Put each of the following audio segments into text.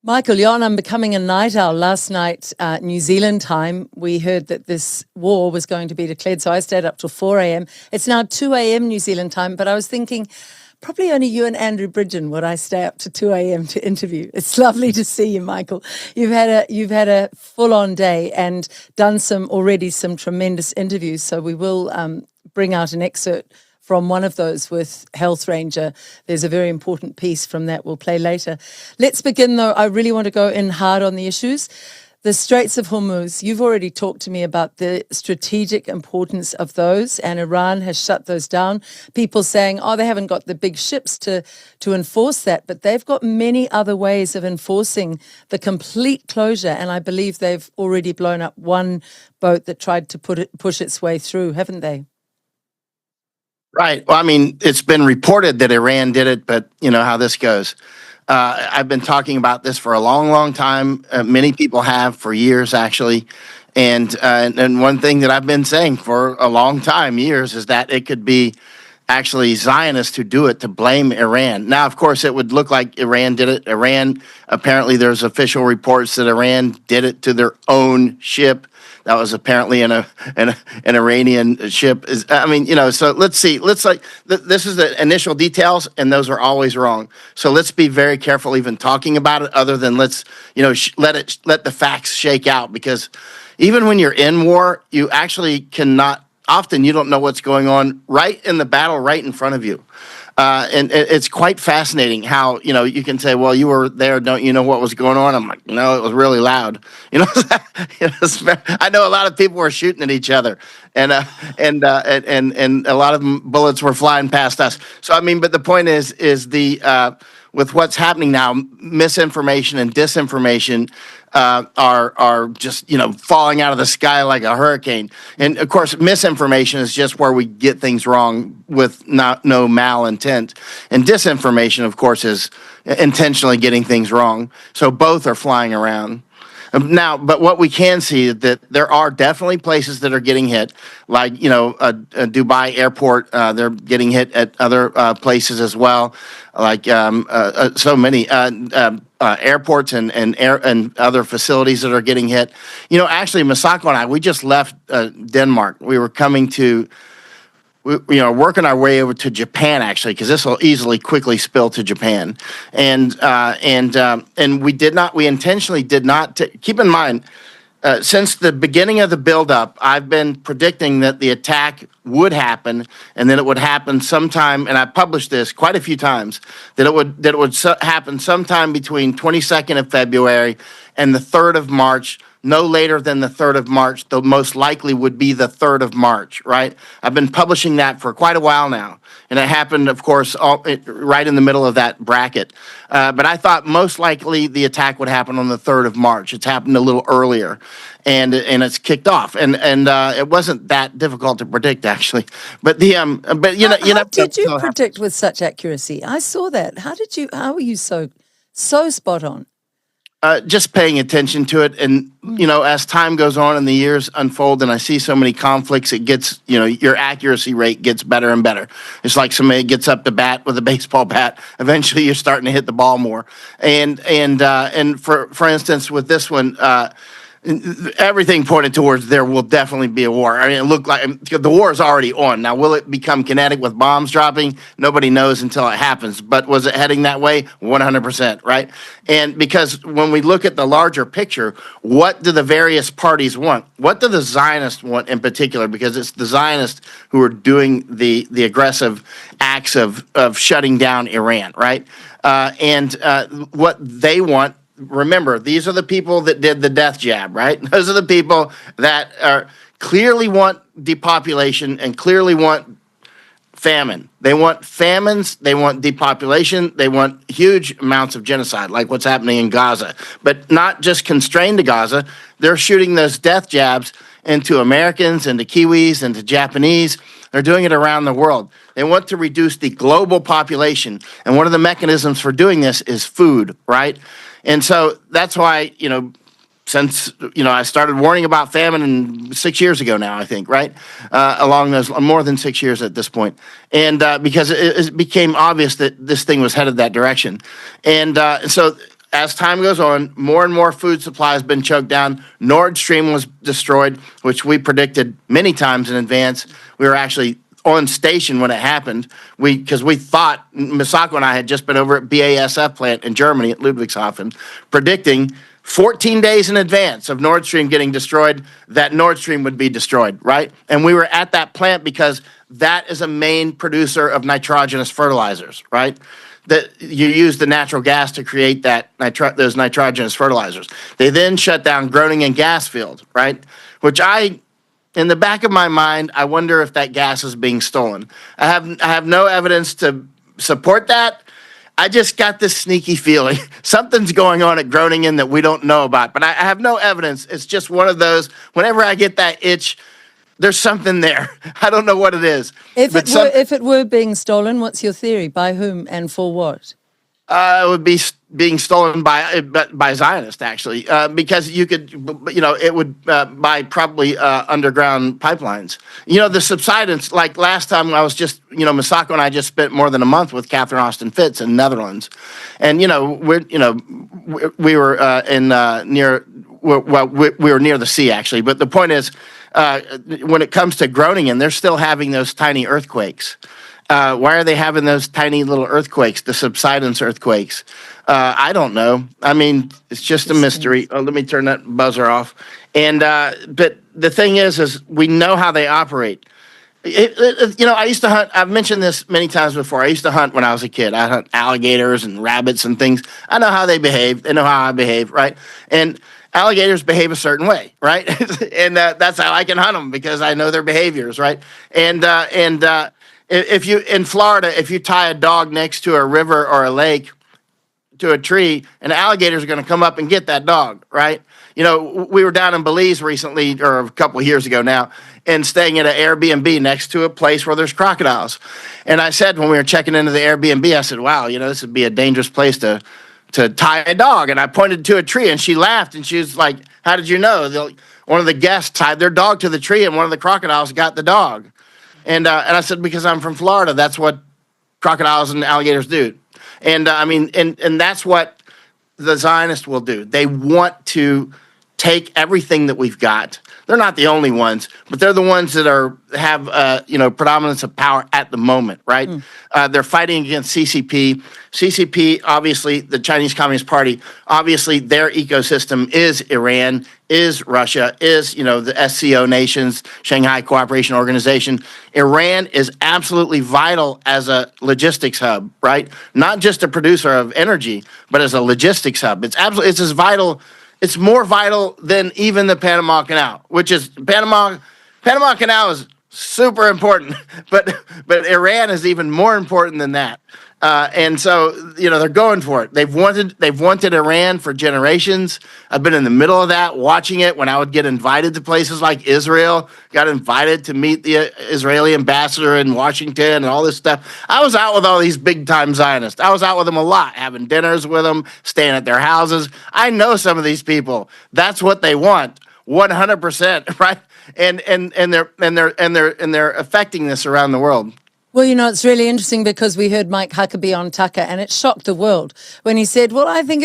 Michael Yon, I'm becoming a night owl. Last night, New Zealand time, we heard that this war was going to be declared, so I stayed up till 4 a.m. It's now 2 a.m. New Zealand time, but I was thinking probably only you and Andrew Bridgen would I stay up to 2 a.m. to interview. It's lovely to see you, Michael. You've had a full-on day and done some tremendous interviews, so we will bring out an excerpt from one of those with Health Ranger. There's a very important piece from that we'll play later. Let's begin, though. I really want to go in hard on the issues. The Straits of Hormuz, you've already talked to me about the strategic importance of those, and Iran has shut those down. People saying, they haven't got the big ships to enforce that, but they've got many other ways of enforcing the complete closure, and I believe they've already blown up one boat that tried to push its way through, haven't they? Right. Well, I mean, it's been reported that Iran did it, but you know how this goes. I've been talking about this for a long, long time. Many people have for years, actually. And one thing that I've been saying for a long time, years, is that it could be actually Zionists who do it to blame Iran. Now, of course, it would look like Iran did it. Apparently there's official reports that Iran did it to their own ship. That was apparently an Iranian ship. So let's see. This is the initial details, and those are always wrong. So let's be very careful even talking about it, other than let the facts shake out, because even when you're in war, you actually cannot, often you don't know what's going on right in the battle, right in front of you. And it's quite fascinating how, you can say, well, you were there, don't you know what was going on? I'm like, no, it was really loud. I know a lot of people were shooting at each other, and a lot of bullets were flying past us. So, but the point is with what's happening now, misinformation and disinformation are just falling out of the sky like a hurricane. And of course, misinformation is just where we get things wrong with no malintent, and disinformation, of course, is intentionally getting things wrong. So both are flying around. Now, but what we can see is that there are definitely places that are getting hit, like, Dubai airport, they're getting hit at other places as well, like so many airports and other facilities that are getting hit. Actually, Masako and I, we just left Denmark. We were coming to... working our way over to Japan, actually, because this will easily quickly spill to Japan, and we intentionally did not keep in mind. Since the beginning of the buildup, I've been predicting that the attack would happen, and then it would happen sometime. And I published this quite a few times, that it would happen sometime between 22nd of February and the 3rd of March. No later than the 3rd of March, the most likely would be the 3rd of March, right? I've been publishing that for quite a while now. And it happened, of course, right in the middle of that bracket. But I thought most likely the attack would happen on the 3rd of March. It's happened a little earlier, and it's kicked off. And it wasn't that difficult to predict, actually. But how did you predict with such accuracy? I saw that. How were you so spot on? Just paying attention to it, and as time goes on and the years unfold, and I see so many conflicts, it gets your accuracy rate gets better and better. It's like somebody gets up to bat with a baseball bat. Eventually, you're starting to hit the ball more. And for instance, with this one, everything pointed towards there will definitely be a war. I mean, it looked like the war is already on. Now, will it become kinetic with bombs dropping? Nobody knows until it happens. But was it heading that way? 100%, right? And because when we look at the larger picture, what do the various parties want? What do the Zionists want in particular? Because it's the Zionists who are doing the aggressive acts of shutting down Iran, right? What they want. Remember, these are the people that did the death jab, right? Those are the people that clearly want depopulation and clearly want famine. They want famines, they want depopulation, they want huge amounts of genocide, like what's happening in Gaza. But not just constrained to Gaza, they're shooting those death jabs into Americans, into Kiwis, into Japanese. They're doing it around the world. They want to reduce the global population. And one of the mechanisms for doing this is food, right? And so that's why, since, I started warning about famine 6 years ago now, I think, right? Along those, more than 6 years at this point. And because it became obvious that this thing was headed that direction. And so as time goes on, more and more food supply has been choked down. Nord Stream was destroyed, which we predicted many times in advance. We were actually on station when it happened. Because we thought, Misako and I had just been over at BASF plant in Germany at Ludwigshafen, predicting 14 days in advance of Nord Stream getting destroyed, that Nord Stream would be destroyed, right? And we were at that plant because that is a main producer of nitrogenous fertilizers, right? That you use the natural gas to create that those nitrogenous fertilizers. They then shut down Groningen gas field, right? Which in the back of my mind, I wonder if that gas is being stolen. I have no evidence to support that. I just got this sneaky feeling something's going on at Groningen that we don't know about, but I have no evidence. It's just one of those, whenever I get that itch, there's something there. I don't know what it is. If it were being stolen, what's your theory? By whom and for what? It would be being stolen by Zionists, actually, because you could, it would by probably underground pipelines. The subsidence, like last time I was Misako and I just spent more than a month with Catherine Austin Fitts in the Netherlands, and we were we were near the sea actually. But the point is, when it comes to Groningen, they're still having those tiny earthquakes. Why are they having those tiny little earthquakes, the subsidence earthquakes? I don't know. I mean, it's just a mystery. Oh, let me turn that buzzer off. And but the thing is we know how they operate. I used to hunt. I've mentioned this many times before. I used to hunt when I was a kid. I hunt alligators and rabbits and things. I know how they behave. They know how I behave, right? And alligators behave a certain way, right? And that's how I can hunt them because I know their behaviors, right? If you in Florida, if you tie a dog next to a river or a lake to a tree, an alligator is going to come up and get that dog, right? We were down in Belize recently, or a couple of years ago now, and staying at an Airbnb next to a place where there's crocodiles. And I said when we were checking into the Airbnb, I said, "Wow, this would be a dangerous place to tie a dog." And I pointed to a tree, and she laughed, and she was like, "How did you know?" One of the guests tied their dog to the tree, and one of the crocodiles got the dog. And I said, because I'm from Florida, that's what crocodiles and alligators do. And and that's what the Zionists will do. They want to take everything that we've got. They're not the only ones, but they're the ones that have predominance of power at the moment, right? They're fighting against CCP. CCP, obviously, the Chinese Communist Party, obviously their ecosystem is Iran, is Russia, is the SCO nations, Shanghai Cooperation Organization. Iran is absolutely vital as a logistics hub, right? Not just a producer of energy, but as a logistics hub. It's as vital. It's more vital than even the Panama Canal, which is Panama Canal is super important, but Iran is even more important than that. And so they're going for it. They've wanted Iran for generations. I've been in the middle of that, watching it when I would get invited to places like Israel. Got invited to meet the Israeli ambassador in Washington and all this stuff. I was out with all these big time Zionists. I was out with them a lot, having dinners with them, staying at their houses. I know some of these people. That's what they want, 100%, right? And they're affecting this around the world. Well, it's really interesting because we heard Mike Huckabee on Tucker, and it shocked the world when he said, well, I think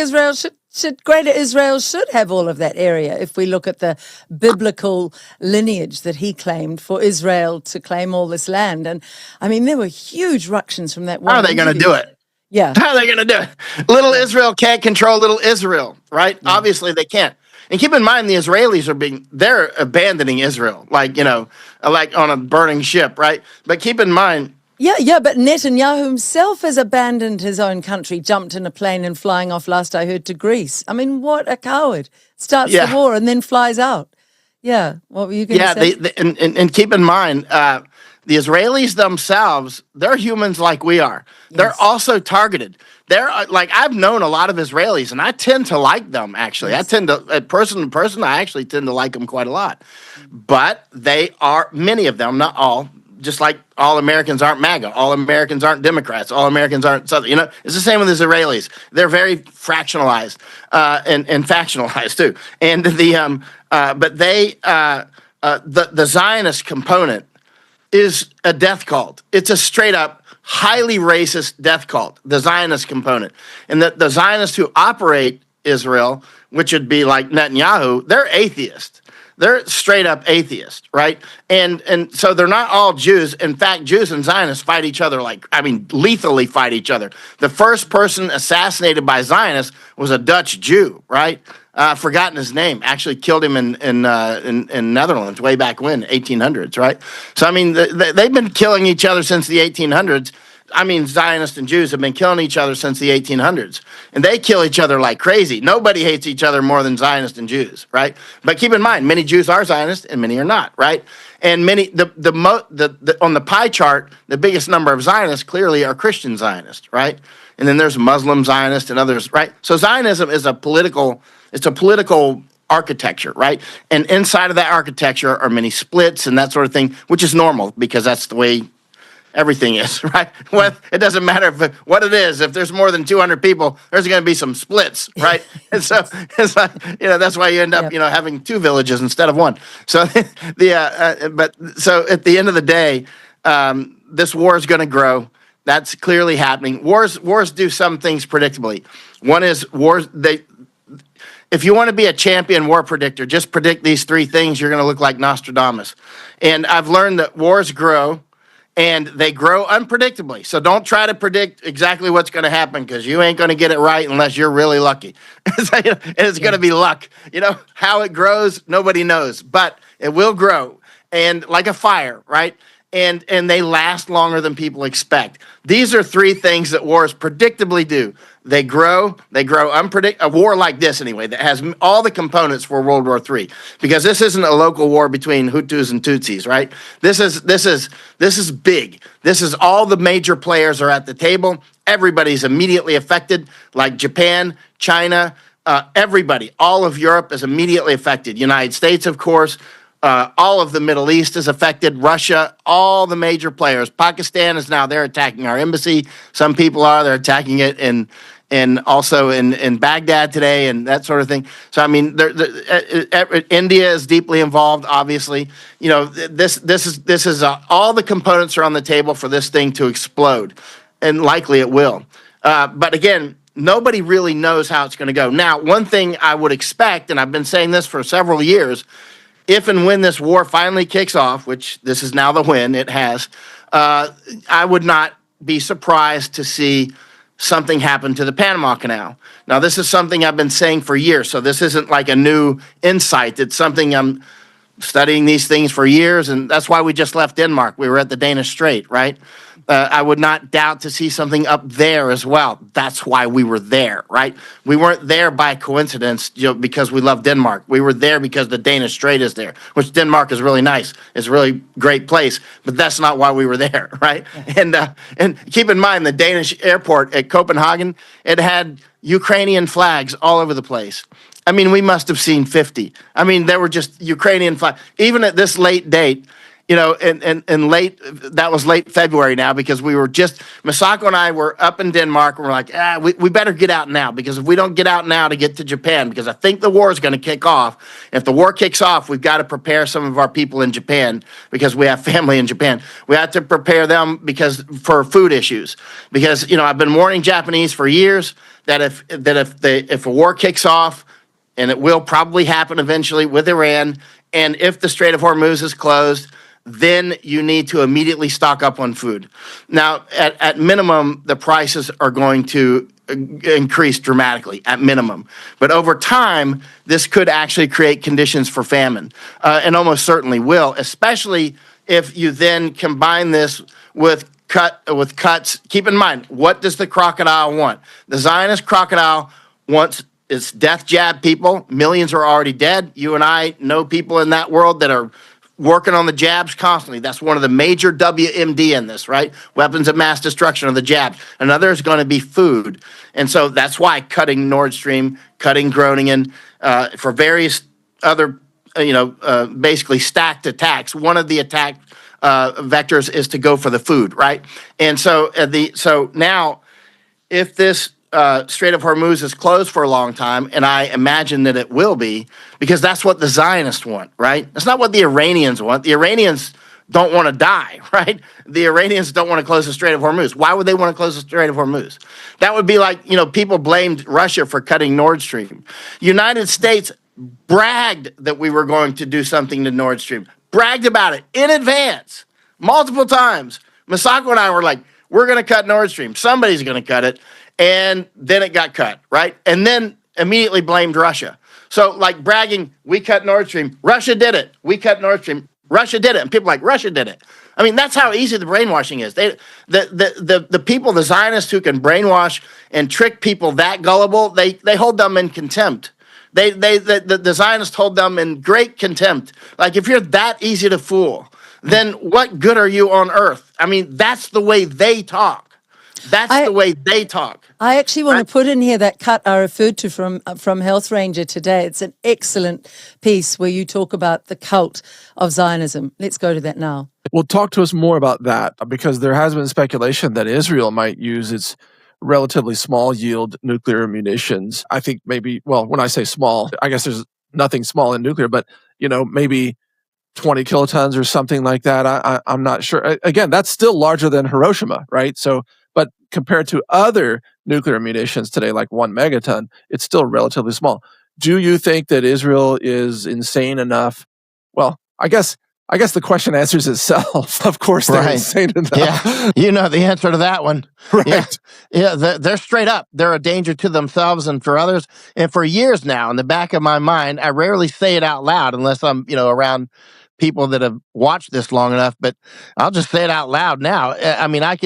Greater Israel should have all of that area if we look at the biblical lineage that he claimed for Israel to claim all this land. And, there were huge ructions from that one. How are they going to do it? Yeah. How are they going to do it? Little Israel can't control little Israel, right? Yeah. Obviously, they can't. And keep in mind, the Israelis they're abandoning Israel, like on a burning ship, right? But keep in mind, Yeah, but Netanyahu himself has abandoned his own country, jumped in a plane and flying off, last I heard, to Greece. What a coward. Starts the war and then flies out. Yeah, what were you going to say? And keep in mind, the Israelis themselves, they're humans like we are. Yes. They're also targeted. They're I've known a lot of Israelis, and I tend to like them, actually. Yes. I tend to, person to person, I actually tend to like them quite a lot. But they are, many of them, not all, just like all Americans aren't MAGA, all Americans aren't Democrats, all Americans aren't Southern. It's the same with the Israelis. They're very fractionalized and factionalized too. And the Zionist component is a death cult. It's a straight up highly racist death cult, the Zionist component. And the Zionists who operate Israel, which would be like Netanyahu, they're atheists. They're straight up atheists, right? And so they're not all Jews. In fact, Jews and Zionists fight each other lethally fight each other. The first person assassinated by Zionists was a Dutch Jew, right? I've forgotten his name. Actually killed him in Netherlands way back when, 1800s, right? So, I mean, they've been killing each other since the 1800s. I mean, Zionists and Jews have been killing each other since the 1800s, and they kill each other like crazy. Nobody hates each other more than Zionists and Jews, right? But keep in mind, many Jews are Zionists and many are not, right? And many on the pie chart, the biggest number of Zionists clearly are Christian Zionists, right? And then there's Muslim Zionists and others, right? So Zionism is a political architecture, right? And inside of that architecture are many splits and that sort of thing, which is normal because that's the way everything is, right? Well, it doesn't matter what it is. If there's more than 200 people, there's going to be some splits, right? And so it's like, that's why you end up, having two villages instead of one. So so at the end of the day, this war is going to grow. That's clearly happening. Wars do some things predictably. One is wars. If you want to be a champion war predictor, just predict these three things. You're going to look like Nostradamus. And I've learned that wars grow. And they grow unpredictably. So don't try to predict exactly what's going to happen because you ain't going to get it right unless you're really lucky. And it's going to be luck. How it grows, nobody knows. But it will grow. And like a fire, right? And they last longer than people expect. These are three things that wars predictably do. They grow a war like this anyway, that has all the components for World War III. Because this isn't a local war between Hutus and Tutsis, right? This is big. This is all the major players are at the table. Everybody's immediately affected, like Japan, China, everybody. All of Europe is immediately affected. United States, of course. All of the Middle East is affected. Russia, all the major players. Pakistan is now, they're attacking our embassy. Some people they're attacking it and also in Baghdad today and that sort of thing. So, I mean, India is deeply involved, obviously. This is all the components are on the table for this thing to explode, and likely it will. But again, nobody really knows how it's going to go. Now, one thing I would expect, and I've been saying this for several years, if and when this war finally kicks off, which this is now the when, it has, I would not be surprised to see something happen to the Panama Canal. Now, this is something I've been saying for years, so this isn't like a new insight. It's something I'm studying these things for years, and that's why we just left Denmark. We were at the Danish Strait, right? I would not doubt to see something up there as well. That's why we were there, right? We weren't there by coincidence, because we love Denmark. We were there because the Danish Strait is there, which Denmark is really nice. It's a really great place, but that's not why we were there, right? And keep in mind, the Danish airport at Copenhagen, it had Ukrainian flags all over the place. I mean, we must have seen 50. I mean, there were just Ukrainian flags. Even at this late date, that was late February now, because we were Masako and I were up in Denmark, and we're like, we better get out now, because if we don't get out now to get to Japan, because I think the war is going to kick off. If the war kicks off, we've got to prepare some of our people in Japan, because we have family in Japan. We have to prepare them for food issues, because, I've been warning Japanese for years that if a war kicks off, and it will probably happen eventually with Iran, and if the Strait of Hormuz is closed, then you need to immediately stock up on food. Now, at minimum, the prices are going to increase dramatically, at minimum. But over time, this could actually create conditions for famine, and almost certainly will, especially if you then combine this with cuts. Keep in mind, what does the crocodile want? The Zionist crocodile wants its death jab people. Millions are already dead. You and I know people in that world that are working on the jabs constantly. That's one of the major WMD in this, right? Weapons of mass destruction of the jabs. Another is going to be food. And so that's why cutting Nord Stream, cutting Groningen, for various other, basically stacked attacks. One of the attack vectors is to go for the food, right? And so now, if this Strait of Hormuz is closed for a long time, and I imagine that it will be, because that's what the Zionists want, right? That's not what the Iranians want. The Iranians don't want to die, right? The Iranians don't want to close the Strait of Hormuz. Why would they want to close the Strait of Hormuz? That would be like, people blamed Russia for cutting Nord Stream. United States bragged that we were going to do something to Nord Stream, bragged about it in advance, multiple times. Misako and I were like, we're going to cut Nord Stream. Somebody's going to cut it. And then it got cut, right? And then immediately blamed Russia. So like bragging, we cut Nord Stream. Russia did it. We cut Nord Stream. Russia did it. And people are like, Russia did it. I mean, that's how easy the brainwashing is. The people, the Zionists who can brainwash and trick people that gullible, they hold them in contempt. The Zionists hold them in great contempt. Like, if you're that easy to fool, then what good are you on earth? I mean, that's the way they talk. That's the way they talk. I actually want to put in here that cut I referred to from Health Ranger today. It's an excellent piece where you talk about the cult of Zionism. Let's go to that now. Well, talk to us more about that, because there has been speculation that Israel might use its relatively small yield nuclear munitions. I think maybe, well, when I say small, I guess there's nothing small in nuclear, but, maybe 20 kilotons or something like that. I'm not sure. Again, that's still larger than Hiroshima, right? So, but compared to other nuclear munitions today, like 1 megaton, it's still relatively small. Do you think that Israel is insane enough? Well, I guess the question answers itself. Of course, they're insane enough. Yeah, you know the answer to that one. Right. Yeah, they're straight up. They're a danger to themselves and for others. And for years now, in the back of my mind, I rarely say it out loud unless I'm, around people that have watched this long enough. But I'll just say it out loud now. I mean, I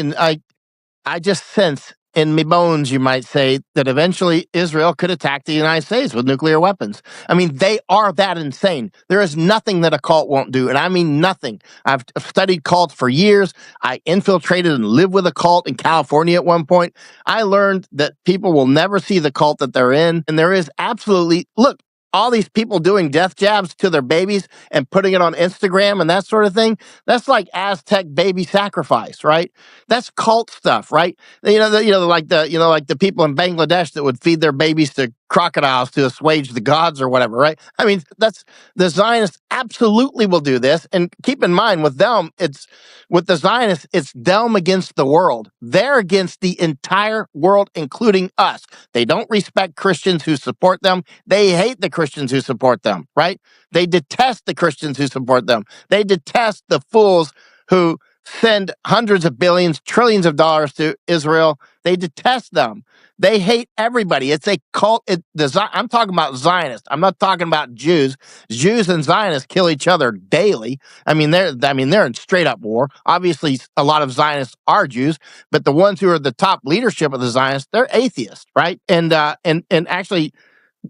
just sense in me bones, you might say, that eventually Israel could attack the United States with nuclear weapons. I mean, they are that insane. There is nothing that a cult won't do, and I mean nothing. I've studied cults for years. I infiltrated and lived with a cult in California at one point. I learned that people will never see the cult that they're in, and there is absolutely, look, all these people doing death jabs to their babies and putting it on Instagram and that sort of thing, that's like Aztec baby sacrifice, right? That's cult stuff, right? Like the people in Bangladesh that would feed their babies to crocodiles to assuage the gods or whatever, right? I mean, that's the Zionists absolutely will do this. And keep in mind, with the Zionists, it's them against the world. They're against the entire world, including us. They don't respect Christians who support them. They hate the Christians who support them, right? They detest the Christians who support them. They detest the fools who send hundreds of billions, trillions of dollars to Israel. They detest them. They hate everybody. It's a cult. I'm talking about Zionists. I'm not talking about Jews. Jews and Zionists kill each other daily. I mean, they're in straight up war. Obviously, a lot of Zionists are Jews, but the ones who are the top leadership of the Zionists, they're atheists, right? And actually,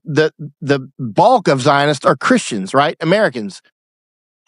the bulk of Zionists are Christians, right? Americans.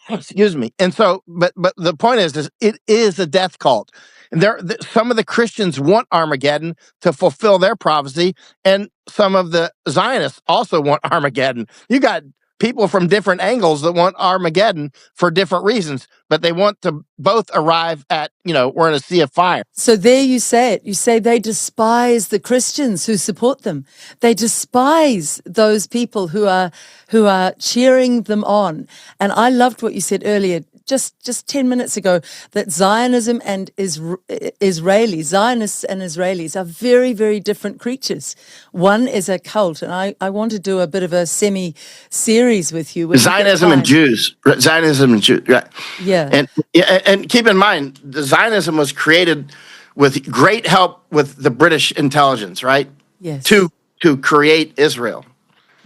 Excuse me. And so, but the point is it is a death cult. And some of the Christians want Armageddon to fulfill their prophecy, and some of the Zionists also want Armageddon. You got people from different angles that want Armageddon for different reasons, but they want to both arrive at, we're in a sea of fire. So there you say it. You say they despise the Christians who support them. They despise those people who are cheering them on. And I loved what you said earlier, just 10 minutes ago, that Zionism and Zionists and Israelis are very, very different creatures. One is a cult, and I want to do a bit of a semi-series with you. Zionism and Jews. Zionism and Jews. Right. Yeah. And keep in mind, the Zionism was created with great help with the British intelligence, right? Yes. To create Israel.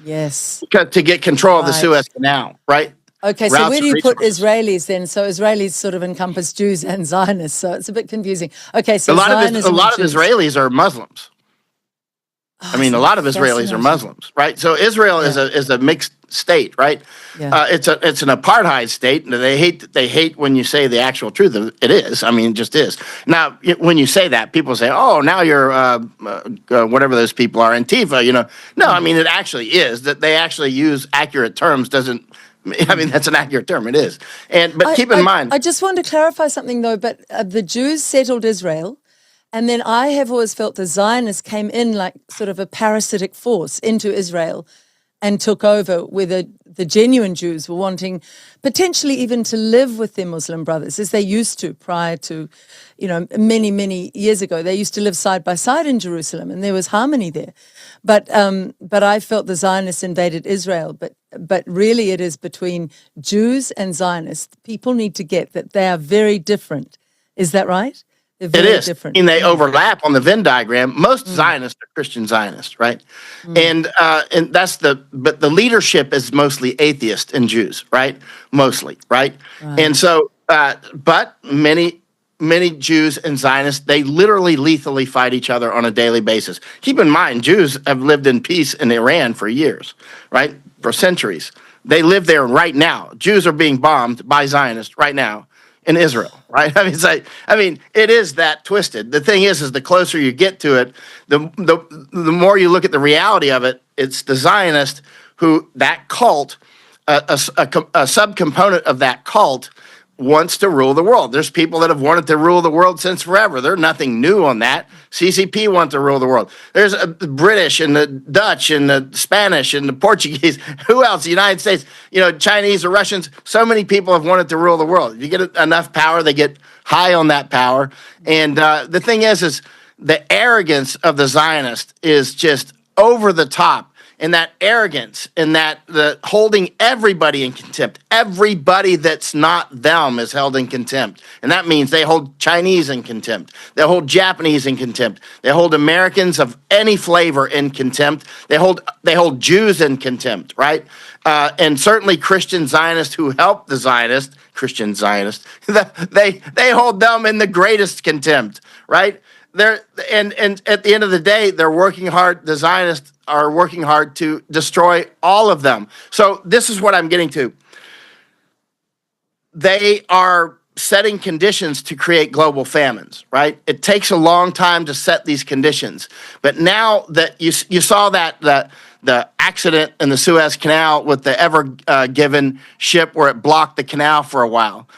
Yes. To get control of the Suez Canal, right? Okay, so where do you put Israelis then? So Israelis sort of encompass Jews and Zionists, so it's a bit confusing. Okay, so a lot of Israelis are Muslims. I mean, a lot of Israelis are Muslims, right? So Israel is a mixed state, right? Yeah. It's an apartheid state, and they hate when you say the actual truth. It is. I mean, it just is. Now, when you say that, people say, "Oh, now you're whatever those people are, Antifa." No, I mean, it actually is that they actually use accurate terms. I mean, that's an accurate term. It is. But keep in mind. I just want to clarify something, though. But the Jews settled Israel, and then I have always felt the Zionists came in like sort of a parasitic force into Israel and took over, where the genuine Jews were wanting potentially even to live with their Muslim brothers, as they used to prior to, many, many years ago. They used to live side by side in Jerusalem, and there was harmony there. But I felt the Zionists invaded Israel. But really it is between Jews and Zionists. People need to get that they are very different. Is that right? They're very different. And they overlap on the Venn diagram. Most Zionists are Christian Zionists, right? And but the leadership is mostly atheist and Jews, right? Mostly, right? And so, but many Jews and Zionists, they literally lethally fight each other on a daily basis. Keep in mind, Jews have lived in peace in Iran for years, right? For centuries. They live there right now. Jews are being bombed by Zionists right now in Israel, right? It is that twisted. The thing is the closer you get to it, the more you look at the reality of it. It's the Zionist that cult, a subcomponent of that cult, wants to rule the world. There's people that have wanted to rule the world since forever. There's nothing new on that. CCP want to rule the world. There's the British and the Dutch and the Spanish and the Portuguese. Who else? The United States, Chinese or Russians. So many people have wanted to rule the world. You get enough power, they get high on that power. And the thing is the arrogance of the Zionist is just over the top. And that arrogance and the holding everybody in contempt. Everybody that's not them is held in contempt. And that means they hold Chinese in contempt. They hold Japanese in contempt. They hold Americans of any flavor in contempt. They hold Jews in contempt, right? And certainly Christian Zionists who help the Zionists, Christian Zionists, they hold them in the greatest contempt, right? And at the end of the day, they're working hard. The Zionists are working hard to destroy all of them. So this is what I'm getting to. They are setting conditions to create global famines, right? It takes a long time to set these conditions. But now that you saw that the accident in the Suez Canal with the Ever Given ship where it blocked the canal for a while.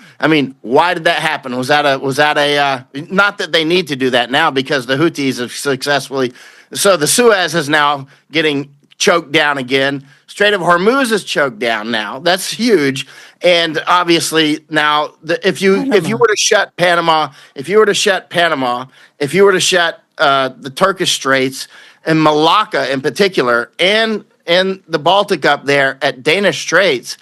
Why did that happen? Was that a not that they need to do that now because the Houthis have successfully. So the Suez is now getting choked down again. Strait of Hormuz is choked down now. That's huge. And obviously now, if you were to shut Panama, if you were to shut the Turkish Straits and Malacca in particular, and the Baltic up there at Danish Straits,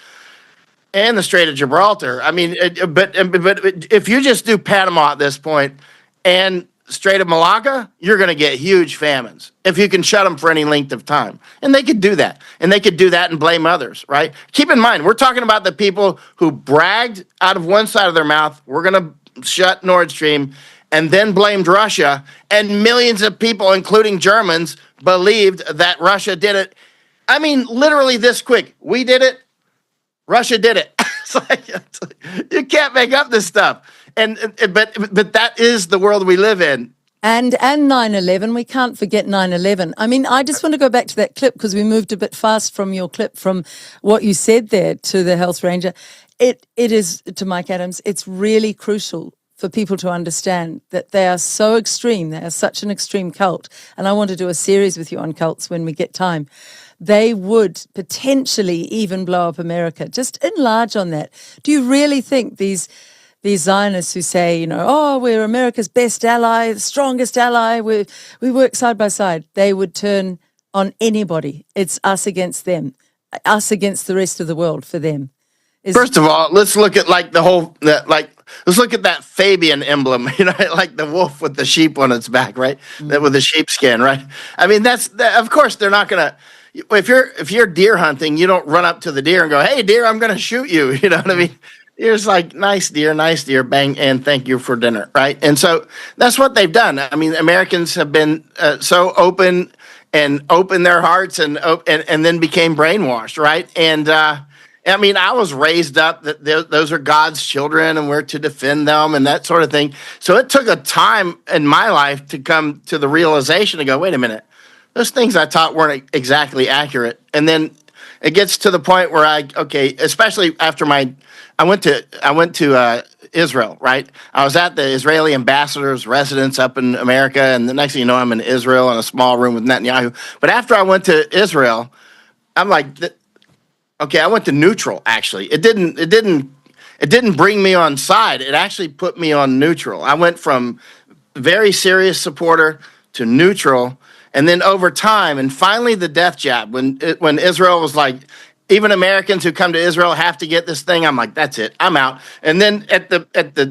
and the Strait of Gibraltar. But if you just do Panama at this point and Strait of Malacca, you're going to get huge famines if you can shut them for any length of time. And they could do that. And they could do that and blame others, right? Keep in mind, we're talking about the people who bragged out of one side of their mouth, we're going to shut Nord Stream, and then blamed Russia. And millions of people, including Germans, believed that Russia did it. Literally this quick. We did it. Russia did it. It's like, you can't make up this stuff. But that is the world we live in. And 9/11, we can't forget 9/11. I just want to go back to that clip because we moved a bit fast from your clip, from what you said there to the health ranger. It is, to Mike Adams, it's really crucial for people to understand that they are so extreme. They are such an extreme cult. And I want to do a series with you on cults when we get time. They would potentially even blow up America. Just enlarge on that. Do you really think these Zionists who say, we're America's best ally, the strongest ally, we work side by side, they would turn on anybody? It's us against them, us against the rest of the world for them. First of all, let's look at let's look at that Fabian emblem, like the wolf with the sheep on its back, right? That with the sheepskin, right? Of course they're not going to. If you're deer hunting, you don't run up to the deer and go, "Hey, deer, I'm going to shoot you." You know what I mean? You're just like, nice deer, bang, and thank you for dinner, right? And so that's what they've done. Americans have been so open their hearts and then became brainwashed, right? And I was raised up that those are God's children and we're to defend them and that sort of thing. So it took a time in my life to come to the realization to go, wait a minute. Those things I taught weren't exactly accurate. And then it gets to the point where especially after I went to Israel, right? I was at the Israeli ambassador's residence up in America, and the next thing you know, I'm in Israel in a small room with Netanyahu. But after I went to Israel, I'm like, okay, I went to neutral. Actually, it didn't bring me on side. It actually put me on neutral. I went from very serious supporter to neutral, and then over time, and finally the death jab. When Israel was like, even Americans who come to Israel have to get this thing. I'm like, that's it, I'm out. And then at the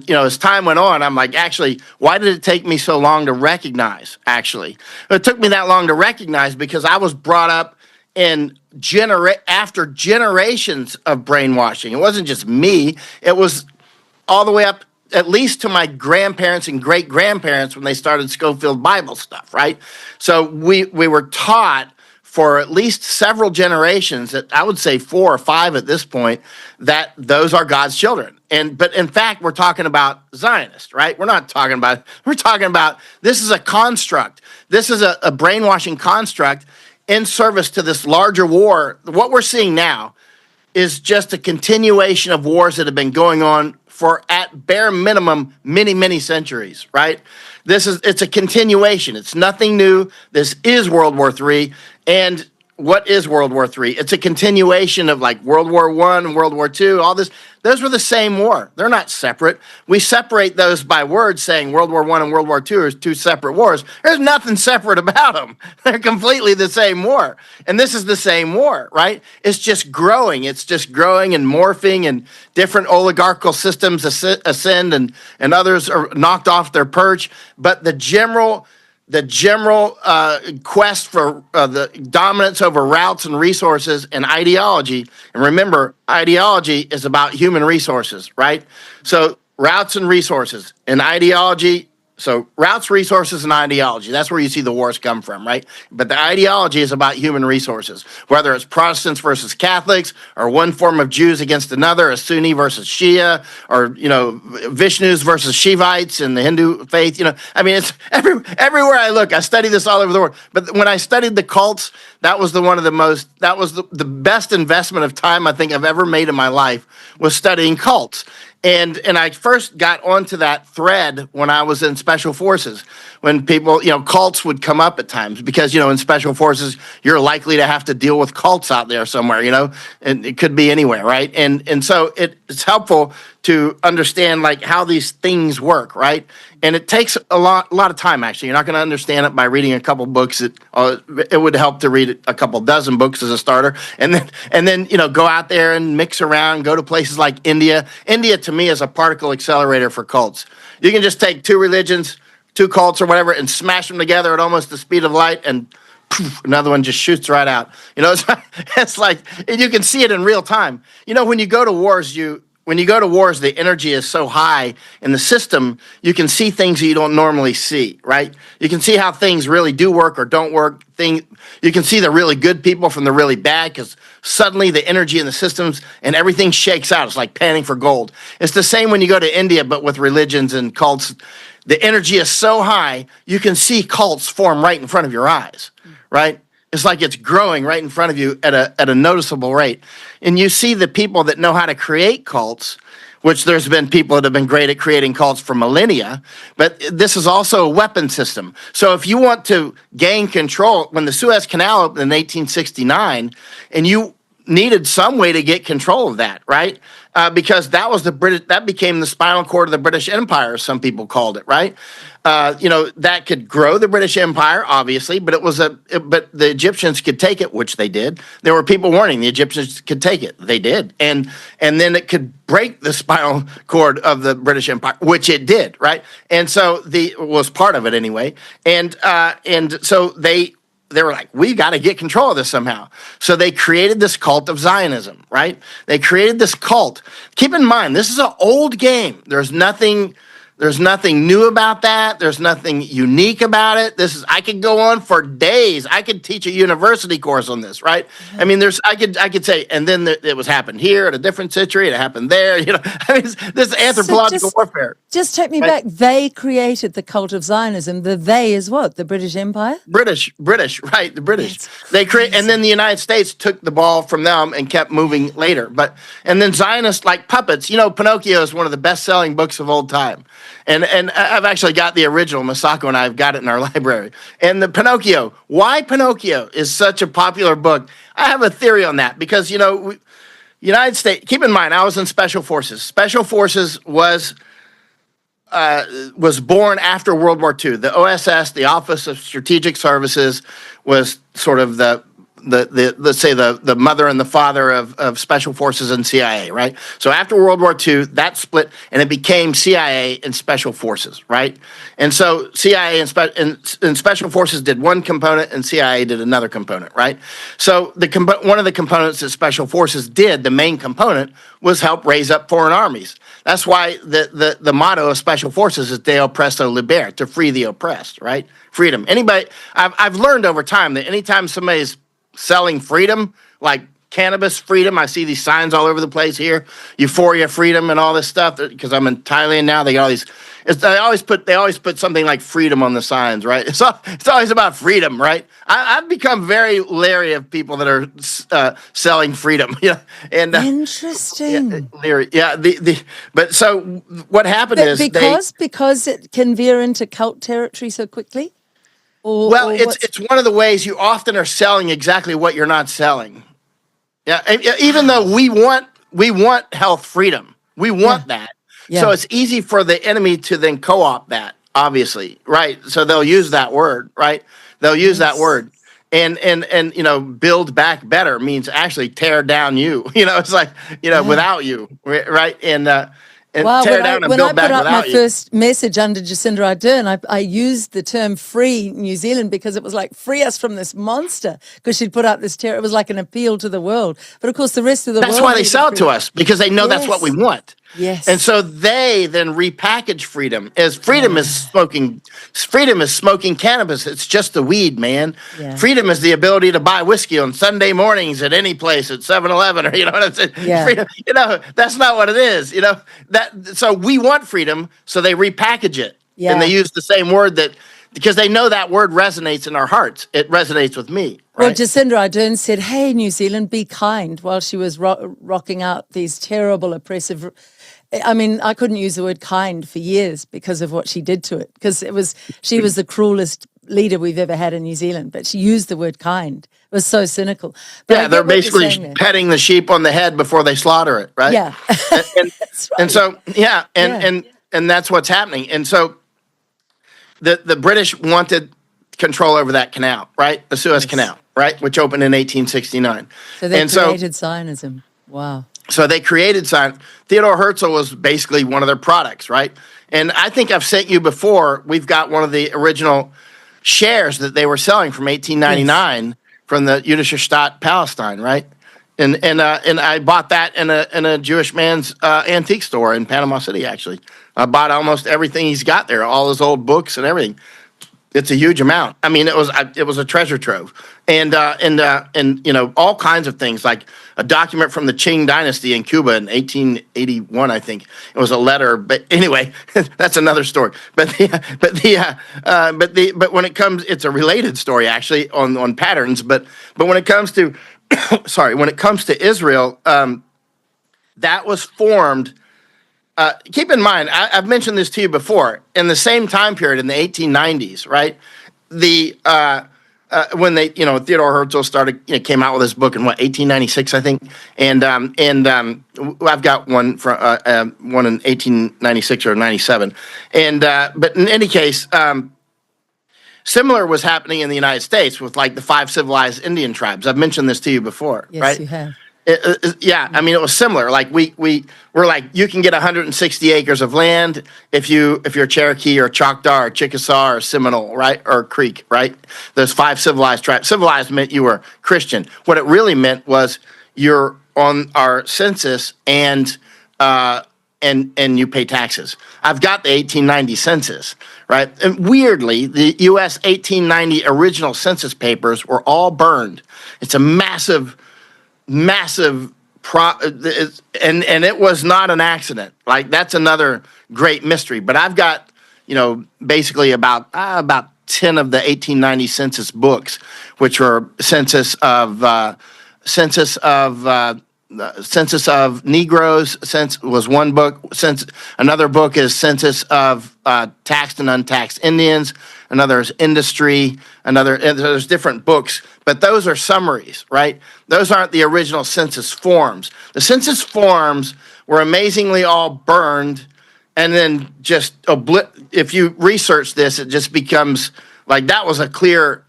as time went on, I'm like, actually, why did it take me so long to recognize? Actually, it took me that long to recognize because I was brought up in after generations of brainwashing. It wasn't just me; it was all the way up at least to my grandparents and great grandparents when they started Schofield Bible stuff, right? So we were taught for at least several generations, that I would say 4 or 5 at this point, that those are God's children. But in fact, we're talking about Zionists, right? We're talking about this is a construct. This is a brainwashing construct in service to this larger war. What we're seeing now is just a continuation of wars that have been going on for, at bare minimum, many, many centuries, right? It's a continuation. It's nothing new. This is World War III. And what is World War III? It's a continuation of like World War I and World War II, all this. Those were the same war. They're not separate. We separate those by words, saying World War I and World War II are 2 separate wars. There's nothing separate about them. They're completely the same war. And this is the same war, right? It's just growing. It's just growing and morphing, and different oligarchical systems ascend, and others are knocked off their perch. But the general quest for the dominance over routes and resources and ideology. And remember, ideology is about human resources, right? So routes and resources and ideology. So routes, resources, and ideology. That's where you see the wars come from, right? But the ideology is about human resources, whether it's Protestants versus Catholics, or one form of Jews against another, a Sunni versus Shia, or, Vishnus versus Shivites in the Hindu faith. I mean, it's everywhere I look. I study this all over the world. But when I studied the cults, that was the best investment of time I think I've ever made in my life, was studying cults. And I first got onto that thread when I was in Special Forces, when people, cults would come up at times, because, in Special Forces, you're likely to have to deal with cults out there somewhere, and it could be anywhere, right? And so it's helpful to understand like how these things work, right? And it takes a lot of time, actually. You're not going to understand it by reading a couple books. It would help to read a couple dozen books as a starter, and then go out there and mix around, go to places like India. India, to me, is a particle accelerator for cults. You can just take 2 religions, 2 cults or whatever, and smash them together at almost the speed of light, and poof, another one just shoots right out. It's like, and you can see it in real time. When you go to wars, the energy is so high in the system, you can see things that you don't normally see, right? You can see how things really do work or don't work. You can see the really good people from the really bad, because suddenly the energy in the systems and everything shakes out. It's like panning for gold. It's the same when you go to India, but with religions and cults. The energy is so high, you can see cults form right in front of your eyes, right? It's like it's growing right in front of you at a noticeable rate. And you see the people that know how to create cults, which there's been people that have been great at creating cults for millennia, but this is also a weapon system. So if you want to gain control, when the Suez Canal opened in 1869, and you needed some way to get control of that, right? Because that became the spinal cord of the British Empire, as some people called it, right? That could grow the British Empire, obviously, but but the Egyptians could take it, which they did. There were people warning the Egyptians could take it. They did. And then it could break the spinal cord of the British Empire, which it did, right? And so was part of it anyway. And so they were like, we got to get control of this somehow. So they created this cult of Zionism, right? They created this cult. Keep in mind, this is an old game. There's nothing new about that. There's nothing unique about it. I could go on for days. I could teach a university course on this, right? I mean, I could say, and then it was happened here at a different century. It happened there. This anthropological warfare. Just take me back. They created the cult of Zionism. The they is what? The British Empire? British, right? The British. They and then the United States took the ball from them and kept moving later. And then Zionists like puppets. Pinocchio is one of the best-selling books of all time. And I've actually got the original. Masako and I have got it in our library. And the Pinocchio, why Pinocchio is such a popular book, I have a theory on that because, United States, keep in mind, I was in Special Forces. Special Forces was born after World War II. The OSS, the Office of Strategic Services, was sort of the let's say the mother and the father of Special Forces and CIA, right? So after World War II, that split and it became CIA and Special Forces, right? And so CIA and Special Forces did one component and CIA did another component, right? So one of the components that Special Forces did, the main component, was help raise up foreign armies. That's why the motto of Special Forces is De oppresso liber, to free the oppressed, right? Freedom. I've learned over time that anytime somebody's selling freedom, like cannabis freedom, I see these signs all over the place here, euphoria freedom and all this stuff, because I'm in Thailand now, they got all these, they always put something like freedom on the signs, right? It's always about freedom, right? I've become very leery of people that are selling freedom, and interesting. Leery, yeah. But so what happened is because it can veer into cult territory so quickly. It's one of the ways you often are selling exactly what you're not selling. Yeah, even though we want health freedom, we want that. Yeah. So it's easy for the enemy to then co-opt that, obviously, right? So they'll use that word, right? They'll use that word. And build back better means actually tear down you. It's like, without you, right? And tear down and build back without you. When I put up my first message under Jacinda Ardern, I used the term free New Zealand because it was like, free us from this monster, because she'd put out this terror. It was like an appeal to the world. But of course, the rest of the world... That's why they sell it to us, because they know that's what we want. Yes. And so they then repackage freedom as freedom is smoking cannabis. It's just the weed, man. Yeah. Freedom is the ability to buy whiskey on Sunday mornings at any place at 7-Eleven or what I'm saying. Yeah. Freedom, that's not what it is. So we want freedom, so they repackage it. Yeah. And they use the same word because they know that word resonates in our hearts. It resonates with me. Right? Well, Jacinda Ardern said, "Hey, New Zealand, be kind," while she was rocking out these terrible, oppressive. I mean, I couldn't use the word kind for years because of what she did to it. Because she was the cruelest leader we've ever had in New Zealand. But she used the word kind. It was so cynical. But they're basically petting the sheep on the head before they slaughter it, right? Yeah, and right. And so and that's what's happening. And so the British wanted control over that canal, right? The Suez Canal, right? Which opened in 1869. So they created Zionism. Wow. So they created Zion. Theodore Herzl was basically one of their products, right? And I think I've sent you before, we've got one of the original shares that they were selling from 1899 from the Jüdische Stadt Palestine, right? And I bought that in a Jewish man's antique store in Panama City, actually. I bought almost everything he's got there, all his old books and everything. It's a huge amount. I mean, it was a treasure trove, and all kinds of things, like a document from the Qing dynasty in Cuba in 1881, I think. It was a letter, but anyway, that's another story. But when it comes, it's a related story actually on patterns. But when it comes to when it comes to Israel, that was formed. Keep in mind, I've mentioned this to you before. In the same time period, in the 1890s, right? When Theodore Herzl came out with this book in 1896, I think, and I've got one from one in 1896 or 97, but in any case, similar was happening in the United States with like the 5 civilized Indian tribes. I've mentioned this to you before, yes, right? Yes, you have. I mean, it was similar. Like we were like, you can get 160 acres of land if you're Cherokee or Choctaw or Chickasaw or Seminole, right, or Creek, right? Those 5 civilized tribes. Civilized meant you were Christian. What it really meant was you're on our census and you pay taxes. I've got the 1890 census, right? And weirdly, the U.S. 1890 original census papers were all burned. It's a massive and it was not an accident. Like, that's another great mystery. But I've got, basically about 10 of the 1890 census books, which were census of Census of Negroes was one book. Another book is Census of taxed and untaxed Indians. Another is Industry. There's different books, but those are summaries, right? Those aren't the original census forms. The census forms were amazingly all burned, and then just if you research this, it just becomes like that was a clear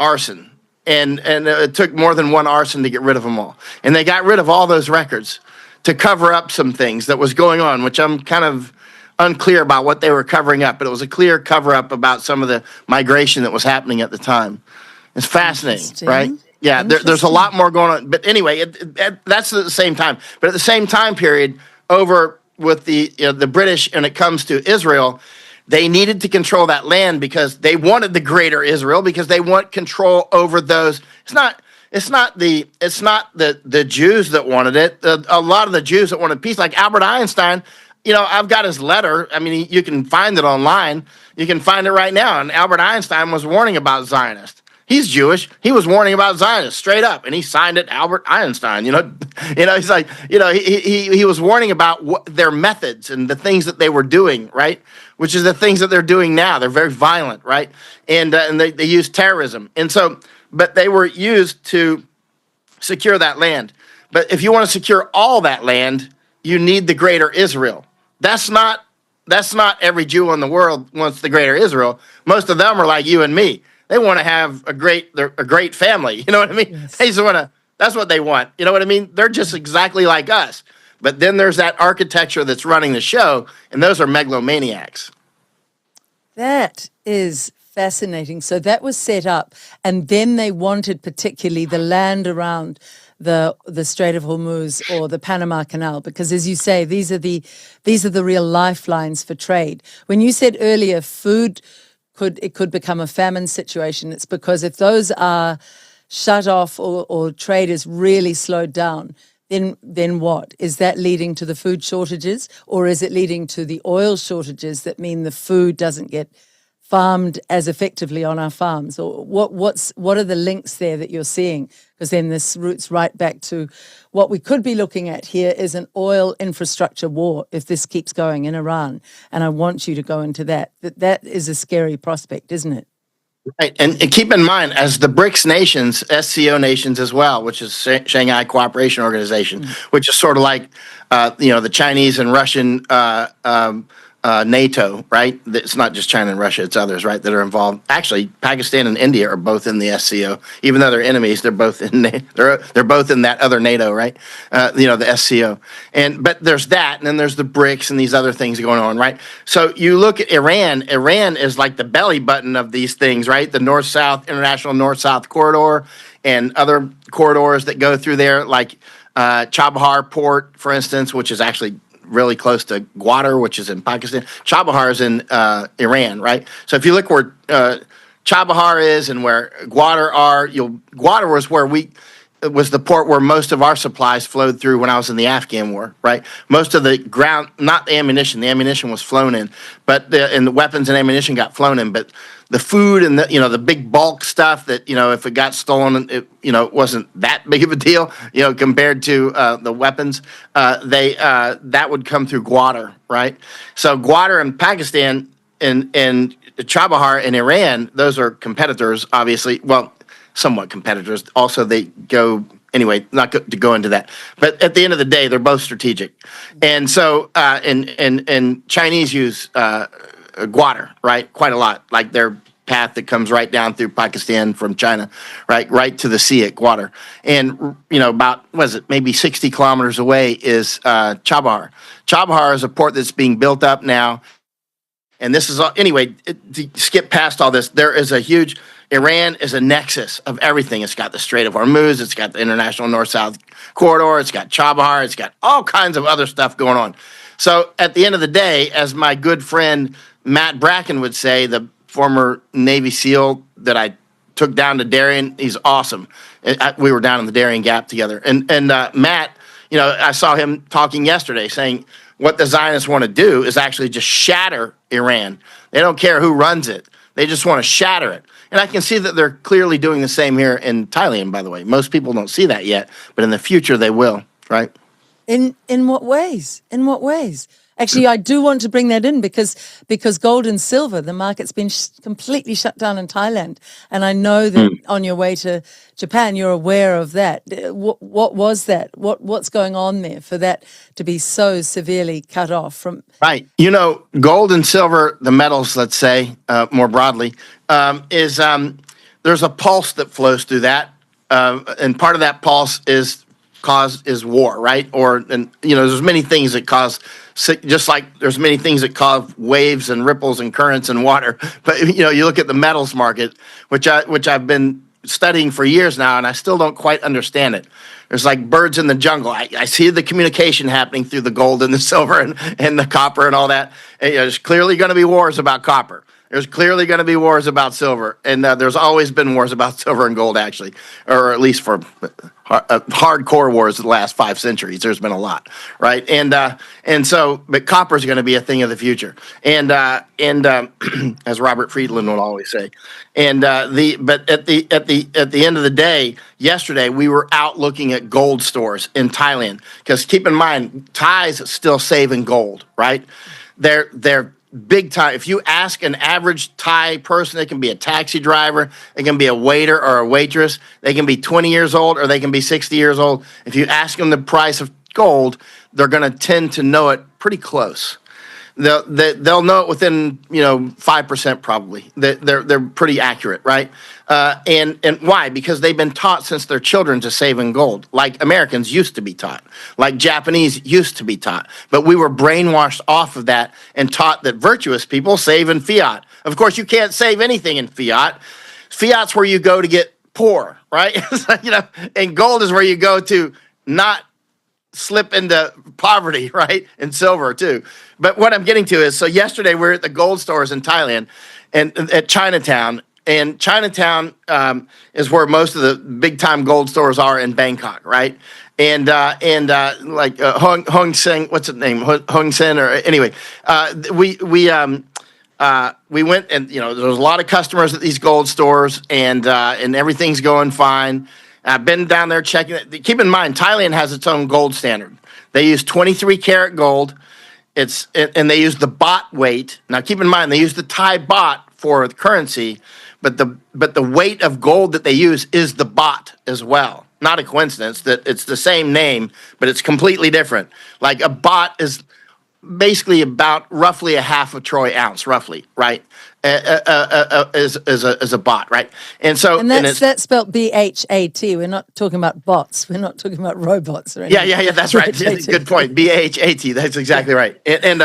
arson. And it took more than one arson to get rid of them all. And they got rid of all those records to cover up some things that was going on, which I'm kind of unclear about what they were covering up. But it was a clear cover up about some of the migration that was happening at the time. It's fascinating, right? Yeah, there's a lot more going on. But anyway, that's at the same time. But at the same time period, over with the British, when it comes to Israel, they needed to control that land because they wanted the greater Israel, because they want control over those. It's not the Jews that wanted it. A lot of the Jews that wanted peace, like Albert Einstein, I've got his letter. I mean, you can find it online. You can find it right now. And Albert Einstein was warning about Zionists. He's Jewish. He was warning about Zionists straight up, and he signed it Albert Einstein. He's like, he was warning about their methods and the things that they were doing, right? Which is the things that they're doing now. They're very violent, right? And they use terrorism, but they were used to secure that land. But if you want to secure all that land, you need the greater Israel. That's not every Jew in the world wants the greater Israel. Most of them are like you and me. They want to have a great family. You know what I mean? Yes. They just want to. That's what they want. You know what I mean? They're just exactly like us. But then there's that architecture that's running the show, and those are megalomaniacs. That is fascinating. So that was set up, and then they wanted particularly the land around the Strait of Hormuz or the Panama Canal, because as you say, these are the real lifelines for trade. When you said earlier, food could become a famine situation, it's because if those are shut off or trade is really slowed down, then what? Is that leading to the food shortages, or is it leading to the oil shortages that mean the food doesn't get farmed as effectively on our farms? Or what are the links there that you're seeing? Because then this roots right back to what we could be looking at here is an oil infrastructure war if this keeps going in Iran. And I want you to go into that. That is a scary prospect, isn't it? Right, and keep in mind, as the BRICS nations, SCO nations as well, which is Shanghai Cooperation Organization, which is sort of like, the Chinese and Russian NATO, right? It's not just China and Russia; it's others, right, that are involved. Actually, Pakistan and India are both in the SCO, even though they're enemies. They're both in they're both in that other NATO, right? The SCO. But there's that, and then there's the BRICS and these other things going on, right? So you look at Iran. Iran is like the belly button of these things, right? The North-South International North-South Corridor and other corridors that go through there, like Chabahar Port, for instance, which is actually really close to Gwadar, which is in Pakistan. Chabahar is in Iran, right? So if you look where Chabahar is and where Gwadar are, Gwadar was the port where most of our supplies flowed through when I was in the Afghan war, right? Most of the ground, not the ammunition was flown in, but and the weapons and ammunition got flown in, but the food and the big bulk stuff that, if it got stolen, it wasn't that big of a deal, compared to the weapons. That would come through Gwadar, right? So Gwadar in Pakistan and Chabahar in Iran, those are competitors, obviously. Well, somewhat competitors. Also, they go anyway. Not to go into that, but at the end of the day, they're both strategic. And so, and Chinese use Gwadar, right, quite a lot, like their path that comes right down through Pakistan from China, right to the sea at Gwadar. And about maybe 60 kilometers away is Chabahar. Chabahar is a port that's being built up now. And this is anyway. To skip past all this, there is a huge. Iran is a nexus of everything. It's got the Strait of Hormuz. It's got the International North-South Corridor. It's got Chabahar. It's got all kinds of other stuff going on. So at the end of the day, as my good friend Matt Bracken would say, the former Navy SEAL that I took down to Darien, he's awesome. We were down in the Darien Gap together. And Matt, I saw him talking yesterday saying what the Zionists want to do is actually just shatter Iran. They don't care who runs it. They just want to shatter it. And I can see that they're clearly doing the same here in Thailand, by the way. Most people don't see that yet, but in the future they will. right? In what ways? In what ways? Actually, I do want to bring that in because gold and silver, the market's been completely shut down in Thailand, and I know that on your way to Japan, you're aware of that. What was that? What's going on there for that to be so severely cut off from? Right. You know, gold and silver, the metals, let's say, more broadly, is there's a pulse that flows through that, and part of that pulse is war, right? And there's many things that cause, just like there's many things that cause waves and ripples and currents and water. But you look at the metals market, which I've been studying for years now, and I still don't quite understand it. There's like birds in the jungle. I see the communication happening through the gold and the silver and the copper and all that. And, there's clearly going to be wars about copper. There's clearly going to be wars about silver. And there's always been wars about silver and gold, actually, or at least for hardcore wars the last 5 centuries. There's been a lot, right? But copper is going to be a thing of the future. And as Robert Friedland would always say. But at the end of the day, yesterday we were out looking at gold stores in Thailand, because keep in mind, Thais still save in gold, right? They're big time. If you ask an average Thai person, it can be a taxi driver, it can be a waiter or a waitress, they can be 20 years old or they can be 60 years old. If you ask them the price of gold, they're going to tend to know it pretty close. They'll know it within 5% probably. They're pretty accurate, right? And why? Because they've been taught since they're children to save in gold, like Americans used to be taught, like Japanese used to be taught. But we were brainwashed off of that and taught that virtuous people save in fiat. Of course, you can't save anything in fiat. Fiat's where you go to get poor, right? And gold is where you go to not slip into poverty, right? And silver too. But what I'm getting to is, so yesterday we were at the gold stores in Thailand and at Chinatown, and Chinatown is where most of the big time gold stores are in Bangkok, right? And like Hong Seng, what's its name? Hong Sen, or anyway, we went, and there was a lot of customers at these gold stores, and everything's going fine. I've been down there checking it. Keep in mind, Thailand has its own gold standard. They use 23 karat gold. And they use the baht weight. Now, keep in mind, they use the Thai baht for the currency, but the weight of gold that they use is the baht as well. Not a coincidence that it's the same name, but it's completely different. Like a baht is basically about roughly a half a troy ounce, roughly, right? Is a bot, right? And that's spelled BHAT. We're not talking about bots. We're not talking about robots or anything. Yeah. That's right. Good point. BHAT. That's exactly right. And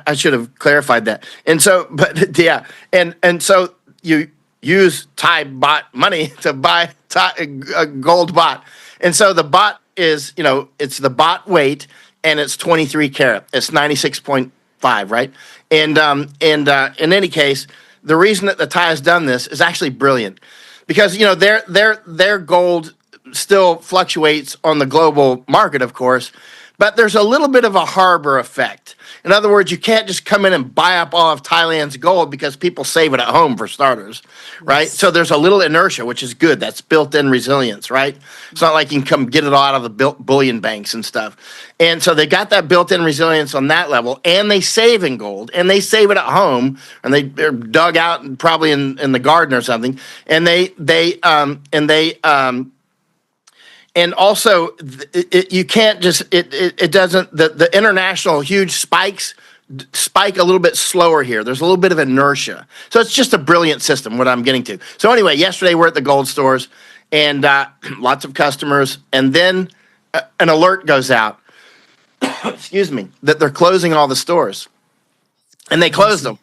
I should have clarified that. And so, but yeah, and so you use Thai bot money to buy a gold bot, and so the bot is it's the bot weight, and it's 23 karat. It's 96.5, right? And in any case, the reason that the Thai has done this is actually brilliant, because their gold still fluctuates on the global market, of course, but there's a little bit of a harbor effect. In other words, you can't just come in and buy up all of Thailand's gold, because people save it at home, for starters, right? Yes. So there's a little inertia, which is good. That's built-in resilience, right? It's not like you can come get it all out of the bullion banks and stuff. And so they got that built-in resilience on that level, and they save in gold, and they save it at home, and they're dug out and probably in the garden or something, and also, you can't just, it doesn't, the international huge spikes spike a little bit slower here. There's a little bit of inertia. So it's just a brilliant system, what I'm getting to. So anyway, yesterday we're at the gold stores, and lots of customers, and then an alert goes out, excuse me, that they're closing all the stores. And they closed them.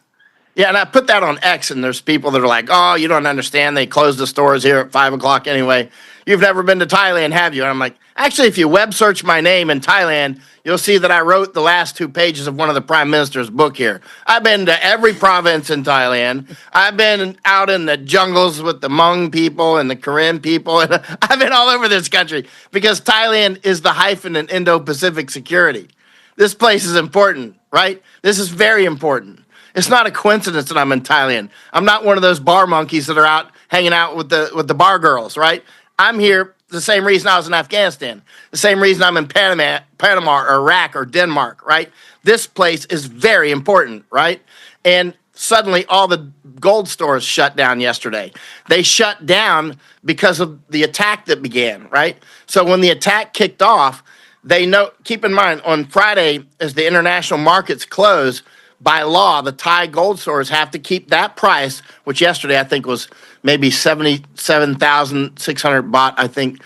Yeah, and I put that on X, and there's people that are like, oh, you don't understand. They closed the stores here at 5 o'clock anyway. You've never been to Thailand, have you? And I'm like, actually, if you web search my name in Thailand, you'll see that I wrote the last 2 pages of one of the prime minister's book here. I've been to every province in Thailand. I've been out in the jungles with the Hmong people and the Karen people. And I've been all over this country, because Thailand is the hyphen in Indo-Pacific security. This place is important, right? This is very important. It's not a coincidence that I'm in Thailand. I'm not one of those bar monkeys that are out hanging out with the bar girls, right? I'm here the same reason I was in Afghanistan, the same reason I'm in Panama or Iraq or Denmark, right? This place is very important, right? And suddenly all the gold stores shut down yesterday. They shut down because of the attack that began, right? So when the attack kicked off, they know, keep in mind, on Friday, as the international markets close, by law, the Thai gold stores have to keep that price, which yesterday I think was maybe 77,600 baht, I think.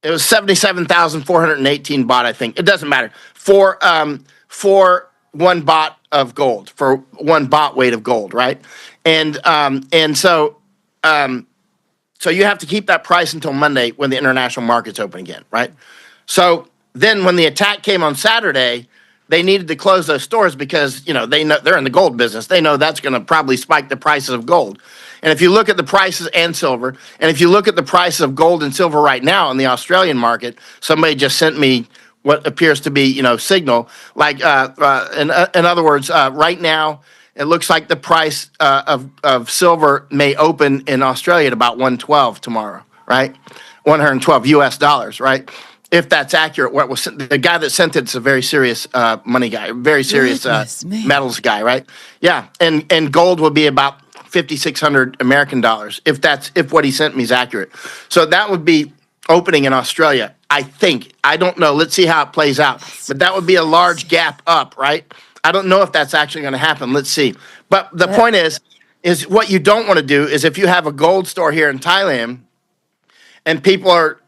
It was 77,418 baht, I think. It doesn't matter. For 1 baht of gold, for 1 baht weight of gold, right? And so you have to keep that price until Monday when the international markets open again, right? So then when the attack came on Saturday, they needed to close those stores because, they know they're in the gold business. They know that's going to probably spike the prices of gold. And if you look at the prices and silver, and if you look at the prices of gold and silver right now in the Australian market, somebody just sent me what appears to be, signal. Like, in other words, right now, it looks like the price of silver may open in Australia at about 112 tomorrow, right? 112 US dollars, right? If that's accurate, what was the guy that sent it's a very serious money guy, very serious metals guy, right? Yeah, and gold will be about 5,600 American dollars if what he sent me is accurate. So that would be opening in Australia, I think. I don't know. Let's see how it plays out. But that would be a large gap up, right? I don't know if that's actually going to happen. Let's see. But the point is what you don't want to do is if you have a gold store here in Thailand and people are,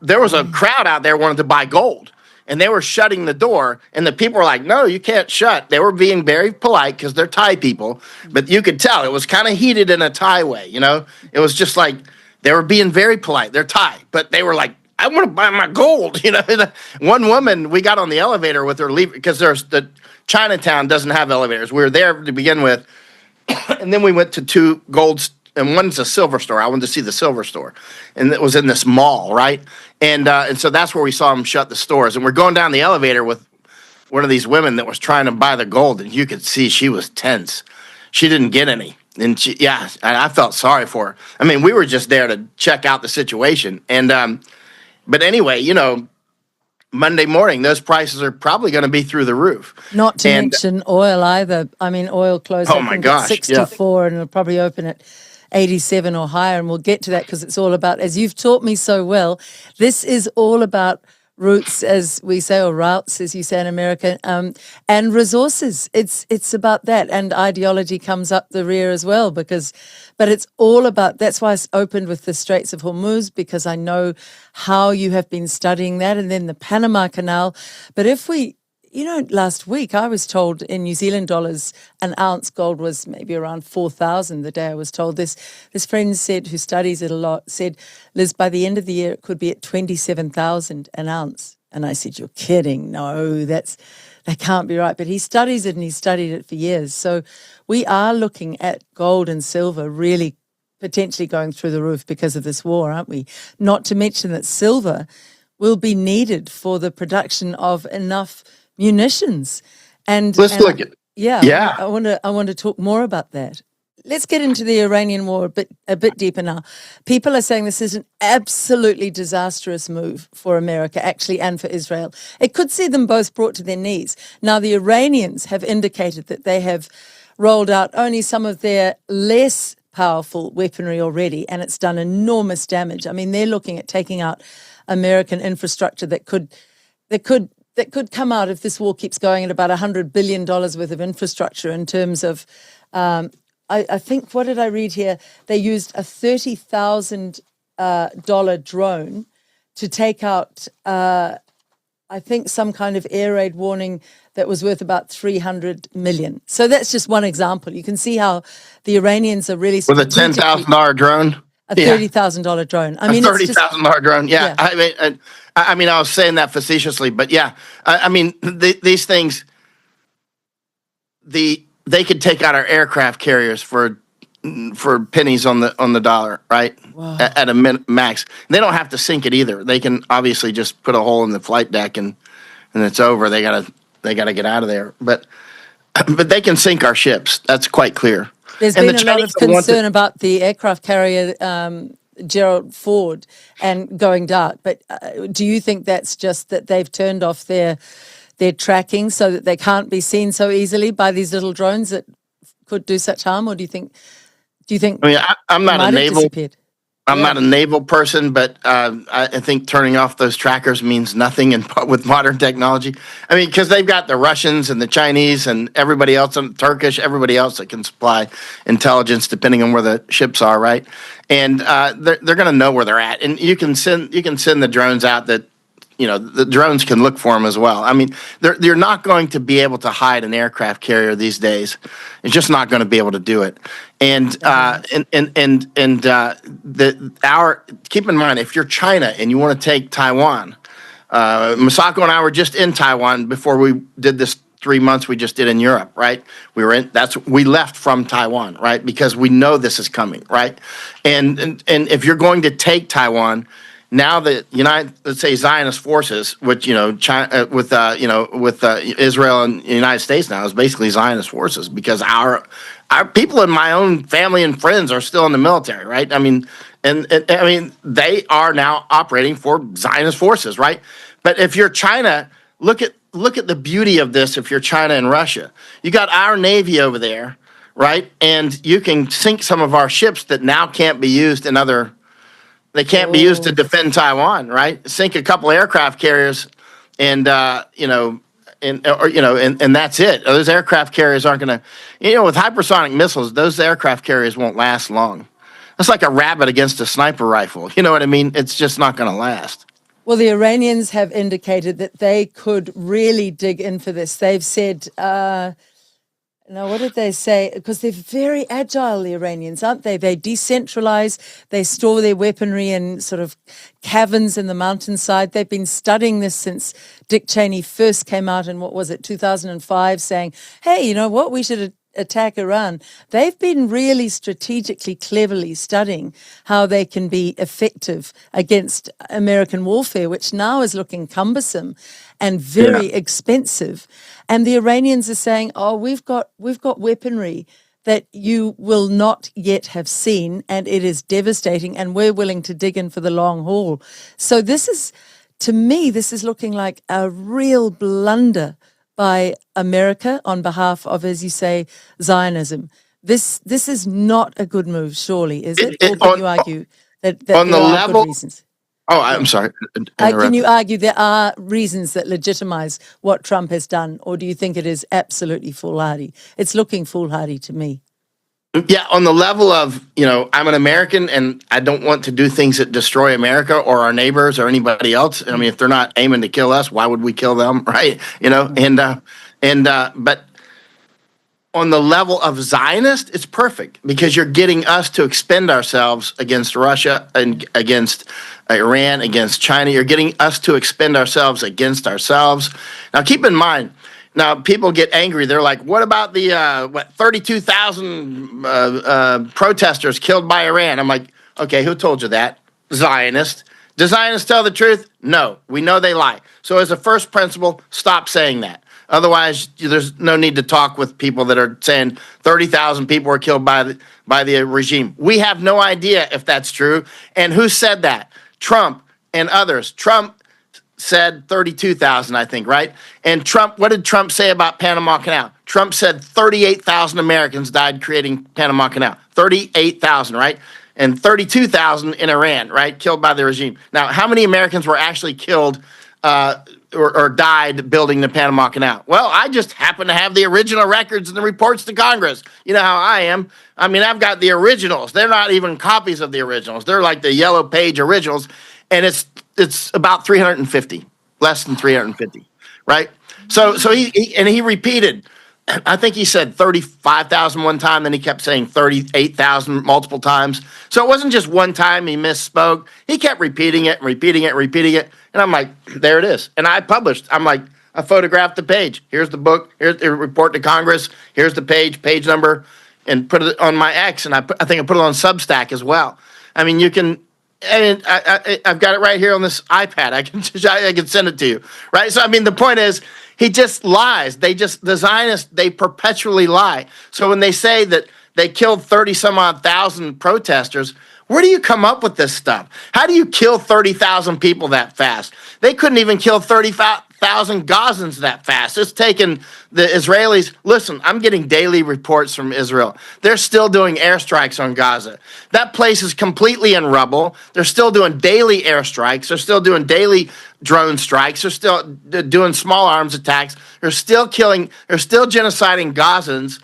there was a crowd out there wanted to buy gold and they were shutting the door and the people were like, no, you can't shut. They were being very polite because they're Thai people, but you could tell it was kind of heated in a Thai way, It was just like they were being very polite. They're Thai, but they were like, I want to buy my gold, One woman, we got on the elevator with her because the Chinatown doesn't have elevators. We were there to begin with, and then we went to 2 gold and one's a silver store. I wanted to see the silver store, and it was in this mall, right? And so that's where we saw them shut the stores. And we're going down the elevator with one of these women that was trying to buy the gold, and you could see she was tense. She didn't get any, and I felt sorry for her. I mean, we were just there to check out the situation, and but anyway, Monday morning, those prices are probably going to be through the roof. Not to mention oil either. I mean, oil closed at 64 and it'll probably open at 87 or higher, and we'll get to that because it's all about, as you've taught me so well, this is all about roots, as we say, or routes, as you say in America, and resources. It's about that, and ideology comes up the rear as well but it's all about, that's why I opened with the Straits of Hormuz, because I know how you have been studying that, and then the Panama Canal. But if we, last week I was told in New Zealand dollars, an ounce gold was maybe around 4,000 the day I was told this. This friend said, who studies it a lot, said, Liz, by the end of the year, it could be at 27,000 an ounce. And I said, you're kidding. No, that can't be right. But he studies it, and he studied it for years. So we are looking at gold and silver really potentially going through the roof because of this war, aren't we? Not to mention that silver will be needed for the production of enough munitions. And look at I want to talk more about that. Let's get into the Iranian war a bit deeper now. People are saying this is an absolutely disastrous move for America, actually, and for Israel. It could see them both brought to their knees. Now, the Iranians have indicated that they have rolled out only some of their less powerful weaponry already, and it's done enormous damage. I mean, they're looking at taking out American infrastructure that could come out, if this war keeps going, at about $100 billion worth of infrastructure in terms of, I think, what did I read here? They used a $30,000 drone to take out, I think, some kind of air raid warning that was worth about 300 million. So that's just one example. You can see how the Iranians are really with a $10,000 drone. A $30,000 drone. I mean, $30,000 drone. Yeah. I mean, I was saying that facetiously, but yeah. I mean, these things, they could take out our aircraft carriers for pennies on the dollar, right? Wow. At a max. They don't have to sink it either. They can obviously just put a hole in the flight deck and it's over. They gotta get out of there. But they can sink our ships. That's quite clear. There's been a lot of concern about the aircraft carrier Gerald Ford and going dark. But do you think that's just that they've turned off their tracking so that they can't be seen so easily by these little drones that could do such harm, or do you think I mean, I'm they not a might have naval. disappeared? I'm not a naval person, but I think turning off those trackers means nothing with modern technology. I mean, because they've got the Russians and the Chinese and everybody else, and Turkish, everybody else that can supply intelligence depending on where the ships are, right? And they're going to know where they're at, and you can send the drones out that. The drones can look for them as well. I mean, they're not going to be able to hide an aircraft carrier these days. It's just not going to be able to do it. And keep in mind, if you're China and you want to take Taiwan, Masako and I were just in Taiwan before we did this 3 months we just did in Europe, right? We left from Taiwan, right? Because we know this is coming, right? And if you're going to take Taiwan. Now that let's say Zionist forces, which China with Israel and the United States now is basically Zionist forces because our people in my own family and friends are still in the military, right? I mean, and they are now operating for Zionist forces, right? But if you're China, look at the beauty of this. If you're China and Russia, you got our Navy over there, right? And you can sink some of our ships that now can't be used in other. They can't be used to defend Taiwan, right? Sink a couple aircraft carriers, and that's it. Those aircraft carriers aren't going to, with hypersonic missiles, those aircraft carriers won't last long. That's like a rabbit against a sniper rifle. You know what I mean? It's just not going to last. Well, the Iranians have indicated that they could really dig in for this. They've said. Now, what did they say? Because they're very agile, the Iranians, aren't they? They decentralize, they store their weaponry in sort of caverns in the mountainside. They've been studying this since Dick Cheney first came out in, 2005, saying, hey, you know what, we should attack Iran. They've been really strategically, cleverly studying how they can be effective against American warfare, which now is looking cumbersome and very expensive. And the Iranians are saying, oh, we've got weaponry that you will not yet have seen, and it is devastating, and we're willing to dig in for the long haul. So to me, this is looking like a real blunder by America on behalf of, as you say, Zionism. This is not a good move, surely, is it? Or can you argue that there are good reasons? Oh, I'm sorry. Can you argue there are reasons that legitimize what Trump has done, or do you think it is absolutely foolhardy? It's looking foolhardy to me. Yeah, on the level of, I'm an American and I don't want to do things that destroy America or our neighbors or anybody else. I mean, if they're not aiming to kill us, why would we kill them, right? But on the level of Zionist, it's perfect because you're getting us to expend ourselves against Russia and against Iran, against China. You're getting us to expend ourselves against ourselves. Now, keep in mind, now people get angry. They're like, what about the 32,000 protesters killed by Iran? I'm like, okay, who told you that? Zionist. Do Zionists tell the truth? No, we know they lie. So as a first principle, stop saying that. Otherwise, there's no need to talk with people that are saying 30,000 people were killed by the regime. We have no idea if that's true. And who said that? Trump and others. Trump said 32,000, I think, right? And Trump, what did Trump say about Panama Canal? Trump said 38,000 Americans died creating Panama Canal. 38,000, right? And 32,000 in Iran, right? Killed by the regime. Now, how many Americans were actually killed or died building the Panama Canal? Well, I just happen to have the original records and the reports to Congress. You know how I am. I mean, I've got the originals. They're not even copies of the originals. They're like the yellow page originals. And it's about 350, less than 350, right? So he repeated. I think he said 35,000 one time, then he kept saying 38,000 multiple times. So it wasn't just one time he misspoke. He kept repeating it. And I'm like, there it is. And I published. I'm like, I photographed the page. Here's the book. Here's the report to Congress. Here's the page number, and put it on my X. And I think I put it on Substack as well. I mean, you can. And I've got it right here on this iPad. I can send it to you, right? So I mean, the point is, he just lies. The Zionists, they perpetually lie. So when they say that they killed 30 some odd thousand protesters, Where do you come up with this stuff? How do you kill 30,000 people that fast? They couldn't even kill 30,000 Gazans that fast. It's taken the Israelis. Listen, I'm getting daily reports from Israel. They're still doing airstrikes on Gaza. That place is completely in rubble. They're still doing daily airstrikes. They're still doing daily drone strikes. They're still doing small arms attacks. They're still genociding Gazans,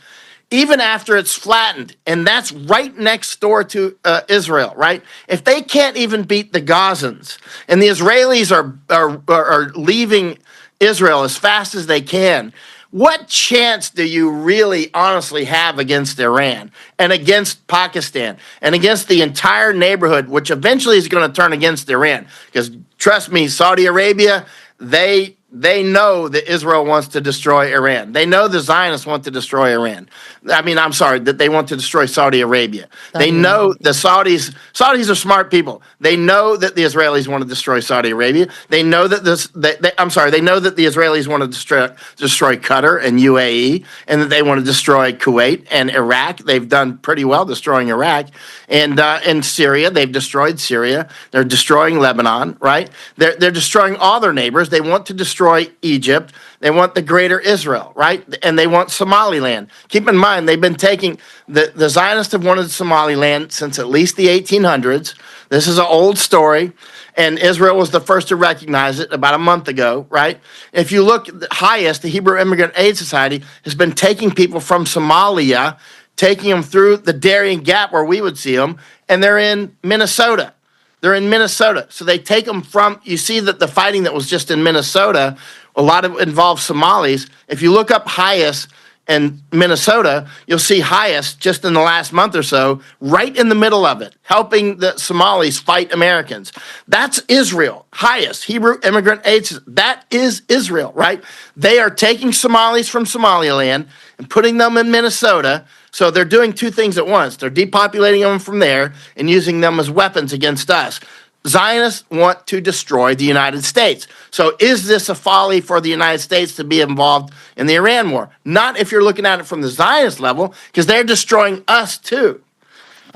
even after it's flattened. And that's right next door to Israel, right? If they can't even beat the Gazans, and the Israelis are leaving Israel as fast as they can, what chance do you really honestly have against Iran and against Pakistan and against the entire neighborhood, which eventually is going to turn against Iran? Because trust me, Saudi Arabia, they know that Israel wants to destroy Iran. They know the Zionists want to destroy Iran. I'm sorry, that they want to destroy Saudi Arabia. They know the Saudis are smart people. They know that the Israelis want to destroy Saudi Arabia. They know that they know that the Israelis want to destroy Qatar and UAE, and that they want to destroy Kuwait and Iraq. They've done pretty well destroying Iraq. And Syria, they've destroyed Syria. They're destroying Lebanon, right? They're destroying all their neighbors. They want to destroy Egypt. They want the greater Israel, right? And they want Somaliland. Keep in mind, they've been taking, the Zionists have wanted Somaliland since at least the 1800s. This is an old story, and Israel was the first to recognize it about a month ago, right? If you look at the highest, the Hebrew Immigrant Aid Society has been taking people from Somalia, taking them through the Darien Gap where we would see them, and they're in Minnesota. They're in Minnesota. So they take them from, you see that the fighting that was just in Minnesota, a lot of it involved Somalis. If you look up highest in Minnesota, you'll see highest just in the last month or so, right in the middle of it, helping the Somalis fight Americans. That's Israel. Highest, Hebrew Immigrant Aid. That is Israel, right? They are taking Somalis from Somaliland and putting them in Minnesota. So they're doing two things at once. They're depopulating them from there and using them as weapons against us. Zionists want to destroy the United States. So is this a folly for the United States to be involved in the Iran war? Not if you're looking at it from the Zionist level, because they're destroying us too.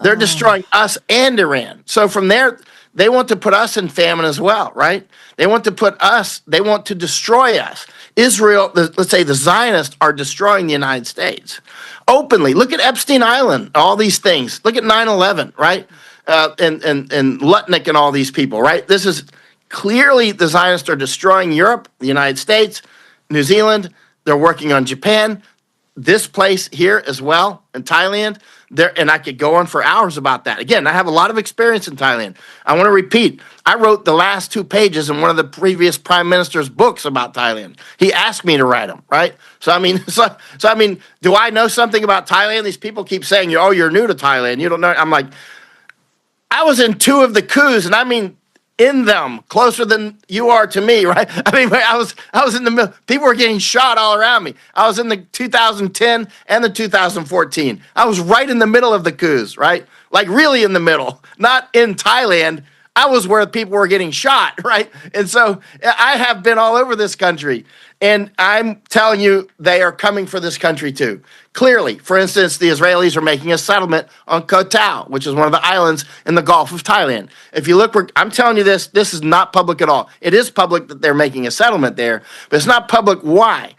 They're destroying us and Iran. So from there, they want to put us in famine as well, right? They want to destroy us. Israel, let's say the Zionists are destroying the United States openly. Look at Epstein Island, all these things. Look at 9/11, right? And Lutnick and all these people, right? This is clearly the Zionists are destroying Europe, the United States, New Zealand. They're working on Japan, this place here as well, in Thailand. And I could go on for hours about that. Again, I have a lot of experience in Thailand. I want to repeat, I wrote the last 2 pages in one of the previous prime minister's books about Thailand. He asked me to write them, right? So I mean, do I know something about Thailand? These people keep saying, "Oh, you're new to Thailand. You don't know." I'm like, I was in 2 of the coups, and I mean, in them, closer than you are to me, right? I mean, I was in the middle. People were getting shot all around me. I was in the 2010 and the 2014. I was right in the middle of the coups, right? Like really in the middle, not in Thailand. I was where people were getting shot, right? And so I have been all over this country. And I'm telling you, they are coming for this country too. Clearly, for instance, the Israelis are making a settlement on Koh Tao, which is one of the islands in the Gulf of Thailand. If you look, I'm telling you this is not public at all. It is public that they're making a settlement there, but it's not public. Why?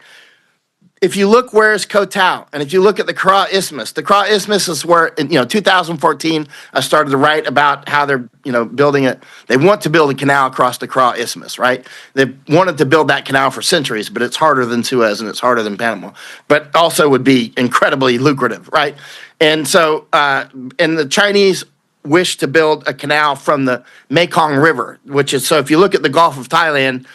If you look where is Koh Tao, and if you look at the Kra Isthmus is where, in 2014, I started to write about how they're, building it. They want to build a canal across the Kra Isthmus, right? They wanted to build that canal for centuries, but it's harder than Suez and it's harder than Panama, but also would be incredibly lucrative, right? And so, and the Chinese wish to build a canal from the Mekong River, which is, so if you look at the Gulf of Thailand,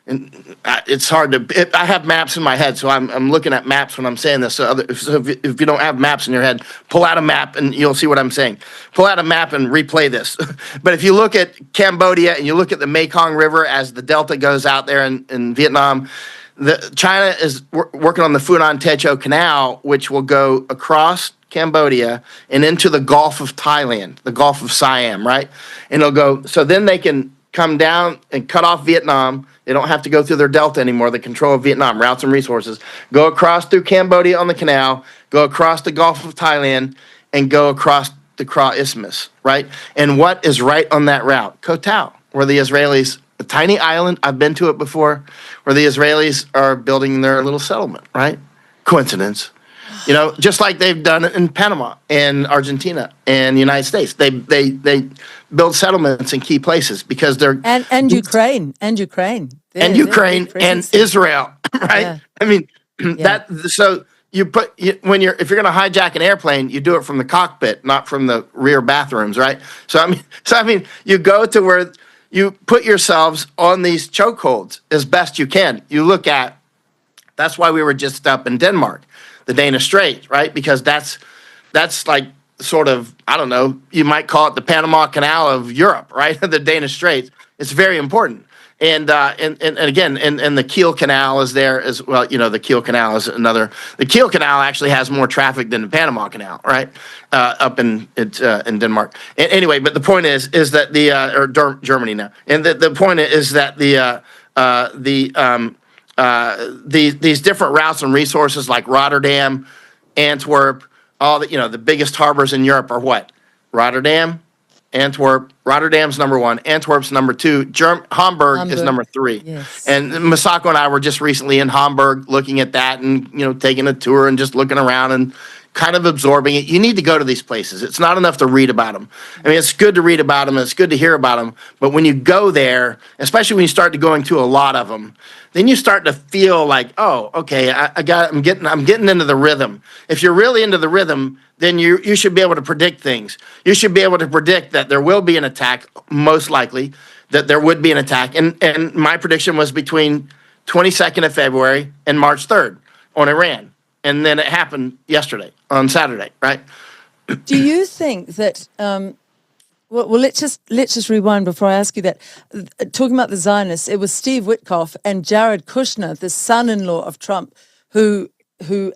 and it's hard to. I have maps in my head, so I'm looking at maps when I'm saying this. So if you don't have maps in your head, pull out a map and you'll see what I'm saying. Pull out a map and replay this. But if you look at Cambodia and you look at the Mekong River as the delta goes out there in Vietnam, China is working on the Funan Techo Canal, which will go across Cambodia and into the Gulf of Thailand, the Gulf of Siam, right? And it'll go. So then they can come down and cut off Vietnam. They don't have to go through their delta anymore, the control of Vietnam, routes and resources. Go across through Cambodia on the canal, go across the Gulf of Thailand, and go across the Kra Isthmus, right? And what is right on that route? Koh, where the Israelis, a tiny island, I've been to it before, where the Israelis are building their little settlement, right? Coincidence. You know, just like they've done it in Panama and Argentina and the United States. They build settlements in key places because they're... And Ukraine. And Ukraine and Israel, right? Yeah. I mean, Yeah. so if you're going to hijack an airplane, you do it from the cockpit, not from the rear bathrooms, right? So I mean, you go to where you put yourselves on these chokeholds as best you can. You look at, that's why we were just up in Denmark, the Danish Strait, right? Because that's like sort of, I don't know, you might call it the Panama Canal of Europe, right? The Danish Straits. It's very important. And again, and the Kiel Canal is there as well. You know, the Kiel Canal is another. The Kiel Canal actually has more traffic than the Panama Canal, right? Up in Denmark. Anyway, but the point is that Germany now, and the point is that these different routes and resources like Rotterdam, Antwerp, all the biggest harbors in Europe are what? Rotterdam, Antwerp. Rotterdam's number one. Antwerp's number two. Hamburg is number three. Yes. And Masako and I were just recently in Hamburg looking at that and, taking a tour and just looking around and kind of absorbing it. You need to go to these places. It's not enough to read about them. I mean, it's good to read about them. It's good to hear about them. But when you go there, especially when you start to going to a lot of them, then you start to feel like, oh, okay, I'm getting into the rhythm. If you're really into the rhythm, then you should be able to predict things. You should be able to predict that there will be an attack, most likely, that there would be an attack. And my prediction was between 22nd of February and March 3rd on Iran. And then it happened yesterday, on Saturday, right? Do you think that? Well, let's just rewind before I ask you that. Talking about the Zionists, it was Steve Witkoff and Jared Kushner, the son-in-law of Trump, who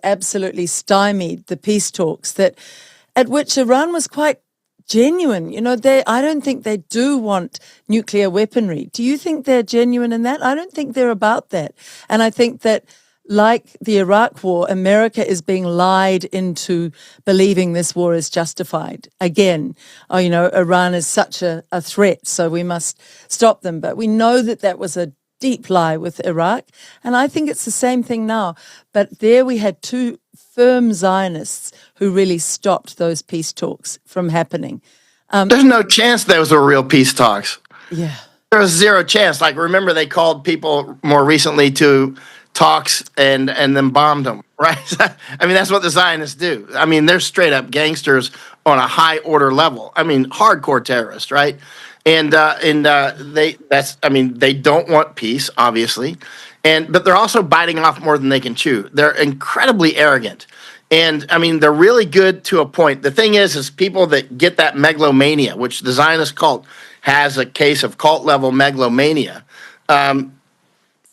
absolutely stymied the peace talks. At which Iran was quite genuine. I don't think they do want nuclear weaponry. Do you think they're genuine in that? I don't think they're about that. And I think that, like the Iraq war, America is being lied into believing this war is justified. Again, Iran is such a threat, so we must stop them. But we know that was a deep lie with Iraq, and I think it's the same thing now. But there we had two firm Zionists who really stopped those peace talks from happening. There's no chance those were real peace talks. Yeah. There was zero chance. Like, remember, they called people more recently to talks and then bombed them, right? I mean, that's what the Zionists do. I mean, they're straight up gangsters on a high order level. I mean, hardcore terrorists, right? And they don't want peace, obviously, but they're also biting off more than they can chew. They're incredibly arrogant. And I mean, they're really good to a point. The thing is people that get that megalomania, which the Zionist cult has a case of cult level megalomania.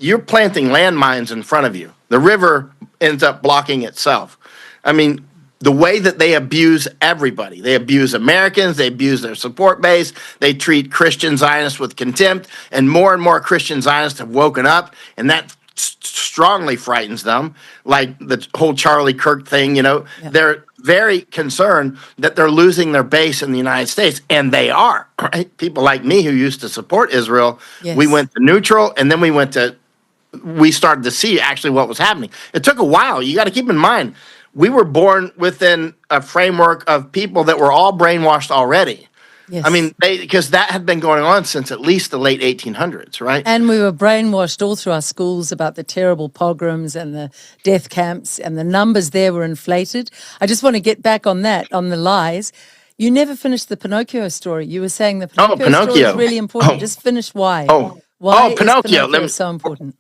You're planting landmines in front of you. The river ends up blocking itself. I mean, the way that they abuse everybody, they abuse Americans, they abuse their support base, they treat Christian Zionists with contempt, and more Christian Zionists have woken up, and that strongly frightens them. Like the whole Charlie Kirk thing, Yeah. They're very concerned that they're losing their base in the United States, and they are, right? People like me who used to support Israel, Yes. We went to neutral, and then we started to see actually what was happening. It took a while. You got to keep in mind, we were born within a framework of people that were all brainwashed already. Yes. I mean, because that had been going on since at least the late 1800s, right? And we were brainwashed all through our schools about the terrible pogroms and the death camps, and the numbers there were inflated. I just want to get back on that, on the lies. You never finished the Pinocchio story. You were saying the Pinocchio story is really important. Just finish why. Why is Pinocchio so important?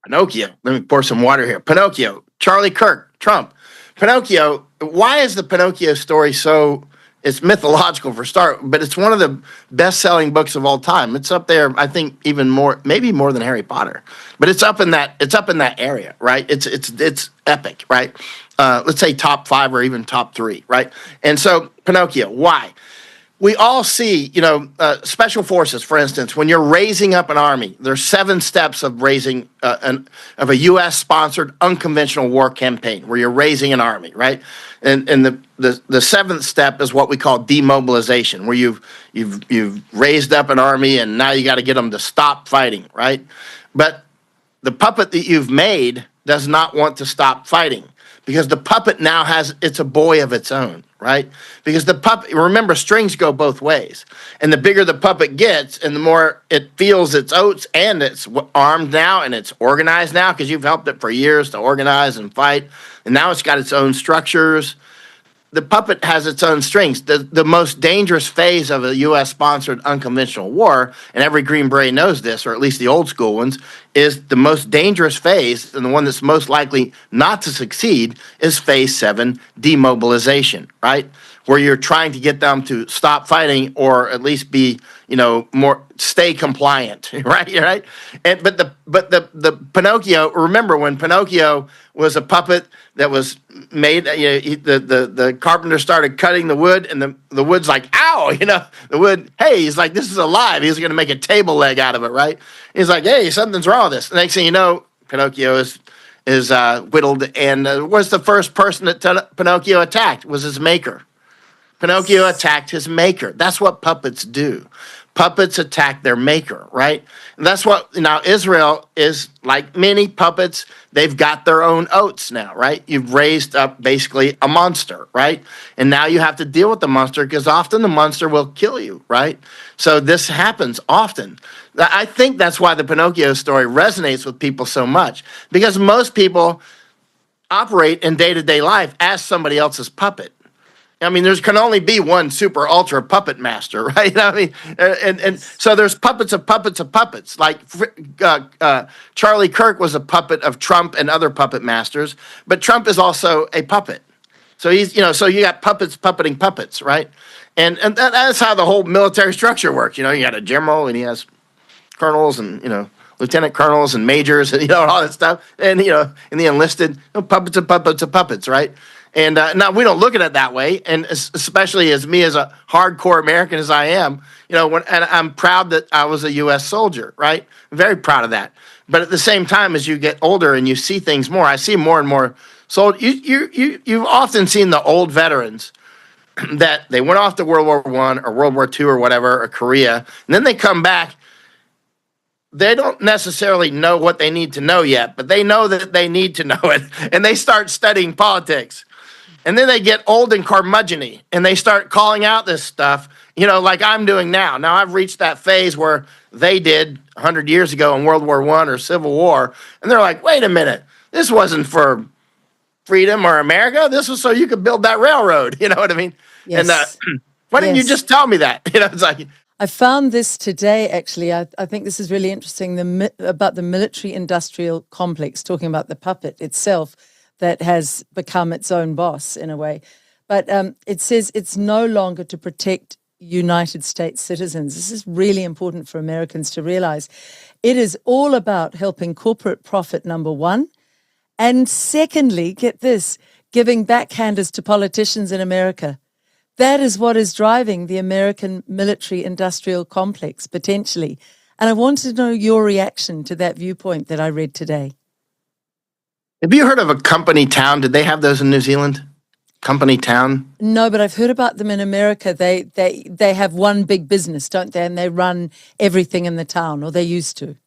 Pinocchio. Let me pour some water here. Pinocchio. Charlie Kirk. Trump. Pinocchio. Why is the Pinocchio story so... It's mythological for start, but it's one of the best-selling books of all time. It's up there, I think, even more, maybe more than Harry Potter. But it's up in that area, right? It's epic, right? Let's say top 5 or even top 3, right? And so Pinocchio, why? we all see, special forces, for instance, when you're raising up an army, there's 7 steps of raising of a U.S.-sponsored unconventional war campaign where you're raising an army, right? And the 7th step is what we call demobilization, where you've raised up an army and now you got to get them to stop fighting, right? But the puppet that you've made does not want to stop fighting, because the puppet now it's a boy of its own, right? Because the puppet, remember, strings go both ways. And the bigger the puppet gets and the more it feels its oats, and it's armed now and it's organized now because you've helped it for years to organize and fight. And now it's got its own structures. The puppet has its own strings. The most dangerous phase of a U.S.-sponsored unconventional war, and every Green Beret knows this, or at least the old school ones, is the most dangerous phase, and the one that's most likely not to succeed, is phase 7, demobilization, right? Where you're trying to get them to stop fighting, or at least be, more stay compliant, right? And but the Pinocchio. Remember when Pinocchio was a puppet that was made? The carpenter started cutting the wood, and the wood's like, ow, the wood. Hey, he's like, this is alive. He's going to make a table leg out of it, right? He's like, hey, something's wrong with this. The next thing you know, Pinocchio is whittled, and was the first person that Pinocchio attacked was his maker. Pinocchio attacked his maker. That's what puppets do. Puppets attack their maker, right? And that's what, now Israel is like many puppets. They've got their own oats now, right? You've raised up basically a monster, right? And now you have to deal with the monster, because often the monster will kill you, right? So this happens often. I think that's why the Pinocchio story resonates with people so much, because most people operate in day-to-day life as somebody else's puppet. I mean, there can only be one super ultra puppet master, right? I mean, and so there's puppets of puppets of puppets. Like Charlie Kirk was a puppet of Trump and other puppet masters, but Trump is also a puppet. So he's, so you got puppets puppeting puppets, right? And that's how the whole military structure works. You got a general, and he has colonels and lieutenant colonels and majors, and all that stuff, and in the enlisted, puppets of puppets of puppets, right? And now we don't look at it that way, and especially as me, as a hardcore American as I am, and I'm proud that I was a U.S. soldier, right? I'm very proud of that. But at the same time, as you get older and you see things more, I see more and more soldiers. You've often seen the old veterans that they went off to World War I or World War II or whatever, or Korea, and then they come back. They don't necessarily know what they need to know yet, but they know that they need to know it, and they start studying politics. And then they get old and curmudgeon-y, and they start calling out this stuff, like I'm doing now. Now I've reached that phase where they did 100 years ago in World War I or Civil War, and they're like, wait a minute, this wasn't for freedom or America. This was so you could build that railroad. You know what I mean? Yes. And why didn't you just tell me that? It's like... I found this today, actually. I think this is really interesting, about the military-industrial complex, talking about the puppet itself that has become its own boss in a way. But it says it's no longer to protect United States citizens. This is really important for Americans to realize. It is all about helping corporate profit, number one. And secondly, get this, giving backhanders to politicians in America. That is what is driving the American military-industrial complex, potentially. And I want to know your reaction to that viewpoint that I read today. Have you heard of a company town? Did they have those in New Zealand? Company town? No, but I've heard about them in America. They have one big business, don't they? And they run everything in the town, or they used to.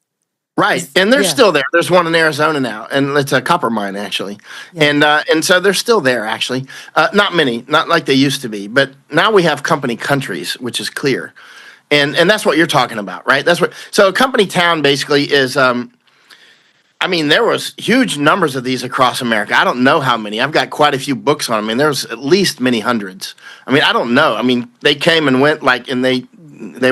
Right, and they're still there. There's one in Arizona now, and it's a copper mine, actually. Yeah. And so they're still there, actually. Not many, not like they used to be. But now we have company countries, which is clear. And that's what you're talking about, right? So a company town basically is... there was huge numbers of these across America. I don't know how many. I've got quite a few books on them. There's at least many hundreds. I don't know. They came and went and they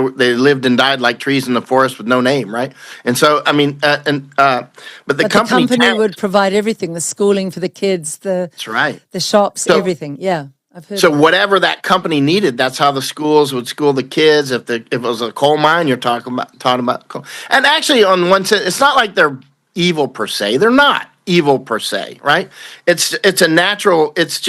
lived and died like trees in the forest with no name, right? And so, but the company would provide everything, the schooling for the kids, that's right. The shops, everything. Yeah. I've heard so whatever that company needed, that's how the schools would school the kids. If it was a coal mine, you're talking about coal. And actually, on one side, it's not like they're evil per se. They're not evil per se, right? It's a natural. It's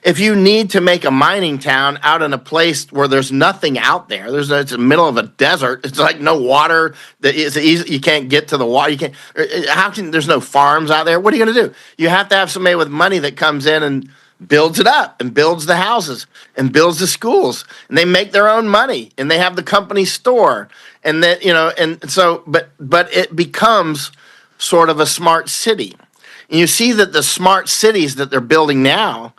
if you need to make a mining town out in a place where there's nothing out there, it's in the middle of a desert. It's like no water. It's easy. You can't get to the water. You can't. There's no farms out there? What are you going to do? You have to have somebody with money that comes in and builds it up and builds the houses and builds the schools, and they make their own money, and they have the company store, and that and so but it becomes sort of a smart city. And you see that the smart cities that they're building now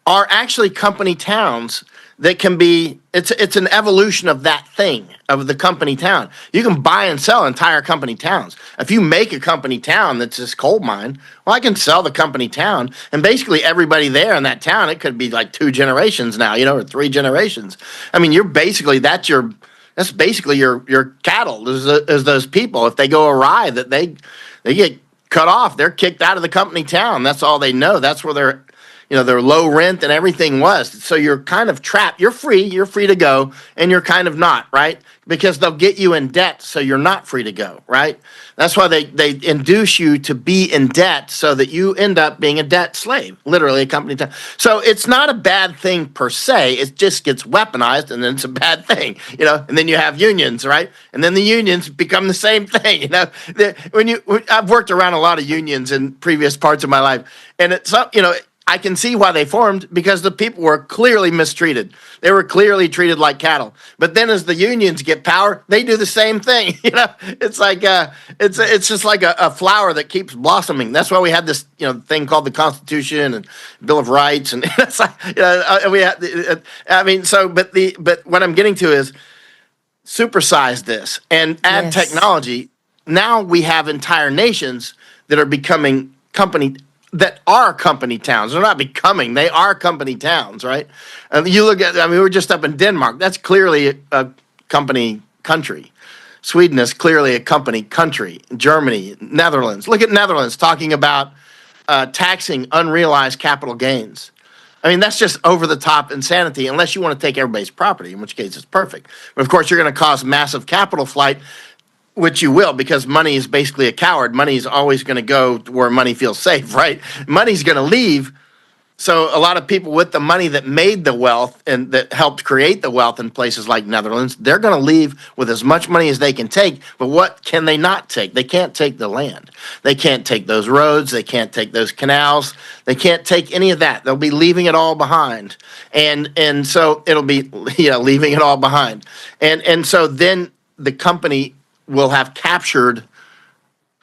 are actually company towns that can be, it's an evolution of that thing, of the company town. You can buy and sell entire company towns. If you make a company town that's this coal mine, well, I can sell the company town, and basically everybody there in that town, it could be like 2 generations now, or 3 generations. I mean, that's basically your cattle is those people. If they go awry, that they get cut off, they're kicked out of the company town. That's all they know. That's where their low rent and everything was. So you're kind of trapped. You're free to go, and you're kind of not, right? Because they'll get you in debt, so you're not free to go, right? That's why they induce you to be in debt, so that you end up being a debt slave, literally a company town. So it's not a bad thing per se. It just gets weaponized, and then it's a bad thing, And then you have unions, right? And then the unions become the same thing, I've worked around a lot of unions in previous parts of my life, and it's I can see why they formed, because the people were clearly mistreated. They were clearly treated like cattle. But then as the unions get power, they do the same thing. It's like it's just like a flower that keeps blossoming. That's why we had this thing called the Constitution and Bill of Rights, and it's like we had. But what I'm getting to is supersize this and add technology. Now we have entire nations that are becoming that are company towns. They're not becoming, they are company towns, right? You look at, we were just up in Denmark. That's clearly a company country. Sweden is clearly a company country. Germany, Netherlands. Look at Netherlands talking about taxing unrealized capital gains. That's just over the top insanity, unless you want to take everybody's property, in which case it's perfect. But of course, you're going to cause massive capital flight, which you will, because money is basically a coward. Money is always going to go to where money feels safe, right? Money's going to leave. So a lot of people with the money that made the wealth and that helped create the wealth in places like Netherlands, they're going to leave with as much money as they can take. But what can they not take? They can't take the land. They can't take those roads. They can't take those canals. They can't take any of that. They'll be leaving it all behind. And so it'll be leaving it all behind. And so then the company will have captured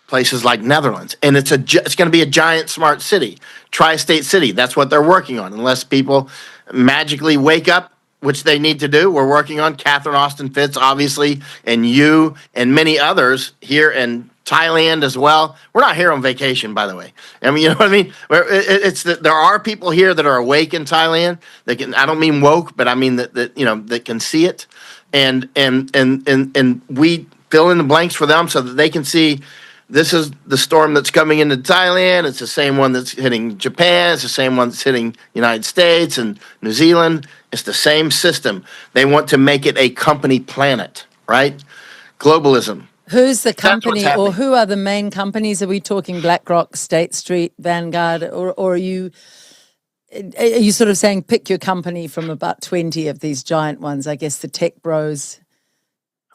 places like Netherlands, and it's going to be a giant smart city, tri-state city. That's what they're working on, unless people magically wake up, which they need to do. We're working on Catherine Austin Fitts, obviously, and you and many others here in Thailand as well. We're not here on vacation, by the way. You know what I mean? It's that there are people here that are awake in Thailand. They can. I don't mean woke, but I mean that can see it, and we fill in the blanks for them so that they can see this is the storm that's coming into Thailand. It's the same one that's hitting Japan. It's the same one that's hitting the United States and New Zealand. It's the same system. They want to make it a company planet, right? Globalism. Who's the company, or who are the main companies? Are we talking BlackRock, State Street, Vanguard, or are you sort of saying pick your company from about 20 of these giant ones? I guess the tech bros.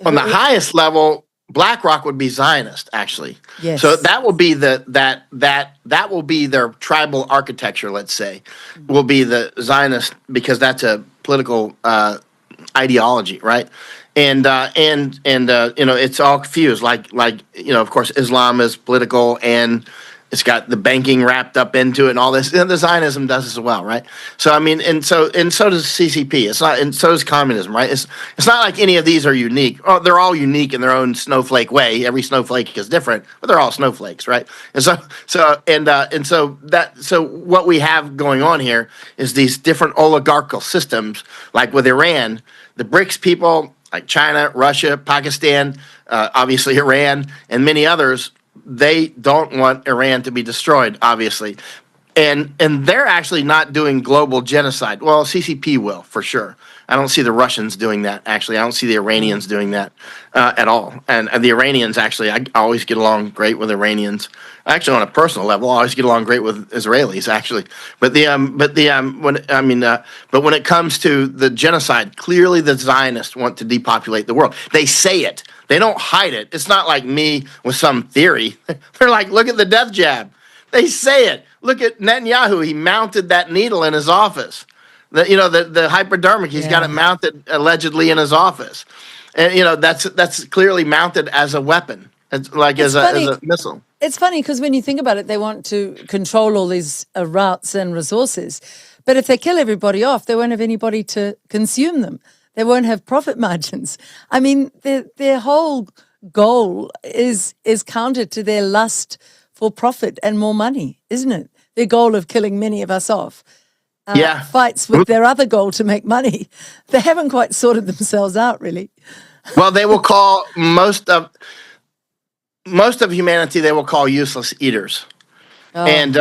On the highest level, BlackRock would be Zionist, actually. Yes. So that will be that will be their tribal architecture. Let's say, will be the Zionist, because that's a political ideology, right? And it's all confused. Like of course, Islam is political, and it's got the banking wrapped up into it and all this. And the Zionism does as well, right? So and so does CCP. It's not, and so does communism, right? It's not like any of these are unique. Oh, they're all unique in their own snowflake way. Every snowflake is different, but they're all snowflakes, right? And so what we have going on here is these different oligarchical systems, like with Iran, the BRICS people, like China, Russia, Pakistan, obviously Iran, and many others. They don't want Iran to be destroyed, obviously. And they're actually not doing global genocide. Well, CCP will, for sure. I don't see the Russians doing that, actually. I don't see the Iranians doing that at all. And the Iranians, actually, I always get along great with Iranians. Actually, on a personal level, I always get along great with Israelis, actually. But when it comes to the genocide, clearly the Zionists want to depopulate the world. They say it. They don't hide it. It's not like me with some theory. They're like, look at the death jab. They say it. Look at Netanyahu. He mounted that needle in his office. The hypodermic, he's got it mounted allegedly in his office. And, that's clearly mounted as a weapon. It's like as a missile. It's funny because when you think about it, they want to control all these routes and resources. But if they kill everybody off, they won't have anybody to consume them. They won't have profit margins. I mean, their whole goal is counter to their lust for profit and more money, isn't it? Their goal of killing many of us off fights with their other goal to make money. They haven't quite sorted themselves out, really. Well, they will call most of humanity, they will call useless eaters. And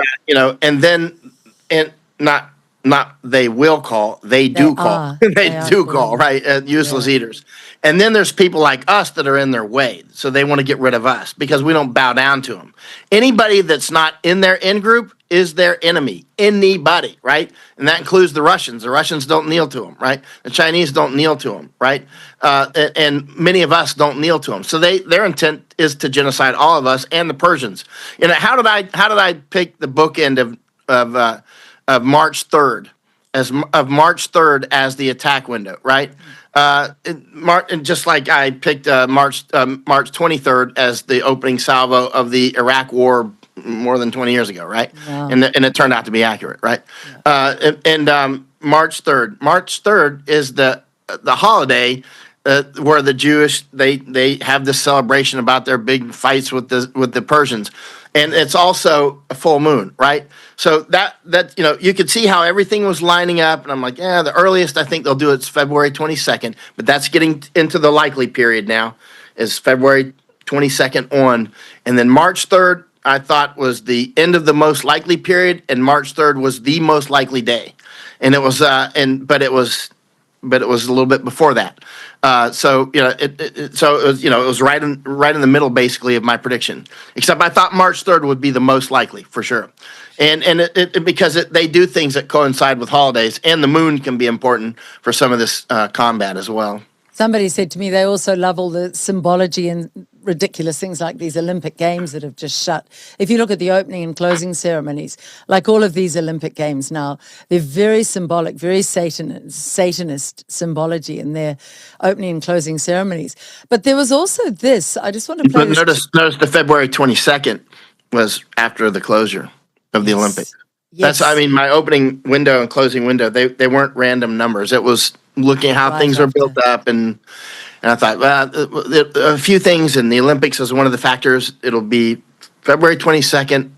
not they will call, they do call. They do call, right? Useless eaters. And then there's people like us that are in their way. So they want to get rid of us because we don't bow down to them. Anybody that's not in their in group is their enemy. Anybody, right? And that includes the Russians. The Russians don't kneel to them, right? The Chinese don't kneel to them, right? And many of us don't kneel to them. So their intent is to genocide all of us and the Persians. How did I pick the bookend of March 3rd March 3rd as the attack window, right? And just like I picked March 23rd as the opening salvo of the Iraq War more than 20 years ago, right? Wow. And it turned out to be accurate, right? Yeah. March 3rd. March 3rd is the holiday where the Jewish they have this celebration about their big fights with the Persians, and it's also a full moon, right? So that you could see how everything was lining up, and I'm like, yeah, the earliest I think they'll do it's February 22nd, but that's getting into the likely period now, is February 22nd on, and then March 3rd I thought was the end of the most likely period, and March 3rd was the most likely day, and it was but it was a little bit before that. So it was right in the middle basically of my prediction. Except I thought March 3rd would be the most likely for sure, and because they do things that coincide with holidays, and the moon can be important for some of this combat as well. Somebody said to me they also love all the symbology and ridiculous things like these Olympic Games that have just shut. If you look at the opening and closing ceremonies, like all of these Olympic Games now, they're very symbolic, very Satanist symbology in their opening and closing ceremonies. But there was also this, I just want to play this. Notice the February 22nd was after the closure of the Olympics. Yes. That's, my opening window and closing window, they weren't random numbers. It was looking at how things are built up, and I thought, well, a few things, and the Olympics is one of the factors. It'll be February 22nd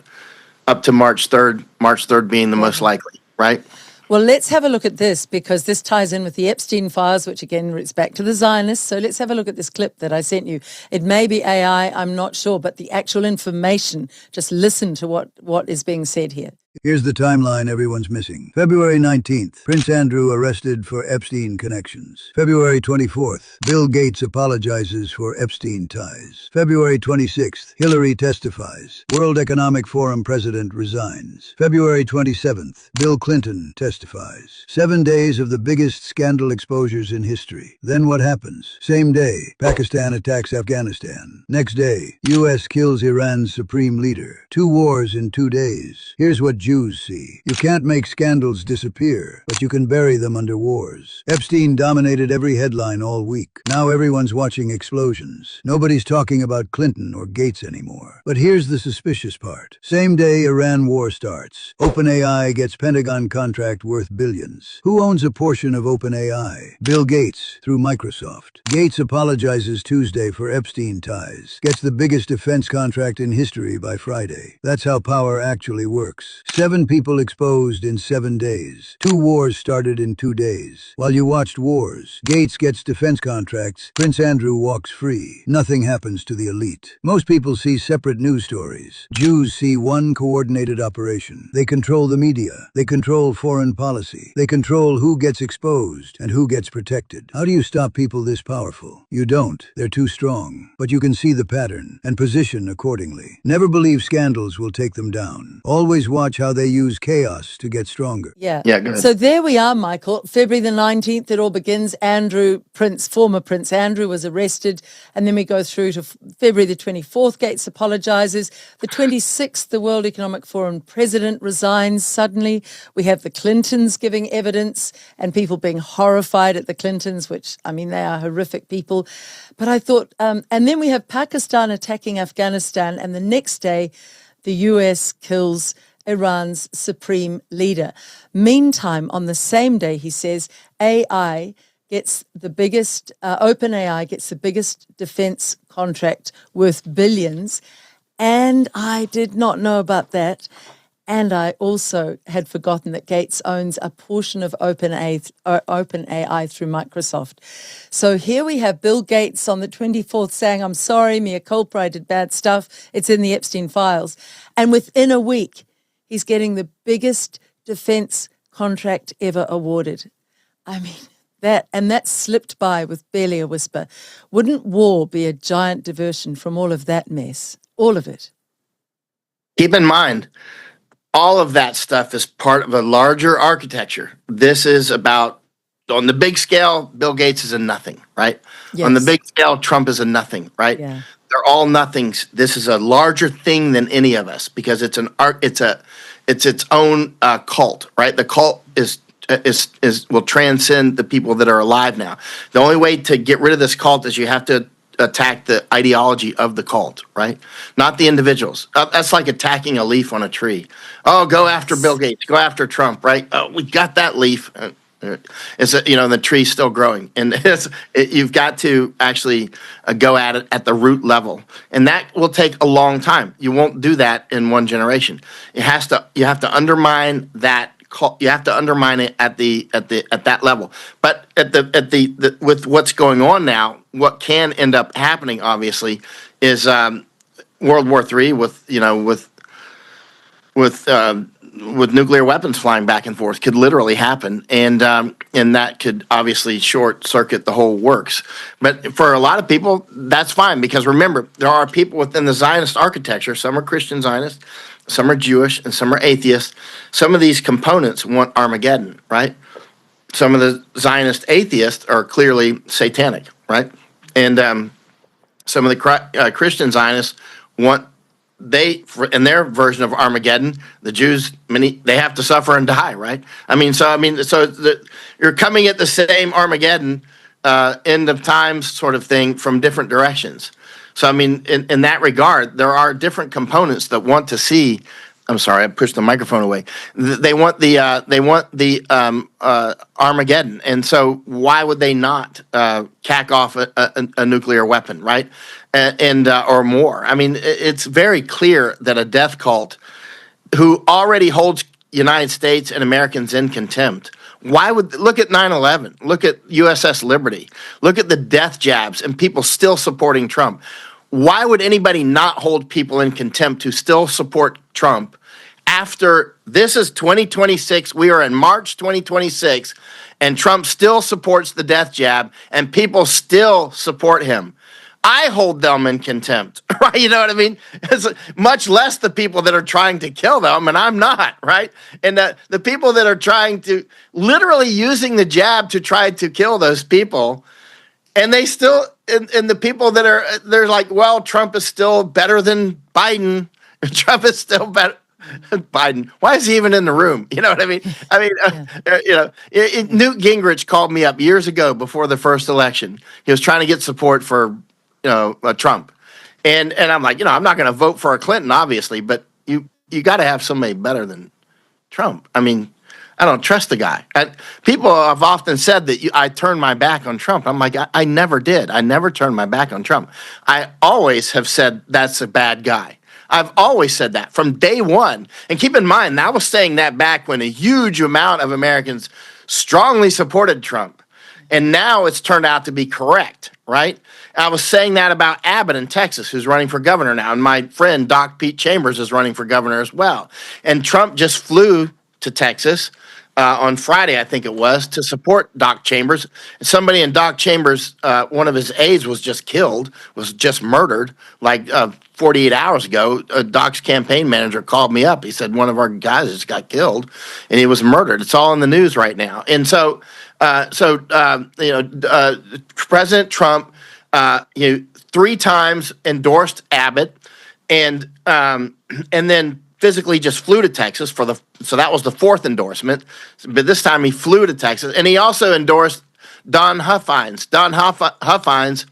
up to March 3rd, March 3rd being the most likely, right? Well, let's have a look at this, because this ties in with the Epstein files, which again roots back to the Zionists. So let's have a look at this clip that I sent you. It may be AI, I'm not sure, but the actual information, just listen to what is being said here. Here's the timeline everyone's missing. February 19th, Prince Andrew arrested for Epstein connections. February 24th, Bill Gates apologizes for Epstein ties. February 26th, Hillary testifies. World Economic Forum president resigns. February 27th, Bill Clinton testifies. 7 days of the biggest scandal exposures in history. Then what happens? Same day, Pakistan attacks Afghanistan. Next day, U.S. kills Iran's supreme leader. 2 wars in 2 days. Here's what Jews see. You can't make scandals disappear, but you can bury them under wars. Epstein dominated every headline all week. Now everyone's watching explosions. Nobody's talking about Clinton or Gates anymore. But here's the suspicious part. Same day Iran war starts. OpenAI gets Pentagon contract worth billions. Who owns a portion of OpenAI? Bill Gates, through Microsoft. Gates apologizes Tuesday for Epstein ties. Gets the biggest defense contract in history by Friday. That's how power actually works. 7 people exposed in 7 days. 2 wars started in 2 days. While you watched wars, Gates gets defense contracts, Prince Andrew walks free. Nothing happens to the elite. Most people see separate news stories. Jews see one coordinated operation. They control the media. They control foreign policy. They control who gets exposed and who gets protected. How do you stop people this powerful? You don't. They're too strong. But you can see the pattern and position accordingly. Never believe scandals will take them down. Always watch how they use chaos to get stronger. Yeah. Yeah, go ahead. So there we are, Michael. February the 19th, it all begins. Former Prince Andrew was arrested. And then we go through to February the 24th, Gates apologizes. The 26th, the World Economic Forum president resigns suddenly. We have the Clintons giving evidence and people being horrified at the Clintons, which, I mean, they are horrific people. But I thought, and then we have Pakistan attacking Afghanistan, and the next day, the US kills Iran's supreme leader. Meantime, on the same day, he says, OpenAI gets the biggest defense contract worth billions. And I did not know about that. And I also had forgotten that Gates owns a portion of OpenAI through Microsoft. So here we have Bill Gates on the 24th saying, I'm sorry, mea culpa, I did bad stuff. It's in the Epstein files. And within a week, he's getting the biggest defense contract ever awarded. I mean, that slipped by with barely a whisper. Wouldn't war be a giant diversion from all of that mess? All of it. Keep in mind, all of that stuff is part of a larger architecture. This is about, on the big scale, Bill Gates is a nothing, right? Yes. On the big scale, Trump is a nothing, right? Yeah. They're all nothings. This is a larger thing than any of us because it's its own cult, right? The cult will transcend the people that are alive now. The only way to get rid of this cult is you have to attack the ideology of the cult, right? Not the individuals. That's like attacking a leaf on a tree. Oh, go after Bill Gates, go after Trump, right? Oh, we got that leaf. The tree's still growing, and you've got to actually go at it at the root level, and that will take a long time. You won't do that in one generation. You have to undermine that. You have to undermine it at that level. But with what's going on now, what can end up happening, obviously, is World War III with nuclear weapons flying back and forth could literally happen, and that could obviously short circuit the whole works. But for a lot of people, that's fine because remember, there are people within the Zionist architecture. Some are Christian Zionists, some are Jewish, and some are atheists. Some of these components want Armageddon, right? Some of the Zionist atheists are clearly satanic, right? And some of the Christian Zionists want. In their version of Armageddon, the Jews, they have to suffer and die, right? You're coming at the same Armageddon, end of times sort of thing from different directions. So, in that regard, there are different components that want to see. I'm sorry, I pushed the microphone away. They want the Armageddon, and so why would they not cack off a nuclear weapon, right? And or more. It's very clear that a death cult who already holds United States and Americans in contempt. Look at 9/11, look at USS Liberty, look at the death jabs and people still supporting Trump. Why would anybody not hold people in contempt who still support Trump after this is 2026? We are in March 2026 and Trump still supports the death jab and people still support him. I hold them in contempt, right? You know what I mean? It's much less the people that are trying to kill them, and I'm not, right? And the people that are trying to, literally using the jab to try to kill those people, and they still, and the people that they're like, well, Trump is still better than Biden. Trump is still better. Biden. Why is he even in the room? You know what I mean? Newt Gingrich called me up years ago before the first election. He was trying to get support for Trump. And I'm like, I'm not going to vote for a Clinton, obviously, but you got to have somebody better than Trump. I don't trust the guy. People have often said that I turned my back on Trump. I'm like, I never did. I never turned my back on Trump. I always have said that's a bad guy. I've always said that from day one. And keep in mind, I was saying that back when a huge amount of Americans strongly supported Trump. And now it's turned out to be correct, right? I was saying that about Abbott in Texas, who's running for governor now. And my friend, Doc Pete Chambers, is running for governor as well. And Trump just flew to Texas on Friday, I think it was, to support Doc Chambers. Somebody in Doc Chambers, one of his aides was just killed, was just murdered like 48 hours ago. Doc's campaign manager called me up. He said one of our guys just got killed and he was murdered. It's all in the news right now. And so, President Trump, 3 times endorsed Abbott and then physically just flew to Texas so that was the 4th endorsement. But this time he flew to Texas, and he also endorsed Don Huffines. Don Huffines,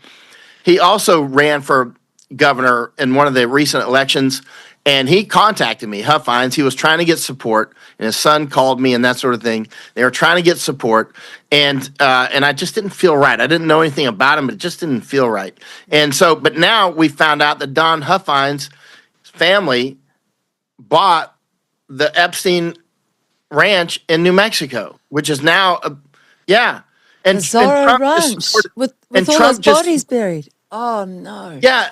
he also ran for governor in one of the recent elections, and he contacted me. Huffines, he was trying to get support, and his son called me and that sort of thing. They were trying to get support, and I just didn't feel right. I didn't know anything about him, but it just didn't feel right. And so, but now we found out that Don Huffines' family bought the Epstein ranch in New Mexico, which is now, and Zorro Trump Ranch with all Trump those bodies buried. Oh no! Yeah,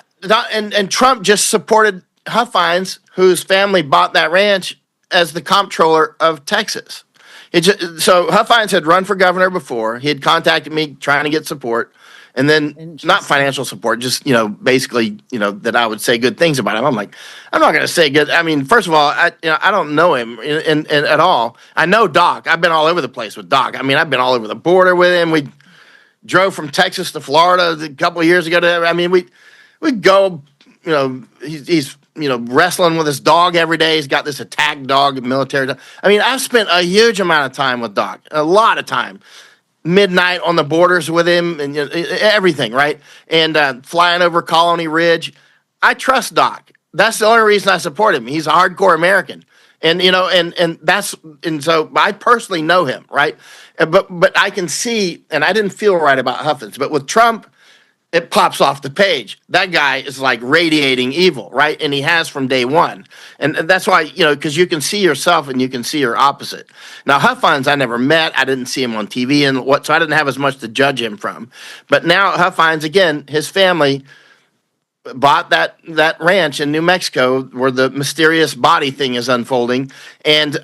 and Trump just supported Huffines, whose family bought that ranch, as the comptroller of Texas. So Huffines had run for governor before. He had contacted me trying to get support. And then not financial support, just, basically, that I would say good things about him. I'm like, I'm not going to say good. I mean, first of all, I don't know him in at all. I know Doc. I've been all over the place with Doc. I mean, I've been all over the border with him. We drove from Texas to Florida a couple of years ago. We go, he's wrestling with his dog every day. He's got this attack dog, military dog. I mean, I've spent a huge amount of time with Doc, a lot of time. Midnight on the borders with him and everything, right? And flying over Colony Ridge. I trust Doc. That's the only reason I support him. He's a hardcore American. And so I personally know him, right? But I can see, and I didn't feel right about Huffins, but with Trump, it pops off the page. That guy is like radiating evil, right? And he has from day one. And that's why, because you can see yourself and you can see your opposite. Now, Huffines, I never met. I didn't see him on TV so I didn't have as much to judge him from. But now Huffines, again, his family bought that ranch in New Mexico where the mysterious body thing is unfolding. And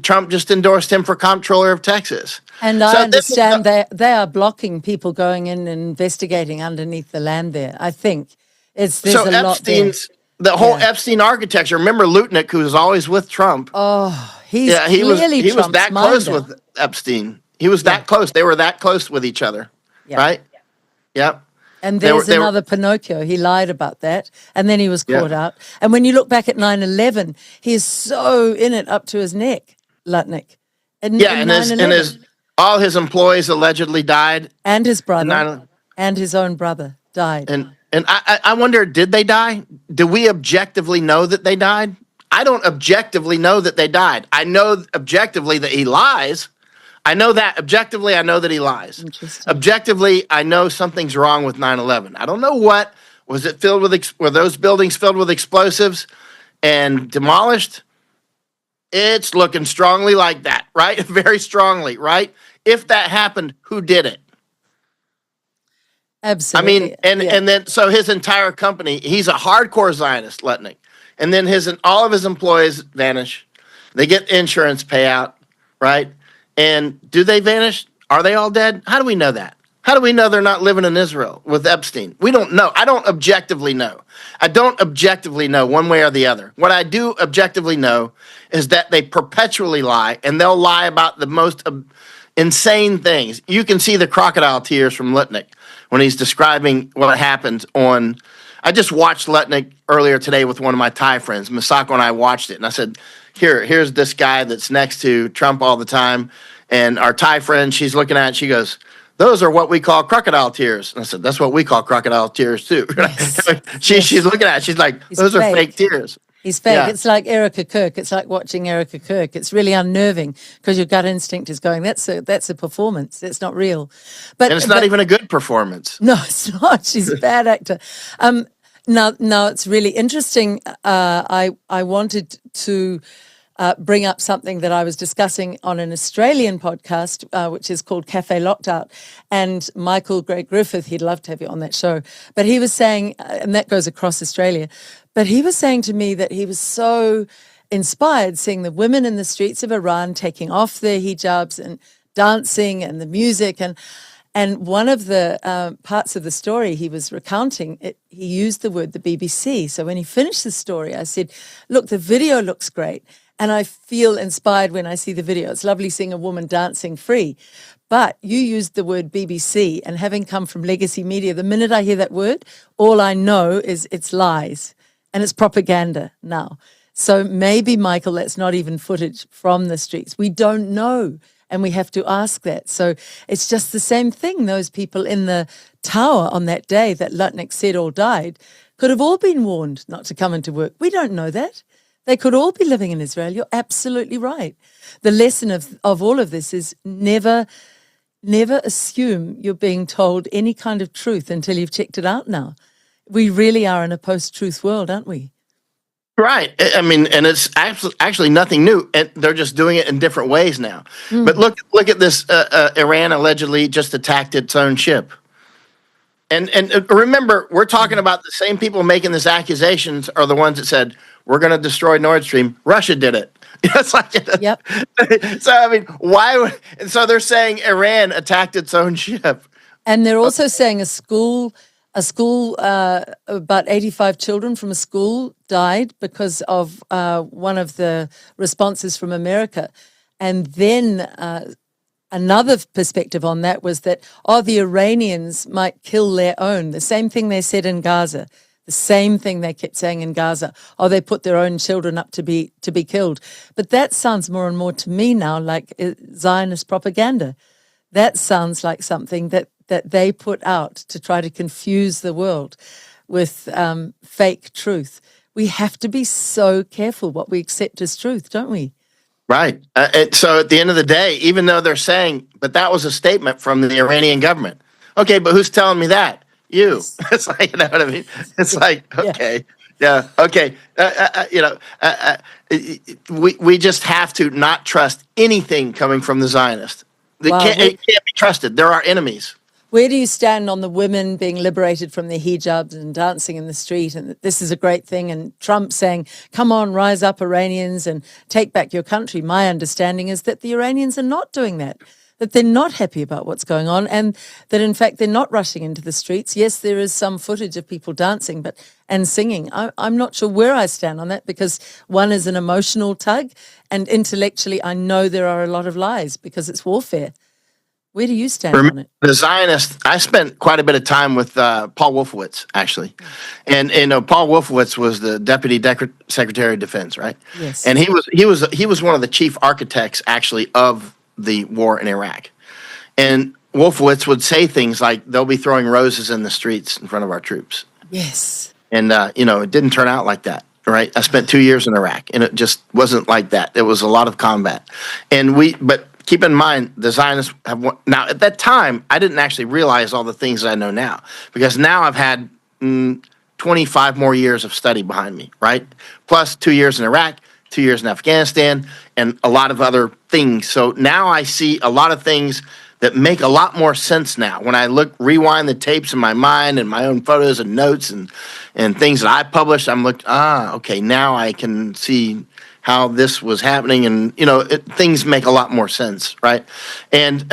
Trump just endorsed him for comptroller of Texas. And I understand they are blocking people going in and investigating underneath the land there. I think there's a lot there. The whole Epstein architecture. Remember Lutnick, who was always with Trump. Oh, he was that close with Epstein. He was that close. They were that close with each other, right? Yep. And there's another Pinocchio. He lied about that, and then he was caught out. And when you look back at 9/11, he is so in it up to his neck, Lutnick. All his employees allegedly died, and his brother, and his own brother died. And I wonder, did they die? Do we objectively know that they died? I don't objectively know that they died. I know objectively that he lies. I know that objectively. I know that he lies. Objectively, I know something's wrong with 9/11. I don't know what. Was it filled with? Were those buildings filled with explosives and demolished? It's looking strongly like that, right? Very strongly, right? If that happened, who did it? Absolutely. I mean, and then so his entire company, he's a hardcore Zionist, Lutnick. And then all of his employees vanish. They get insurance payout, right? And do they vanish? Are they all dead? How do we know that? How do we know they're not living in Israel with Epstein? We don't know. I don't objectively know. I don't objectively know one way or the other. What I do objectively know is that they perpetually lie, and they'll lie about the most insane things. You can see the crocodile tears from Lutnick when he's describing what happened on. I just watched Lutnick earlier today with one of my Thai friends. Misako and I watched it, and I said, here's this guy that's next to Trump all the time, and our Thai friend, she's looking at it, she goes, those are what we call crocodile tears. And I said, that's what we call crocodile tears too. Yes. She's looking at it, she's like, those are fake tears. He's fake. Yeah. It's like Erica Kirk. It's like watching Erica Kirk. It's really unnerving because your gut instinct is going, that's a performance. It's not real. And it's not even a good performance. No, it's not. She's a bad actor. Now it's really interesting. I wanted to bring up something that I was discussing on an Australian podcast, which is called Cafe Locked Out. And Michael Greg Griffith, he'd love to have you on that show. But he was saying, and that goes across Australia, but he was saying to me that he was so inspired seeing the women in the streets of Iran taking off their hijabs and dancing and the music. And one of the parts of the story he was recounting, he used the word the BBC. So when he finished the story, I said, look, the video looks great. And I feel inspired when I see the video. It's lovely seeing a woman dancing free. But you used the word BBC, and having come from legacy media, the minute I hear that word, all I know is it's lies and it's propaganda now. So maybe, Michael, that's not even footage from the streets. We don't know, and we have to ask that. So it's just the same thing. Those people in the tower on that day that Lutnick said all died could have all been warned not to come into work. We don't know that. They could all be living in Israel. You're absolutely right. The lesson of all of this is never assume you're being told any kind of truth until you've checked it out now. We really are in a post-truth world, aren't we? Right. I mean, and it's actually nothing new. And they're just doing it in different ways now. But look at this. Iran allegedly just attacked its own ship. And remember, we're talking about the same people making these accusations are the ones that said, we're going to destroy Nord Stream. Russia did it. It's like, yep. So, I mean, why would, and so they're saying Iran attacked its own ship. And they're also saying a school, about 85 children from a school died because of one of the responses from America. And then another perspective on that was that, the Iranians might kill their own. The same thing they said in Gaza. The same thing they kept saying in Gaza. They put their own children up to be killed. But that sounds more and more to me now like Zionist propaganda. That sounds like something that they put out to try to confuse the world with fake truth. We have to be so careful what we accept as truth, don't we? Right. So at the end of the day, even though they're saying, but that was a statement from the Iranian government. Okay, but who's telling me that? You. Yes. It's like, you know what I mean? It's like, okay. Yeah. Okay. We just have to not trust anything coming from the Zionists. It can't be trusted. They're our enemies. Where do you stand on the women being liberated from their hijabs and dancing in the street, and that this is a great thing, and Trump saying, come on, rise up, Iranians, and take back your country? My understanding is that the Iranians are not doing that they're not happy about what's going on, and that, in fact, they're not rushing into the streets. Yes, there is some footage of people dancing and singing. I'm not sure where I stand on that, because one is an emotional tug, and intellectually I know there are a lot of lies because it's warfare. Where do you stand on it? The Zionists, I spent quite a bit of time with Paul Wolfowitz, actually. And Paul Wolfowitz was the Deputy Secretary of Defense, right? Yes. And he was one of the chief architects, actually, of the war in Iraq. And Wolfowitz would say things like, they'll be throwing roses in the streets in front of our troops. Yes. And, it didn't turn out like that, right? I spent 2 years in Iraq, and it just wasn't like that. It was a lot of combat. But keep in mind, the Zionists have now, at that time, I didn't actually realize all the things I know now, because now I've had 25 more years of study behind me, right? Plus 2 years in Iraq, 2 years in Afghanistan, and a lot of other things. So now I see a lot of things that make a lot more sense now. When I rewind the tapes in my mind and my own photos and notes and things that I published, I'm okay, now I can see how this was happening, and things make a lot more sense, right? And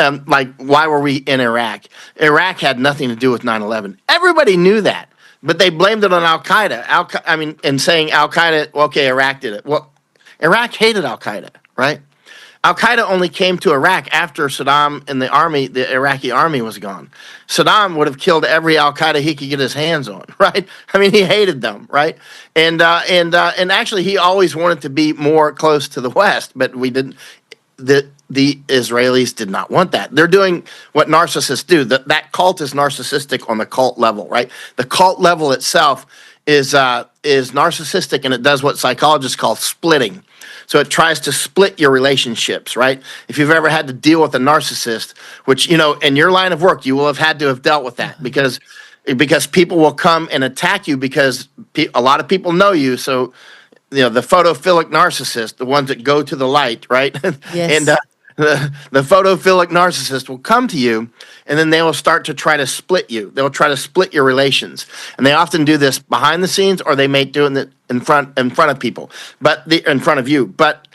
why were we in Iraq? Iraq had nothing to do with 9/11. Everybody knew that, but they blamed it on Al Qaeda. And saying Al Qaeda, okay, Iraq did it. Well, Iraq hated Al Qaeda, right? Al Qaeda only came to Iraq after Saddam and the Iraqi army was gone. Saddam would have killed every Al Qaeda he could get his hands on, right? I mean, he hated them, right? And actually, he always wanted to be more close to the West, but we didn't. The Israelis did not want that. They're doing what narcissists do. That cult is narcissistic on the cult level, right? The cult level itself is narcissistic, and it does what psychologists call splitting. So it tries to split your relationships, right? If you've ever had to deal with a narcissist, which, in your line of work, you will have had to have dealt with that, because because people will come and attack you because a lot of people know you. So, the photophilic narcissist, the ones that go to the light, right? Yes. And the photophilic narcissist will come to you, and then they will start to try to split you. They'll try to split your relations, and they often do this behind the scenes, or they may do it in front of people, in front of you. But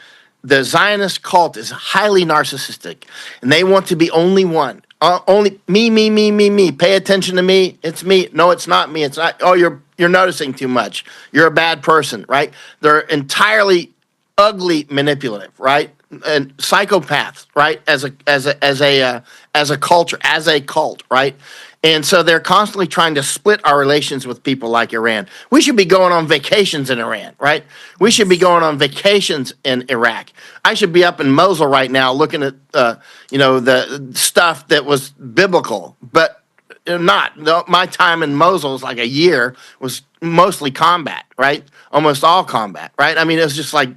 the Zionist cult is highly narcissistic, and they want to be only one. Only me, me, me, me, me. Pay attention to me. It's me. No, it's not me. It's not. Oh, you're noticing too much. You're a bad person, right? They're entirely ugly, manipulative, right? And psychopaths, right? As a culture, as a cult, right? And so they're constantly trying to split our relations with people like Iran. We should be going on vacations in Iran, right? We should be going on vacations in Iraq. I should be up in Mosul right now looking at, the stuff that was biblical, but not. My time in Mosul was like a year, was mostly combat, right? Almost all combat, right? I mean, it was just like,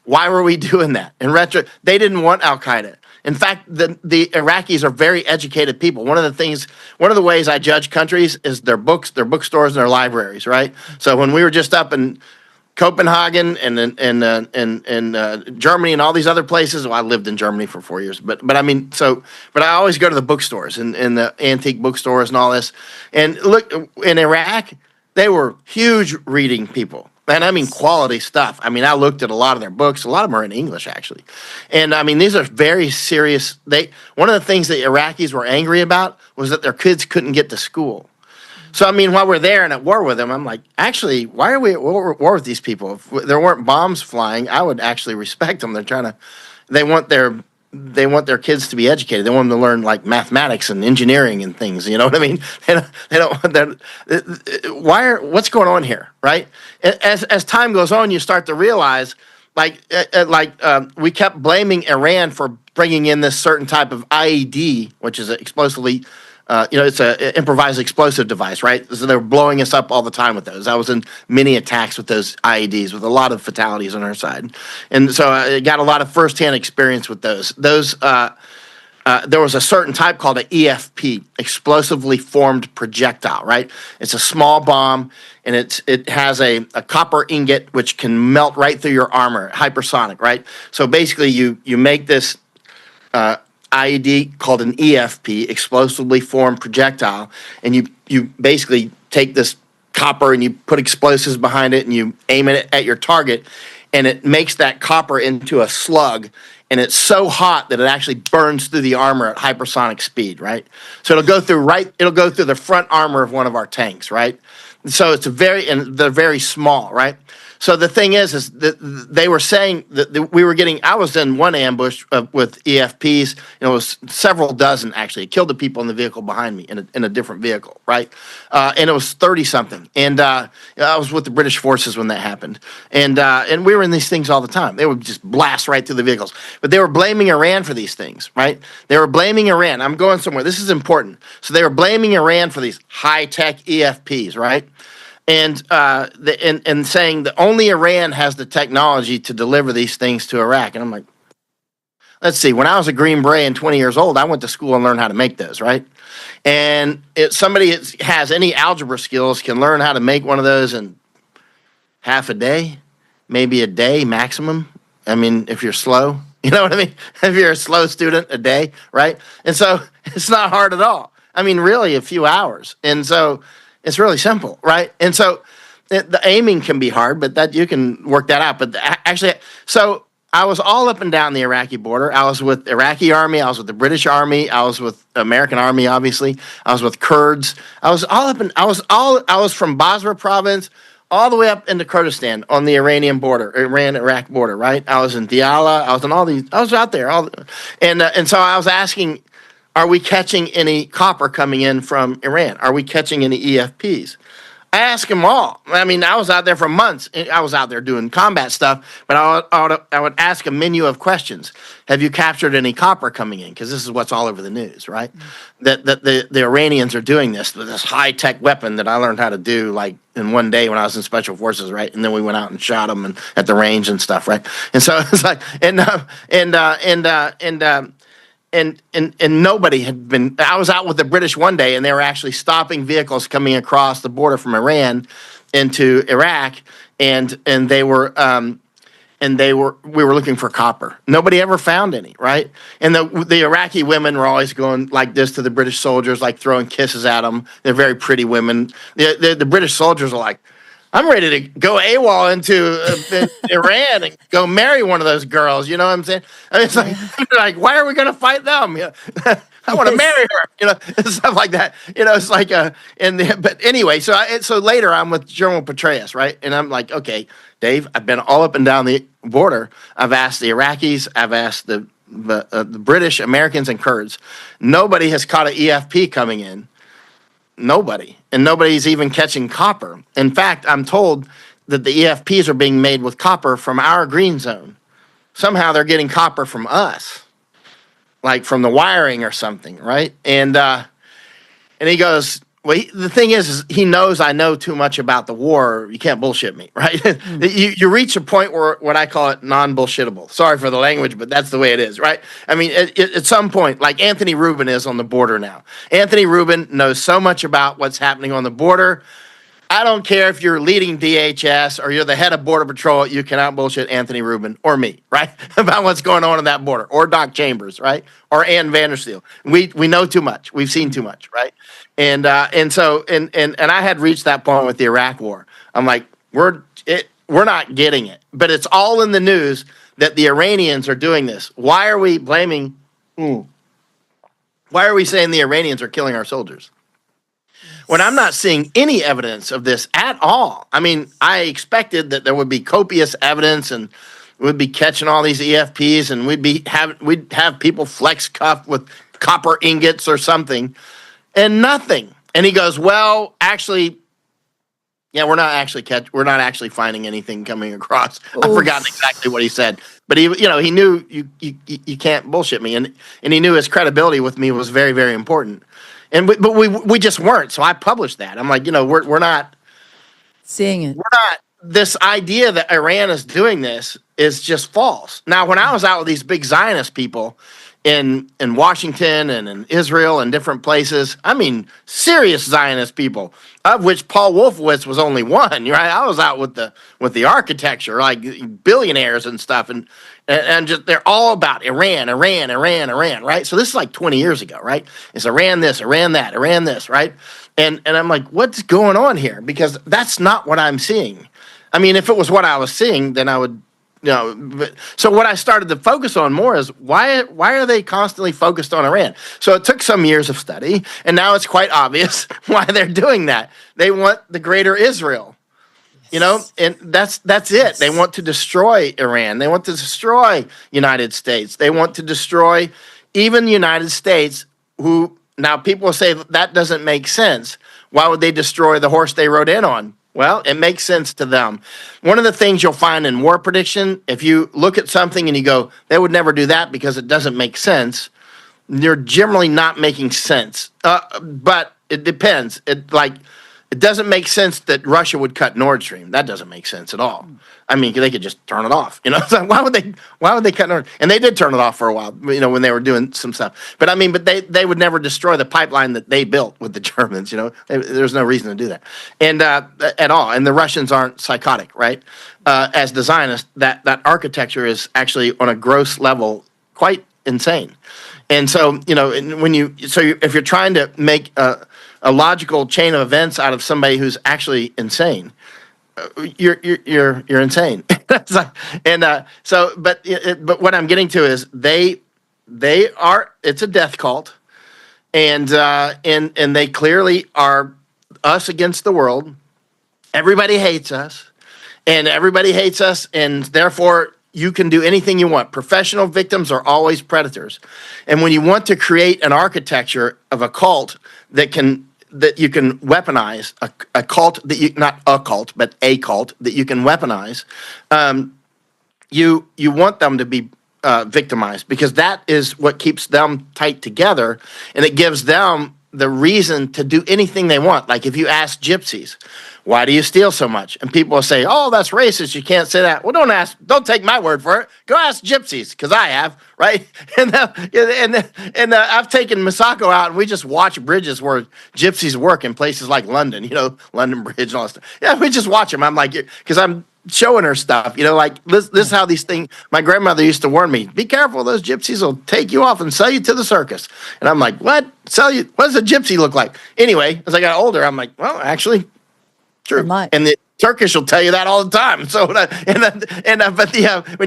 why were we doing that? In retro, they didn't want Al-Qaeda. In fact, the Iraqis are very educated people. One of the ways I judge countries is their books, their bookstores, and their libraries, right? So when we were just up in Copenhagen and in Germany and all these other places, well, I lived in Germany for 4 years, but I always go to the bookstores and the antique bookstores and all this. And look, in Iraq, they were huge reading people. And I mean quality stuff. I mean, I looked at a lot of their books. A lot of them are in English, actually. And I mean, these are very serious. One of the things that Iraqis were angry about was that their kids couldn't get to school. So I mean, while we're there and at war with them, I'm like, actually, why are we at war with these people? If there weren't bombs flying, I would actually respect them. They want their kids to be educated. They want them to learn like mathematics and engineering and things. You know what I mean? They don't want that. What's going on here, right? As time goes on, you start to realize, we kept blaming Iran for bringing in this certain type of IED, which is explosively. It's an improvised explosive device, right? So they're blowing us up all the time with those. I was in many attacks with those IEDs, with a lot of fatalities on our side, and so I got a lot of firsthand experience with those. There was a certain type called an EFP, explosively formed projectile, right? It's a small bomb, and it has a copper ingot which can melt right through your armor, hypersonic, right? So basically, you make this IED called an EFP, explosively formed projectile, and you basically take this copper and you put explosives behind it and you aim it at your target, and it makes that copper into a slug, and it's so hot that it actually burns through the armor at hypersonic speed, right? So it'll go through the front armor of one of our tanks, right? So and they're very small, right? So the thing is that they were saying that I was in one ambush with EFPs, it was several dozen actually. It killed the people in the vehicle behind me in a different vehicle, right? And it was 30-something. And I was with the British forces when that happened. And we were in these things all the time. They would just blast right through the vehicles. But they were blaming Iran for these things, right? They were blaming Iran. I'm going somewhere. This is important. So they were blaming Iran for these high-tech EFPs, right? And saying that only Iran has the technology to deliver these things to Iraq. And I'm like, let's see. When I was a Green Beret and 20 years old, I went to school and learned how to make those, right? And somebody that has any algebra skills can learn how to make one of those in half a day, maybe a day maximum. I mean, if you're slow, you know what I mean? If you're a slow student, a day, right? And so it's not hard at all. I mean, really, a few hours. And so it's really simple, right? And so the aiming can be hard, but that you can work that out. But actually, so I was all up and down the Iraqi border. I was with the Iraqi army. I was with the British army. I was with the American army, obviously. I was with Kurds. I was from Basra province all the way up into Kurdistan on the Iran-Iraq border, right? I was in Diyala. I was in all these. I was out there. And so I was asking, are we catching any copper coming in from Iran? Are we catching any EFPs? I asked them all. I mean, I was out there for months. I was out there doing combat stuff, but I would ask a menu of questions. Have you captured any copper coming in? Because this is what's all over the news, right? That the Iranians are doing this with this high-tech weapon that I learned how to do like in one day when I was in special forces, right? And then we went out and shot them and at the range and stuff, right? And so it's like, and nobody had been. I was out with the British one day, and they were actually stopping vehicles coming across the border from Iran into Iraq, and they were. We were looking for copper. Nobody ever found any, right? And the Iraqi women were always going like this to the British soldiers, like throwing kisses at them. They're very pretty women. The British soldiers are like, I'm ready to go AWOL into Iran and go marry one of those girls. You know what I'm saying? I mean, it's like why are we going to fight them? I want to marry her, stuff like that. It's like, but anyway, so later I'm with General Petraeus, right? And I'm like, okay, Dave, I've been all up and down the border. I've asked the Iraqis, I've asked the British, Americans, and Kurds. Nobody has caught an EFP coming in. Nobody. And nobody's even catching copper. In fact, I'm told that the EFPs are being made with copper from our green zone. Somehow they're getting copper from us, like from the wiring or something, right? And he goes, well, the thing is he knows I know too much about the war. You can't bullshit me, right? You reach a point where what I call it non-bullshittable. Sorry for the language, but that's the way it is, right? I mean, at some point, like Anthony Rubin is on the border now. Anthony Rubin knows so much about what's happening on the border. I don't care if you're leading DHS or you're the head of Border Patrol, you cannot bullshit Anthony Rubin or me, right? About what's going on in that border, or Doc Chambers, right? Or Ann Vandersteel. We know too much. We've seen too much, right? And so I had reached that point with the Iraq War. I'm like, we're not getting it, but it's all in the news that the Iranians are doing this. Why are we blaming? Why are we saying the Iranians are killing our soldiers? When I'm not seeing any evidence of this at all. I mean, I expected that there would be copious evidence, and we'd be catching all these EFPs, and we'd have people flex cuff with copper ingots or something, and nothing. And he goes, "Well, actually, yeah, we're not actually finding anything coming across." I've forgotten exactly what he said, but he knew you can't bullshit me, and he knew his credibility with me was very, very important. But we just weren't. So I published that. I'm like, we're not seeing it. We're not. This idea that Iran is doing this is just false. Now, when I was out with these big Zionist people in Washington and in Israel and different places, I mean, serious Zionist people, of which Paul Wolfowitz was only one. Right? I was out with the architecture, like billionaires and stuff, and just they're all about Iran, right? So this is like 20 years ago, right? It's Iran this, Iran that, Iran this, right? And I'm like, what's going on here? Because that's not what I'm seeing. I mean, if it was what I was seeing, then I would, so what I started to focus on more is why are they constantly focused on Iran? So it took some years of study, and now it's quite obvious why they're doing that. They want the greater Israel. And that's it. They want to destroy Iran. They want to destroy United States. They want to destroy even the United States, who now people will say that doesn't make sense. Why would they destroy the horse they rode in on? Well, it makes sense to them. One of the things you'll find in war prediction, if you look at something and you go, they would never do that because it doesn't make sense, you're generally not making sense. But it depends. It doesn't make sense that Russia would cut Nord Stream. That doesn't make sense at all. I mean, they could just turn it off. So why would they cut Nord? And they did turn it off for a while. When they were doing some stuff. But I mean, they would never destroy the pipeline that they built with the Germans. There's no reason to do that, and at all. And the Russians aren't psychotic, right? As the Zionists, that architecture is actually on a gross level quite insane. And so if you're trying to make a logical chain of events out of somebody who's actually insane, you're insane. But what I'm getting to is it's a death cult, and they clearly are us against the world. Everybody hates us, and therefore you can do anything you want. Professional victims are always predators, and when you want to create an architecture of a cult that you can weaponize, a cult that you, not a cult, but a cult that you can weaponize, you want them to be victimized, because that is what keeps them tight together, and it gives them the reason to do anything they want. Like if you ask gypsies, why do you steal so much? And people will say, oh, that's racist. You can't say that. Well, don't take my word for it. Go ask gypsies, because I have, right? And I've taken Masako out, and we just watch bridges where gypsies work in places like London, London Bridge and all that stuff. Yeah, we just watch them. I'm like, because I'm showing her stuff, like this is how these things. My grandmother used to warn me, be careful, those gypsies will take you off and sell you to the circus. And I'm like, what? Sell you? What does a gypsy look like? Anyway, as I got older, I'm like, well, actually, true. And the Turkish will tell you that all the time. So, when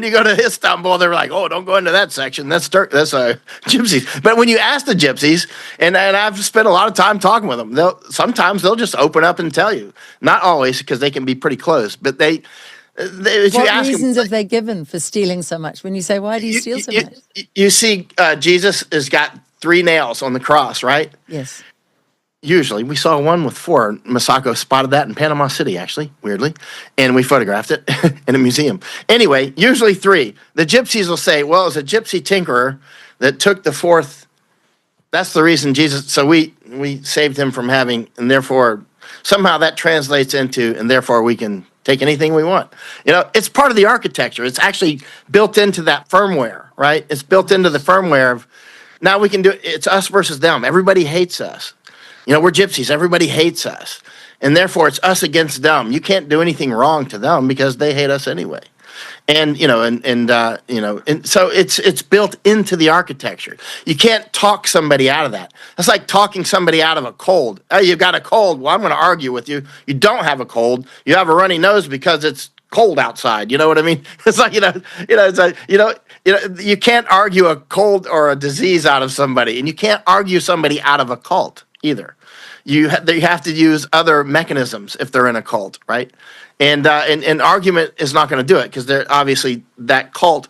you go to Istanbul, they're like, oh, don't go into that section. That's gypsies. But when you ask the gypsies, and I've spent a lot of time talking with them, sometimes they'll just open up and tell you. Not always, because they can be pretty close, but what reasons have they given for stealing so much? When you say, why do you steal so much? You see, Jesus has got 3 nails on the cross, right? Yes. Usually. We saw one with 4. Masako spotted that in Panama City, actually, weirdly. And we photographed it in a museum. Anyway, usually 3. The gypsies will say, well, it was a gypsy tinkerer that took the 4th. That's the reason Jesus, so we saved him from having, and therefore, somehow that translates into, and therefore we can take anything we want. It's part of the architecture. It's actually built into that firmware, right? It's built into the firmware of, now we can do it. It's us versus them. Everybody hates us. We're gypsies. Everybody hates us. And therefore, it's us against them. You can't do anything wrong to them because they hate us anyway. And so it's built into the architecture. You can't talk somebody out of that. That's like talking somebody out of a cold. Oh, you've got a cold. Well, I'm going to argue with you. You don't have a cold. You have a runny nose because it's cold outside. You know what I mean? It's like you can't argue a cold or a disease out of somebody, and you can't argue somebody out of a cult either. You have to use other mechanisms if they're in a cult, right? And argument is not going to do it, because they're obviously that cult,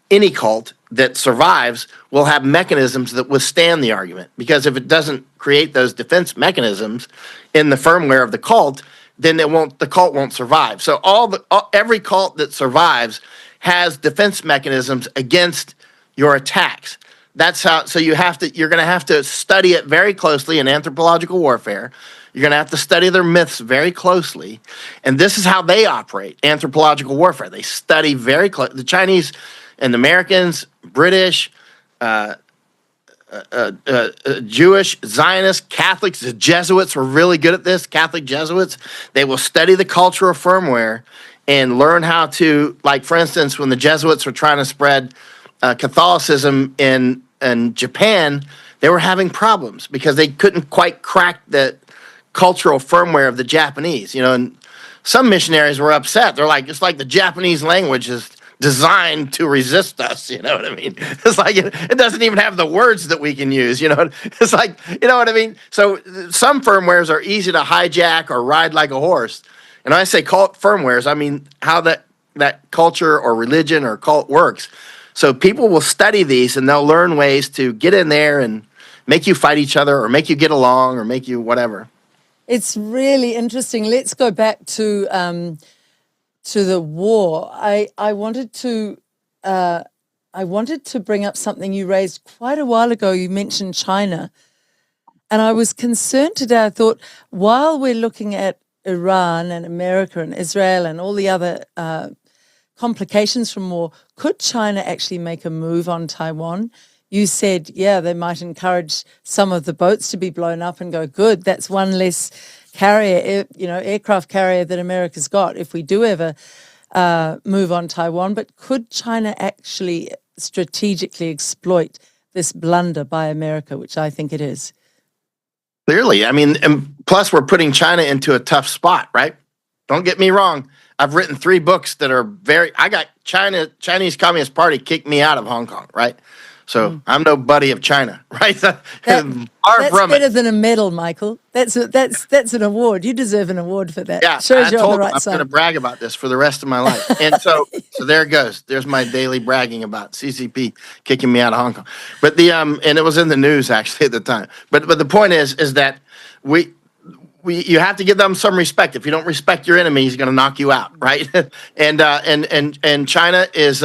any cult that survives will have mechanisms that withstand the argument. Because if it doesn't create those defense mechanisms in the firmware of the cult, then the cult won't survive. So every cult that survives has defense mechanisms against your attacks. That's how. So you're going to have to study it very closely in anthropological warfare. You're going to have to study their myths very closely. And this is how they operate, anthropological warfare. They study very close. The Chinese and the Americans, British, Jewish, Zionist, Catholics, the Jesuits were really good at this, Catholic Jesuits. They will study the cultural firmware and learn how to, like, for instance, when the Jesuits were trying to spread Catholicism in Japan, they were having problems because they couldn't quite crack the cultural firmware of the Japanese, and some missionaries were upset. They're like, it's like the Japanese language is designed to resist us, you know what I mean? It's like it doesn't even have the words that we can use, It's like, you know what I mean? So some firmwares are easy to hijack or ride like a horse. And when I say cult firmwares, I mean how that culture or religion or cult works. So people will study these and they'll learn ways to get in there and make you fight each other or make you get along or make you whatever. It's really interesting. Let's go back to the war. I wanted to bring up something you raised quite a while ago. You mentioned China, and I was concerned today. I thought, while we're looking at Iran and America and Israel and all the other complications from war, could China actually make a move on Taiwan? You said, yeah, they might encourage some of the boats to be blown up and go, good, that's one less carrier, aircraft carrier that America's got if we do ever move on Taiwan. But could China actually strategically exploit this blunder by America, which I think it is? Clearly. I mean, and plus we're putting China into a tough spot, right? Don't get me wrong. I've written 3 books that are I got Chinese Communist Party kicked me out of Hong Kong, right? So I'm no buddy of China, right? That's better than a medal, Michael. That's an award. You deserve an award for that. Yeah, shows you're on the right side. I'm going to brag about this for the rest of my life. And so there it goes. There's my daily bragging about CCP kicking me out of Hong Kong. But and it was in the news actually at the time. But the point is that you have to give them some respect. If you don't respect your enemy, he's going to knock you out, right? And China is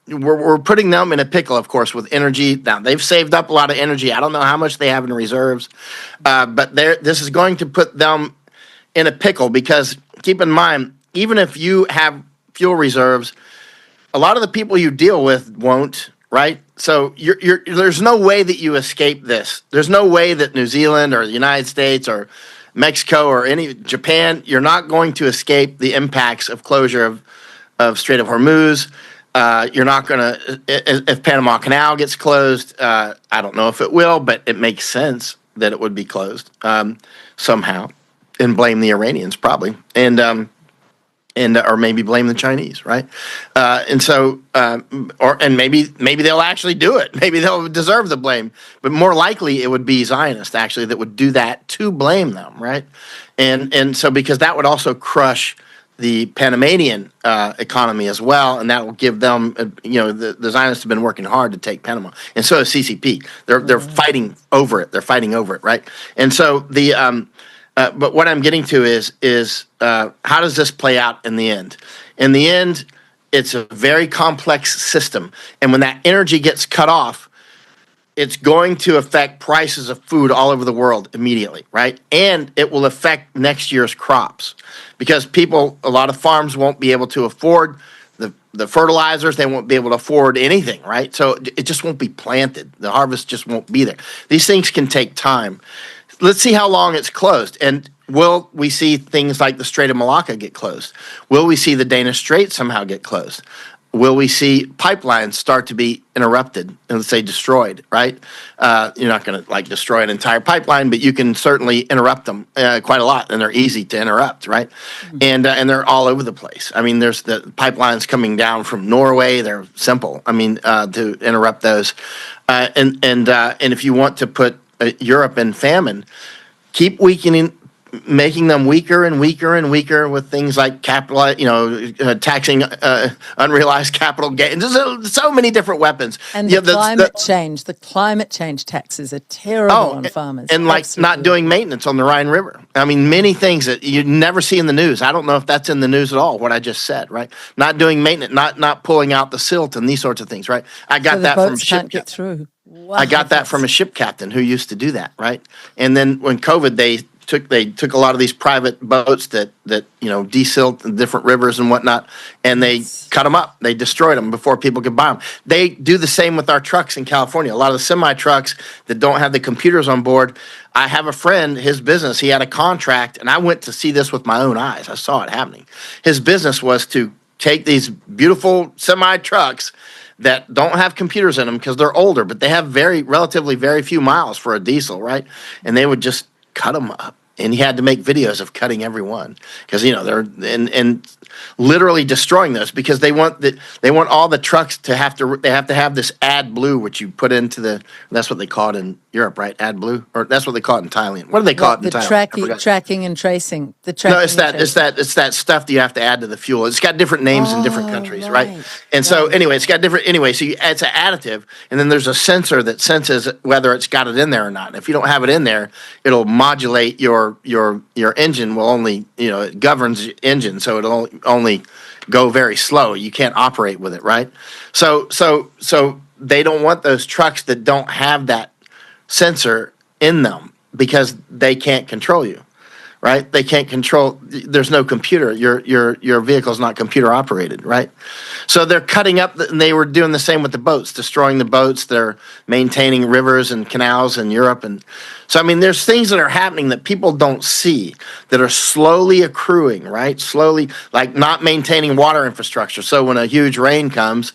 we're putting them in a pickle, of course, with energy. Now they've saved up a lot of energy. I don't know how much they have in reserves, but this is going to put them in a pickle because keep in mind, even if you have fuel reserves, a lot of the people you deal with won't, right? So there's no way that you escape this. There's no way that New Zealand or the United States or Mexico or Japan, you're not going to escape the impacts of closure of Strait of Hormuz. You're not going to, if Panama Canal gets closed, I don't know if it will, but it makes sense that it would be closed somehow, and blame the Iranians probably, and or maybe blame the Chinese, right? And maybe they'll actually do it. Maybe they'll deserve the blame, but more likely it would be Zionists actually that would do that to blame them, right? And so because that would also crush the Panamanian economy as well, and that will give them, the Zionists have been working hard to take Panama, and so is CCP. They're fighting over it. They're fighting over it, right? And so but what I'm getting to is how does this play out in the end? In the end, it's a very complex system, and when that energy gets cut off, it's going to affect prices of food all over the world immediately, right? And it will affect next year's crops because a lot of farms won't be able to afford the fertilizers. They won't be able to afford anything, right? So it just won't be planted. The harvest just won't be there. These things can take time. Let's see how long it's closed. And will we see things like the Strait of Malacca get closed? Will we see the Danish Strait somehow get closed? Will we see pipelines start to be interrupted and let's say destroyed, right? You're not going to destroy an entire pipeline, but you can certainly interrupt them quite a lot, and they're easy to interrupt, right? Mm-hmm. And they're all over the place. I mean, there's the pipelines coming down from Norway. They're simple. I mean, to interrupt those, and if you want to put Europe in famine, keep weakening, making them weaker and weaker and weaker with things like taxing unrealized capital gains. There's so many different weapons. And the climate change taxes are terrible on farmers. And not doing maintenance on the Rhine River. I mean, many things that you never see in the news. I don't know if that's in the news at all, what I just said, right? Not doing maintenance, not pulling out the silt and these sorts of things, right? I got that from can't get through. Wow. I got that from a ship captain who used to do that, right? And then when COVID, they took a lot of these private boats that desilt different rivers and whatnot, and they cut them up. They destroyed them before people could buy them. They do the same with our trucks in California. A lot of the semi trucks that don't have the computers on board. I have a friend, his business, he had a contract, and I went to see this with my own eyes. I saw it happening. His business was to take these beautiful semi trucks that don't have computers in them because they're older, but they have relatively very few miles for a diesel, right? And they would just cut them up, and he had to make videos of cutting every one because they're and literally destroying those because they want all the trucks to have this AdBlue, which you put into that's what they call it in Europe, right? AdBlue, or that's what they call it in Thailand. What do they call it in Thailand? The tracking and tracing. It's that stuff that you have to add to the fuel. It's got different names in different countries, right? And so anyway, it's got different so it's an additive, and then there's a sensor that senses whether it's got it in there or not. If you don't have it in there, it'll modulate your engine. Will only it governs the engine, so it'll only go very slow. You can't operate with it, right? So they don't want those trucks that don't have that sensor in them because they can't control you, right? They can't control. There's no computer. Your vehicle's not computer operated, right? So they're cutting up, and they were doing the same with the boats, destroying the boats. They're maintaining rivers and canals in Europe, and so I mean, there's things that are happening that people don't see that are slowly accruing, right? Slowly, like not maintaining water infrastructure. So when a huge rain comes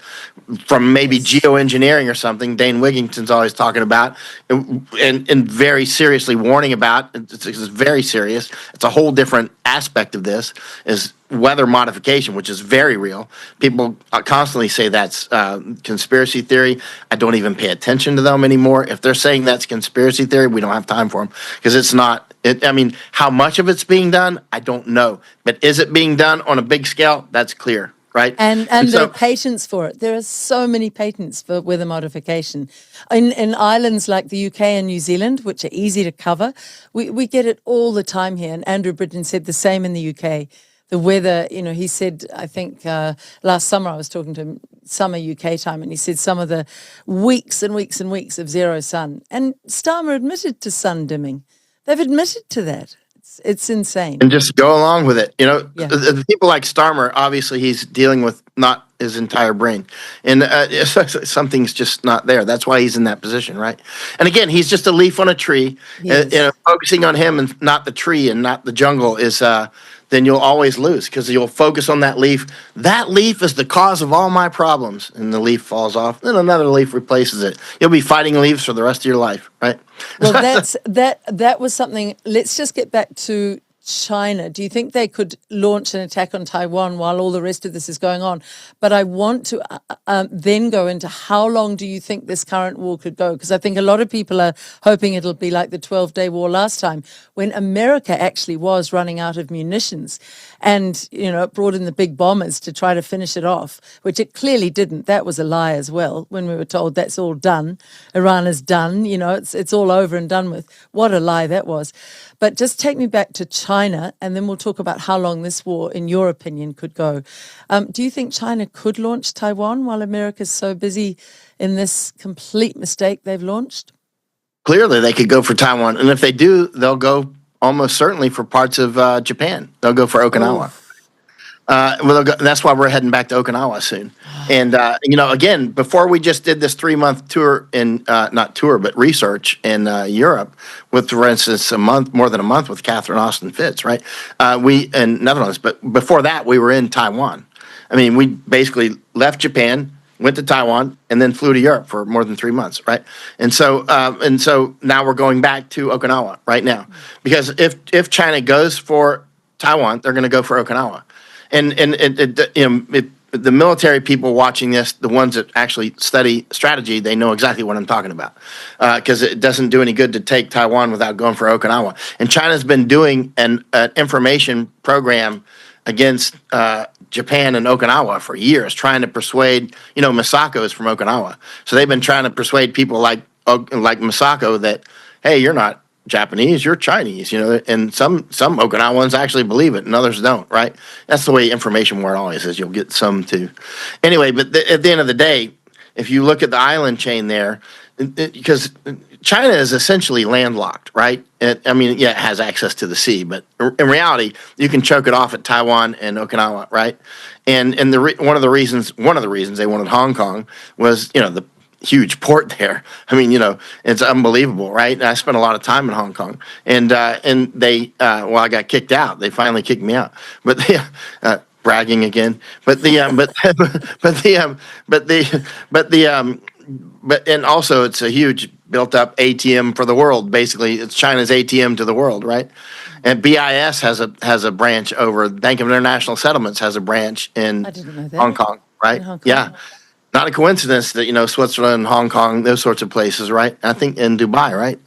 from maybe geoengineering or something, Dane Wigington's always talking about and very seriously warning about. It's very serious. It's a whole different aspect of this is weather modification, which is very real. People constantly say that's conspiracy theory. I don't even pay attention to them anymore. If they're saying that's conspiracy theory, we don't have time for them because it's not. I mean, how much of it's being done, I don't know. But is it being done on a big scale? That's clear, right? And there are patents for it. There are so many patents for weather modification. In islands like the UK and New Zealand, which are easy to cover, we get it all the time here. And Andrew Britton said the same in the UK. The weather, he said, I think last summer I was talking to him, summer UK time, and he said some of the weeks and weeks and weeks of zero sun. And Starmer admitted to sun dimming. They've admitted to that. It's insane. And just go along with it. Yeah. The people like Starmer, obviously he's dealing with not his entire brain. And something's just not there. That's why he's in that position, right? And again, he's just a leaf on a tree. Yes. Focusing on him and not the tree and not the jungle is then you'll always lose because you'll focus on that leaf. That leaf is the cause of all my problems. And the leaf falls off. Then another leaf replaces it. You'll be fighting leaves for the rest of your life, right? Well, that was something. Let's just get back to China. Do you think they could launch an attack on Taiwan while all the rest of this is going on? But I want to then go into how long do you think this current war could go? Because I think a lot of people are hoping it'll be like the 12-day war last time, when America actually was running out of munitions, and it brought in the big bombers to try to finish it off, which it clearly didn't. That was a lie as well. When we were told that's all done, Iran is done. It's all over and done with. What a lie that was. But just take me back to China, and then we'll talk about how long this war, in your opinion, could go. Do you think China could launch Taiwan while America's so busy in this complete mistake they've launched? Clearly, they could go for Taiwan. And if they do, they'll go almost certainly for parts of Japan. They'll go for Okinawa. That's why we're heading back to Okinawa soon. And, again, before we just did this 3-month tour not tour, but research in Europe with, for instance, more than a month with Catherine Austin Fitts, right? We in Netherlands, but before that, we were in Taiwan. I mean, we basically left Japan, went to Taiwan, and then flew to Europe for more than 3 months, right? And so now we're going back to Okinawa right now, because if China goes for Taiwan, they're going to go for Okinawa. And the military people watching this, the ones that actually study strategy, they know exactly what I'm talking about, because it doesn't do any good to take Taiwan without going for Okinawa. And China's been doing an information program against Japan and Okinawa for years, trying to persuade, Misako is from Okinawa. So they've been trying to persuade people like Misako that, hey, you're not Japanese, you're Chinese, and some Okinawans actually believe it and others don't, right? That's the way information war always is. You'll get some too. Anyway, but at the end of the day, if you look at the island chain there, because China is essentially landlocked, right? It has access to the sea, but in reality, you can choke it off at Taiwan and Okinawa, right? And one of the reasons they wanted Hong Kong was, the huge port there. I mean, it's unbelievable, right? I spent a lot of time in Hong Kong, and they, I got kicked out. They finally kicked me out, but they, bragging again. But and also it's a huge built up ATM for the world. Basically, it's China's ATM to the world, right? And BIS has a branch over. Bank of International Settlements has a branch in Hong Kong, right? Hong Kong. Yeah. Not a coincidence that, Switzerland, Hong Kong, those sorts of places, right? I think in Dubai, right?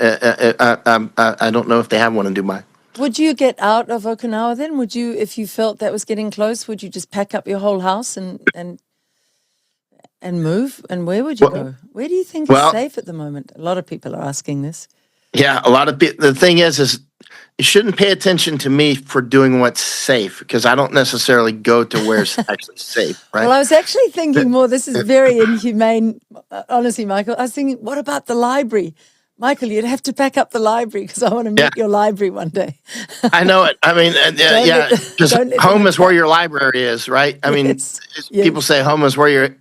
I don't know if they have one in Dubai. Would you get out of Okinawa then? Would you, if you felt that was getting close, would you just pack up your whole house and move? And where would you go? Where do you think is safe at the moment? A lot of people are asking this. Yeah, a lot of people. The thing is you shouldn't pay attention to me for doing what's safe, because I don't necessarily go to where it's actually safe, right? Well, I was actually thinking more, this is very inhumane, honestly, Michael. I was thinking, what about the library? Michael, you'd have to pack up the library, because I want to meet your library one day. I know it. I mean, because home is where your library is, right? I mean, people say home is where you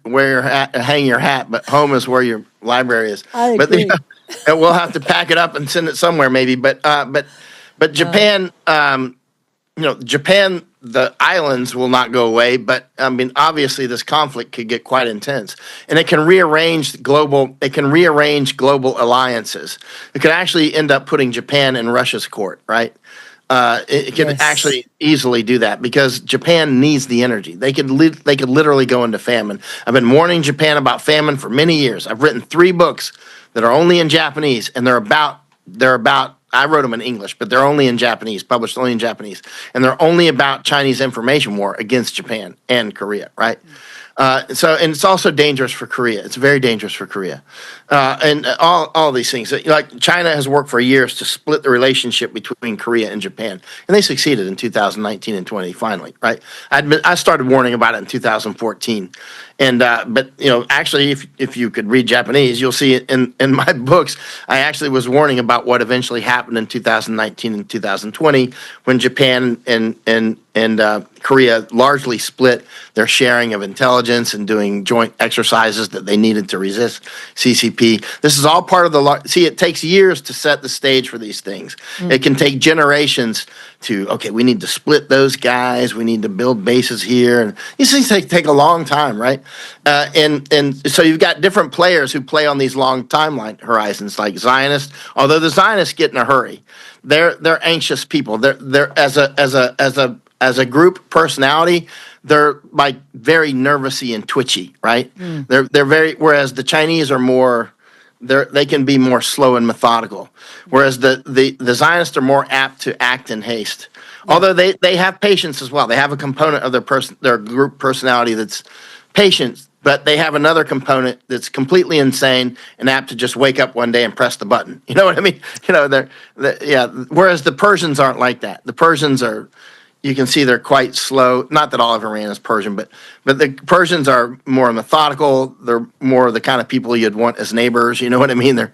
hang your hat, but home is where your library is. I agree. But we'll have to pack it up and send it somewhere, maybe. But Japan, Japan, the islands will not go away. But I mean, obviously, this conflict could get quite intense, and it can rearrange global alliances. It could actually end up putting Japan in Russia's court, right? It can actually easily do that, because Japan needs the energy. They could literally go into famine. I've been warning Japan about famine for many years. I've written 3 books that are only in Japanese, and they're about. I wrote them in English, but they're only in Japanese, published only in Japanese, and they're only about Chinese information war against Japan and Korea, right? And it's also dangerous for Korea. It's very dangerous for Korea, and all these things. Like China has worked for years to split the relationship between Korea and Japan, and they succeeded in 2019 and 20. Finally, right? I started warning about it in 2014, and but actually, if you could read Japanese, you'll see it in my books. I actually was warning about what eventually happened in 2019 and 2020 when Japan and Korea largely split their sharing of intelligence and doing joint exercises that they needed to resist CCP. This is all part of it takes years to set the stage for these things. Mm-hmm. It can take generations we need to split those guys. We need to build bases here. And these things take a long time, right? And so you've got different players who play on these long timeline horizons, like Zionists. Although the Zionists get in a hurry, they're anxious people. They're as a group personality, they're like very nervousy and twitchy, right? Mm. They're very, whereas the Chinese are more, they can be more slow and methodical, whereas the Zionists are more apt to act in haste. Yeah. Although they have patience as well. They have a component of their group personality that's patient, but they have another component that's completely insane and apt to just wake up one day and press the button. You know what I mean? Whereas the Persians aren't like that. The Persians are, you can see they're quite slow. Not that all of Iran is Persian, but the Persians are more methodical. They're more the kind of people you'd want as neighbors. You know what I mean? They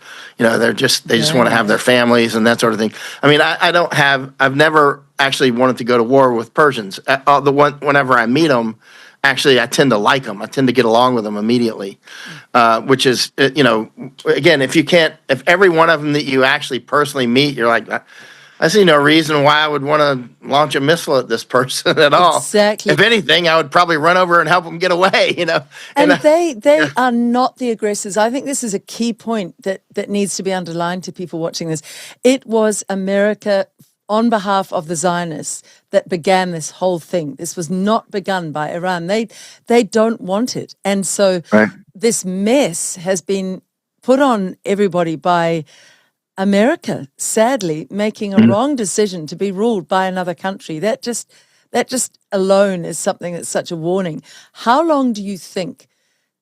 just want to have their families and that sort of thing. I mean, I've never actually wanted to go to war with Persians. Whenever I meet them, actually, I tend to like them. I tend to get along with them immediately, which is, again, if every one of them that you actually personally meet, you're like, I see no reason why I would want to launch a missile at this person at all. Exactly. If anything, I would probably run over and help them get away, And they are not the aggressors. I think this is a key point that needs to be underlined to people watching this. It was America on behalf of the Zionists that began this whole thing. This was not begun by Iran. They don't want it. And so This mess has been put on everybody by America, sadly, making a wrong decision to be ruled by another country. That just alone is something that's such a warning. How long do you think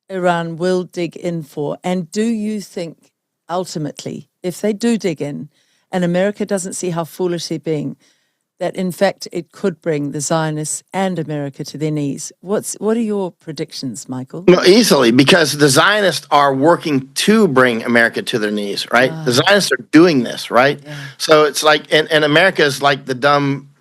Iran will dig in for? And do you think ultimately, if they do dig in and America doesn't see how foolish they're being, that in fact it could bring the Zionists and America to their knees? What are your predictions, Michael? No, easily, because the Zionists are working to bring America to their knees, right? The Zionists are doing this, right? Yeah. So it's like, and America is like the dumb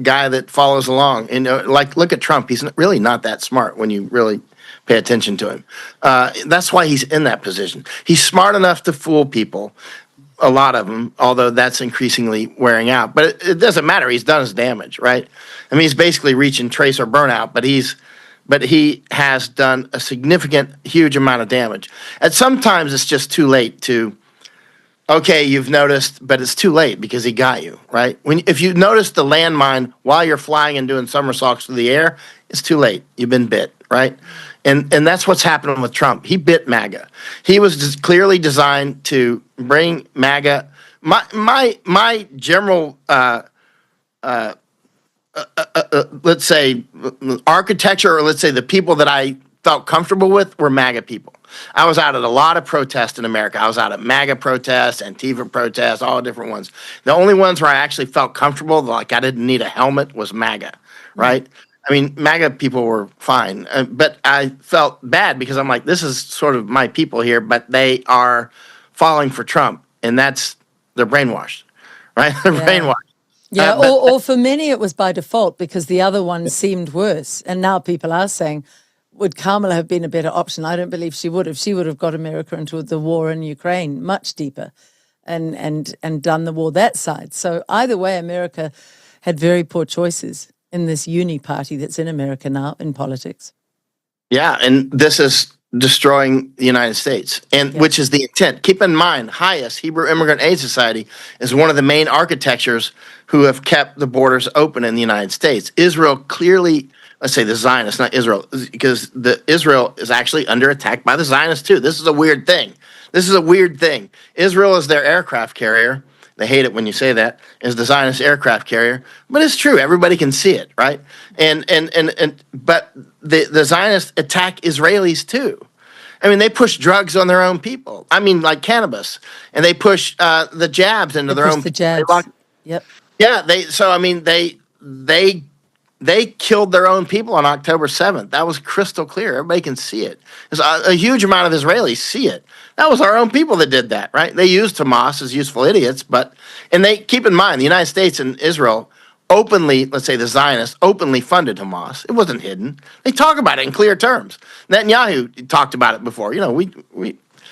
guy that follows along. Like, look at Trump. He's really not that smart when you really pay attention to him. That's why he's in that position. He's smart enough to fool people. A lot of them, although that's increasingly wearing out. But it doesn't matter. He's done his damage, right? I mean, he's basically reaching trace or burnout, but he has done a significant, huge amount of damage. And sometimes it's just too late you've noticed, but it's too late because he got you, right? If you notice the landmine while you're flying and doing somersaults through the air, it's too late. You've been bit, right? And that's what's happening with Trump. He bit MAGA. He was just clearly designed to bring MAGA. My general, let's say, architecture, or let's say the people that I felt comfortable with were MAGA people. I was out at a lot of protests in America. I was out at MAGA protests, Antifa protests, all different ones. The only ones where I actually felt comfortable, like I didn't need a helmet, was MAGA, right? I mean, MAGA people were fine, but I felt bad because I'm like, this is sort of my people here, but they are falling for Trump, and they're brainwashed, right? They're brainwashed. Yeah, or for many it was by default because the other one seemed worse, and now people are saying, would Kamala have been a better option? I don't believe she would have. She would have got America into the war in Ukraine much deeper and done the war that side. So either way, America had very poor choices in this uni party that's in America now in politics. Yeah, and this is destroying the United States, and which is the intent. Keep in mind, HIAS, Hebrew Immigrant Aid Society, is one of the main architectures who have kept the borders open in the United States. Israel clearly, let's say the Zionists, not Israel, because Israel is actually under attack by the Zionists too. This is a weird thing. Israel is their aircraft carrier. they hate it when you say that, is the Zionist aircraft carrier. But it's true. Everybody can see it, right? But the Zionists attack Israelis too. I mean, they push drugs on their own people. I mean, like cannabis, and they push the jabs into their own. The jabs. Yep. Yeah, they killed their own people on October 7th. That was crystal clear. Everybody can see it. There's a huge amount of Israelis see it. That was our own people that did that, right? They used Hamas as useful idiots, and they keep in mind the United States and Israel openly, let's say the Zionists openly funded Hamas. It wasn't hidden. They talk about it in clear terms. Netanyahu talked about it before. You know,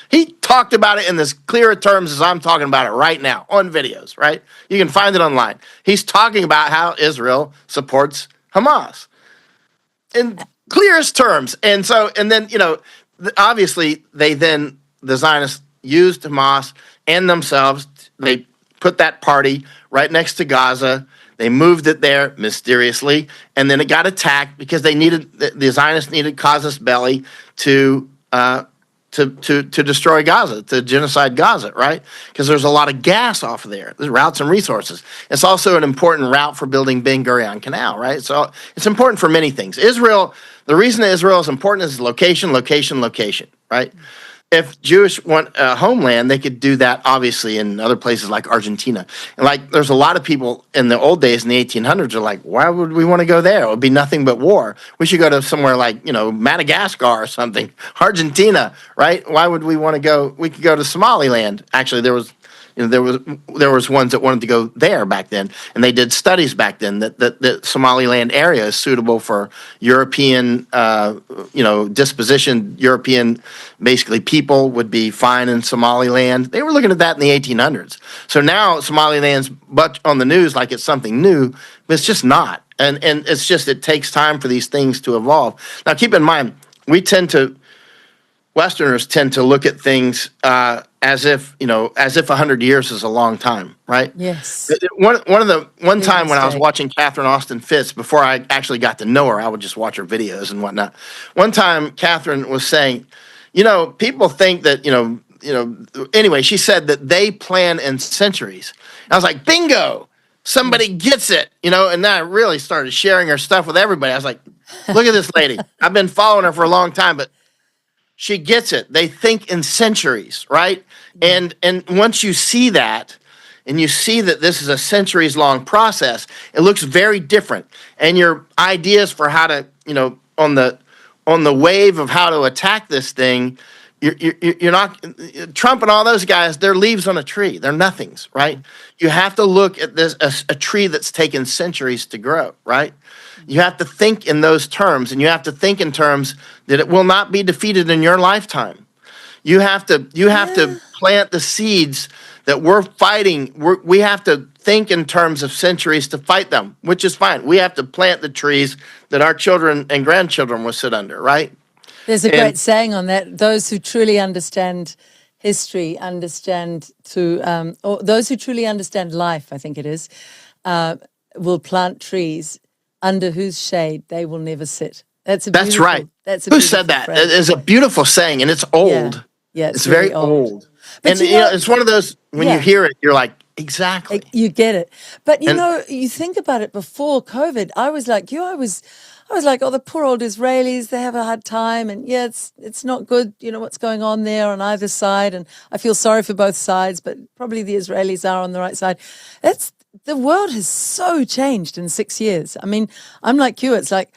he talked about it in as clear terms as I'm talking about it right now on videos, right? You can find it online. He's talking about how Israel supports Hamas in clearest terms. And then, you know, obviously the Zionists used Hamas and themselves. They put that party right next to Gaza. They moved it there mysteriously, and then it got attacked because the Zionists needed casus belli to destroy Gaza, to genocide Gaza, right? Because there's a lot of gas off of there. There's routes and resources. It's also an important route for building Ben Gurion Canal, right? So it's important for many things. The reason that Israel is important is location, right? If Jewish want a homeland, they could do that, obviously, in other places like Argentina. And like, there's a lot of people in the old days in the 1800s are like, why would we want to go there? It would be nothing but war. We should go to somewhere like, you know, Madagascar or something, Argentina, right? Why would we want to go? We could go to Somaliland. Actually, there was ones that wanted to go there back then, and they did studies back then that the Somaliland area is suitable for European, disposition. European, basically, people would be fine in Somaliland. They were looking at that in the 1800s. So now Somaliland's but on the news like it's something new, but it's just not. And it's just, it takes time for these things to evolve. Now, keep in mind, Westerners tend to look at things as if 100 years is a long time, right? Yes. One time when I was watching Catherine Austin Fitts, before I actually got to know her, I would just watch her videos and whatnot. One time, Catherine was saying, people think that, anyway, she said that they plan in centuries. And I was like, bingo, somebody gets it, and then I really started sharing her stuff with everybody. I was like, look at this lady. I've been following her for a long time, but she gets it. They think in centuries, right? And once you see that, and you see that this is a centuries-long process, it looks very different. And your ideas for how to, on the wave of how to attack this thing, you're not Trump and all those guys. They're leaves on a tree. They're nothings, right? You have to look at this a tree that's taken centuries to grow, right? You have to think in those terms, and you have to think in terms that it will not be defeated in your lifetime. You have to plant the seeds that we're fighting. We have to think in terms of centuries to fight them, which is fine. We have to plant the trees that our children and grandchildren will sit under, right? There's a great saying on that. Those who truly understand history or those who truly understand life, I think it is, will plant trees under whose shade they will never sit. That's right. Who said that? Phrase. It's a beautiful saying, and it's old. Yeah, it's very old. But and it's one of those, when you hear it, you're like, exactly. You get it. But you think about it before COVID, I was like you, I was like, oh, the poor old Israelis, they have a hard time, and it's not good, what's going on there on either side, and I feel sorry for both sides, but probably the Israelis are on the right side. The world has so changed in 6 years. I mean, I'm like you. It's like,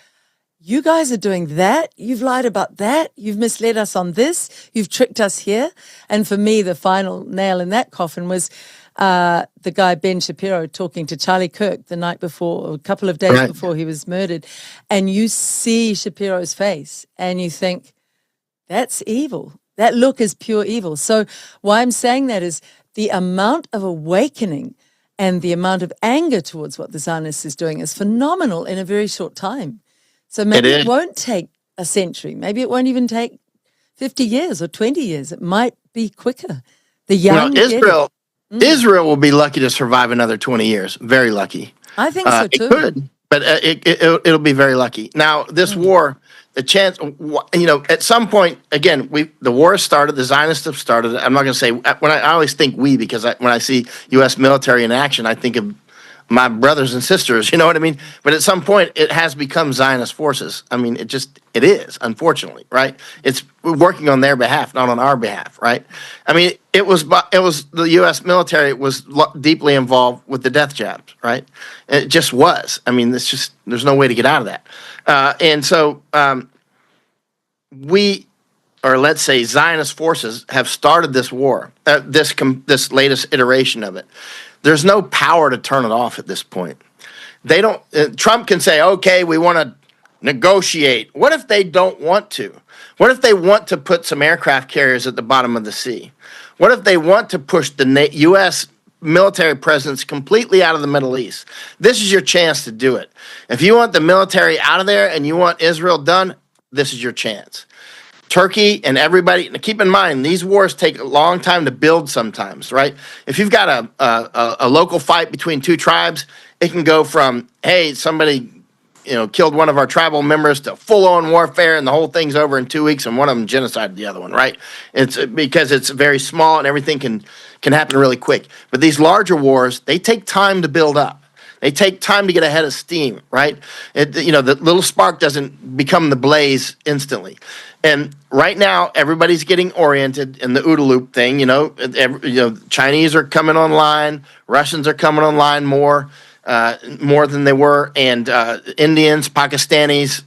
you guys are doing that. You've lied about that. You've misled us on this. You've tricked us here. And for me, the final nail in that coffin was the guy Ben Shapiro talking to Charlie Kirk the night before, or a couple of days before he was murdered. And you see Shapiro's face and you think, that's evil. That look is pure evil. So why I'm saying that is the amount of awakening and the amount of anger towards what the Zionists is doing is phenomenal in a very short time. So maybe it won't take a century. Maybe it won't even take 50 years or 20 years. It might be quicker. The young Israel will be lucky to survive another 20 years. Very lucky. I think so too. It could, but it'll be very lucky. Now, this war the chance, at some point, again, the war has started, the Zionists have started. I'm not going to say, I always think we, because when I see U.S. military in action, I think of my brothers and sisters, you know what I mean? But at some point, it has become Zionist forces. I mean, it is, unfortunately, right? It's working on their behalf, not on our behalf, right? I mean, it was the U.S. military was deeply involved with the death jabs, right? It just was. I mean, there's no way to get out of that. And so let's say Zionist forces have started this war, this latest iteration of it. There's no power to turn it off at this point. They don't. Trump can say, "Okay, we want to negotiate." What if they don't want to? What if they want to put some aircraft carriers at the bottom of the sea? What if they want to push the U.S. military presence completely out of the Middle East? This is your chance to do it. If you want the military out of there and you want Israel done, this is your chance. Turkey and everybody, keep in mind, these wars take a long time to build sometimes, right? If you've got a local fight between two tribes, it can go from, hey, somebody killed one of our tribal members to full-on warfare, and the whole thing's over in 2 weeks, and one of them genocided the other one, right? It's because it's very small and everything can happen really quick. But these larger wars, they take time to build up. They take time to get ahead of steam, right? The little spark doesn't become the blaze instantly. And right now, everybody's getting oriented in the OODA loop thing. Chinese are coming online, Russians are coming online more than they were, and Indians, Pakistanis,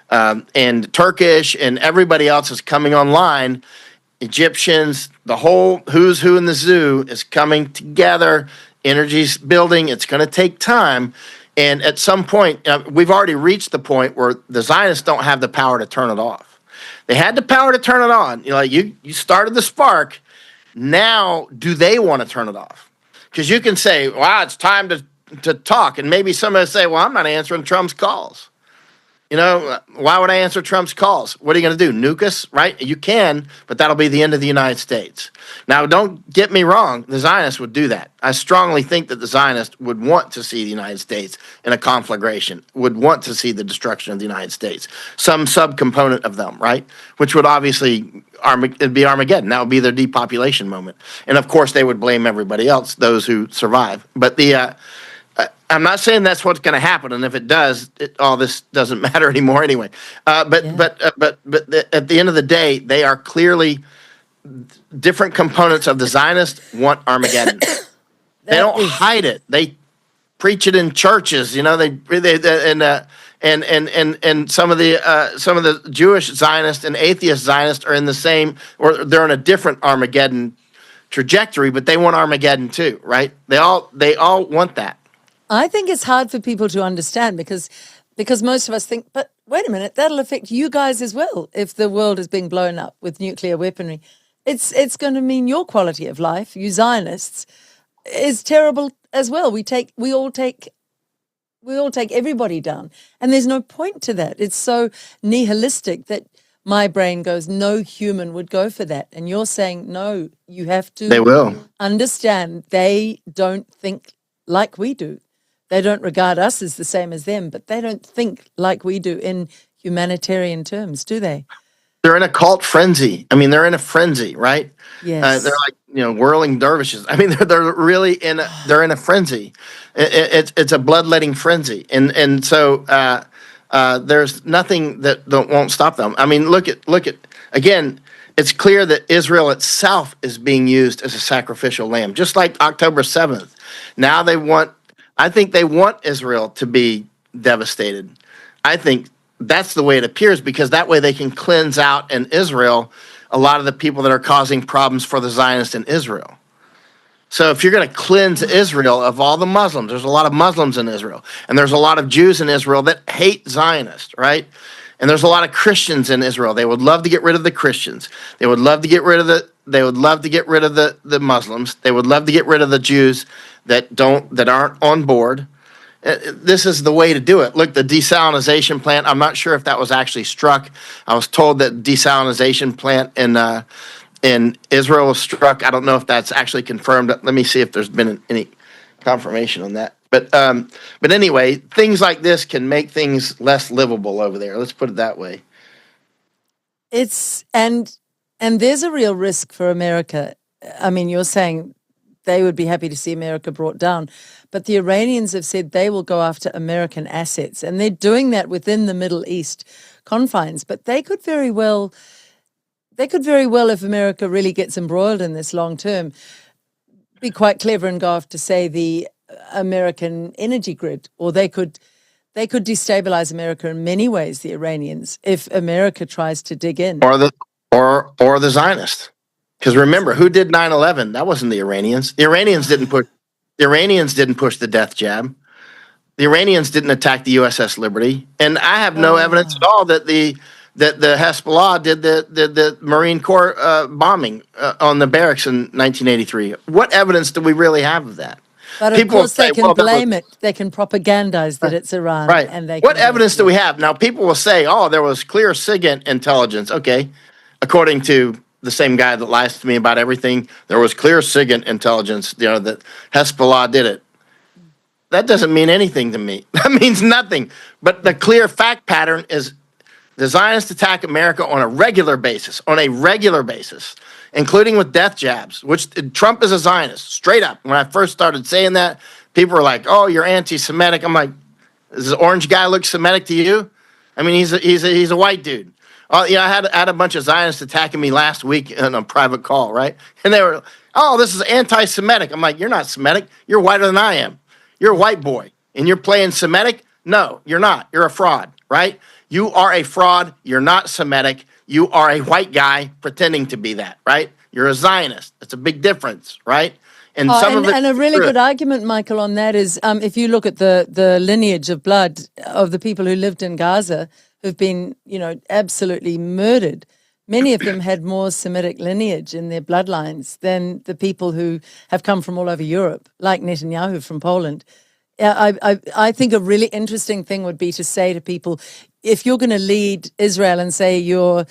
and Turkish, and everybody else is coming online. Egyptians, the whole who's who in the zoo is coming together. Energy's building. It's going to take time. And at some point, we've already reached the point where the Zionists don't have the power to turn it off. They had the power to turn it on. You started the spark. Now, do they want to turn it off? Because you can say, wow, it's time to talk. And maybe somebody say, well, I'm not answering Trump's calls. Why would I answer Trump's calls? What are you going to do? Nuke us, right? You can, but that'll be the end of the United States. Now, don't get me wrong. The Zionists would do that. I strongly think that the Zionists would want to see the United States in a conflagration, would want to see the destruction of the United States, some subcomponent of them, right? Which would obviously it'd be Armageddon. That would be their depopulation moment. And, of course, they would blame everybody else, those who survive. But I'm not saying that's what's going to happen, and if it does, all this doesn't matter anymore anyway. But at the end of the day, they are clearly different components of the Zionists want Armageddon. They don't hide it. They preach it in churches. And some of the Jewish Zionists and atheist Zionists are in the same, or they're in a different Armageddon trajectory, but they want Armageddon too, right? They all want that. I think it's hard for people to understand because most of us think, but wait a minute, that'll affect you guys as well. If the world is being blown up with nuclear weaponry, it's going to mean your quality of life, you Zionists, is terrible as well. We all take everybody down, and there's no point to that. It's so nihilistic that my brain goes, no human would go for that. And you're saying, no, you have to. They will understand they don't think like we do. They don't regard us as the same as them, but they don't think like we do in humanitarian terms, do they? They're in a cult frenzy. I mean, they're in a frenzy, right? Yes. They're like, whirling dervishes. I mean, they're really in a frenzy. It's a bloodletting frenzy. And so there's nothing that won't stop them. I mean, look at again, it's clear that Israel itself is being used as a sacrificial lamb, just like October 7th. Now I think they want Israel to be devastated. I think that's the way it appears, because that way they can cleanse out in Israel a lot of the people that are causing problems for the Zionists in Israel. So if you're going to cleanse Israel of all the Muslims, there's a lot of Muslims in Israel, and there's a lot of Jews in Israel that hate Zionists, right? And there's a lot of Christians in Israel. They would love to get rid of the Christians. They would love to get rid of the Muslims. They would love to get rid of the Jews that aren't on board. This is the way to do it. Look, the desalinization plant, I'm not sure if that was actually struck. I was told that desalinization plant in Israel was struck. I don't know if that's actually confirmed. Let me see if there's been any confirmation on that. But anyway, things like this can make things less livable over there. Let's put it that way. It's and there's a real risk for America. I mean, you're saying they would be happy to see America brought down, but the Iranians have said they will go after American assets, and they're doing that within the Middle East confines. But they could very well, if America really gets embroiled in this long term, be quite clever and go after, say, the American energy grid, or they could destabilize America in many ways, the Iranians, if America tries to dig in. Or the Zionists. Because remember, who did 9/11? That wasn't the Iranians. The Iranians didn't push the death jab. The Iranians didn't attack the USS Liberty. And I have no evidence at all that the Hezbollah did the Marine Corps bombing on the barracks in 1983. What evidence do we really have of that? But of course, they can blame it. They can propagandize that it's Iran. Right. And what evidence do we have? Now, people will say, oh, there was clear SIGINT intelligence. Okay. According to the same guy that lies to me about everything, there was clear SIGINT intelligence, that Hezbollah did it. That doesn't mean anything to me. That means nothing. But the clear fact pattern is the Zionists attack America on a regular basis, including with death jabs, which Trump is a Zionist, straight up. When I first started saying that, people were like, oh, you're anti-Semitic. I'm like, does this orange guy look Semitic to you? I mean, he's a white dude. I had a bunch of Zionists attacking me last week in a private call, right? And they were, oh, this is anti-Semitic. I'm like, you're not Semitic. You're whiter than I am. You're a white boy. And you're playing Semitic? No, you're not. You're a fraud, right? You are a fraud. You're not Semitic. You are a white guy pretending to be that, right? You're a Zionist. It's a big difference, right? And a really good argument, Michael, on that is if you look at the lineage of blood of the people who lived in Gaza, who've been, absolutely murdered, many of them had more Semitic lineage in their bloodlines than the people who have come from all over Europe, like Netanyahu from Poland. I think a really interesting thing would be to say to people, if you're going to lead Israel and say you're,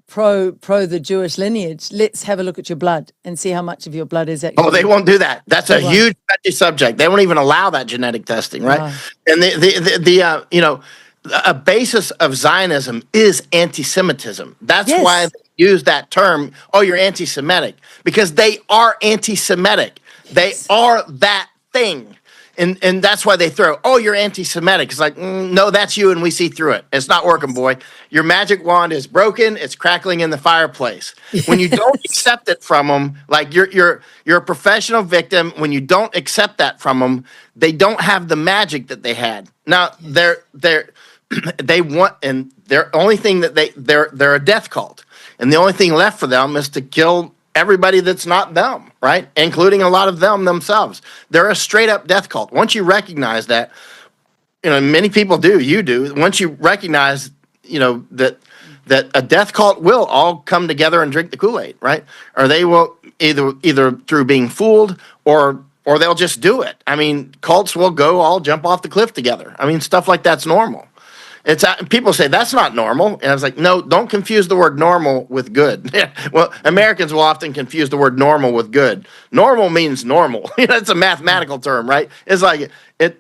pro the Jewish lineage, let's have a look at your blood and see how much of your blood is actually. Oh, they won't do that. That's a huge subject. They won't even allow that genetic testing, right? Wow. And a basis of Zionism is anti-Semitism. That's why they use that term. Oh, you're anti-Semitic, because they are anti-Semitic. They are that thing. And that's why they throw, oh, you're anti-Semitic. It's like, no, that's you, and we see through it. It's not working, boy. Your magic wand is broken. It's crackling in the fireplace. When you don't accept it from them, like you're a professional victim. When you don't accept that from them, they don't have the magic that they had. Now they want, and their only thing that they're a death cult, and the only thing left for them is to kill everybody that's not them, right? Including a lot of them themselves. They're a straight up death cult. Once you recognize that, many people do, you do. Once you recognize, that a death cult will all come together and drink the Kool-Aid, right? Or they will either through being fooled or they'll just do it. I mean, cults will go all jump off the cliff together. I mean, stuff like that's normal. People say that's not normal, and I was like, no, don't confuse the word normal with good. Well, Americans will often confuse the word normal with good. Normal means normal. It's a mathematical term, right? It's like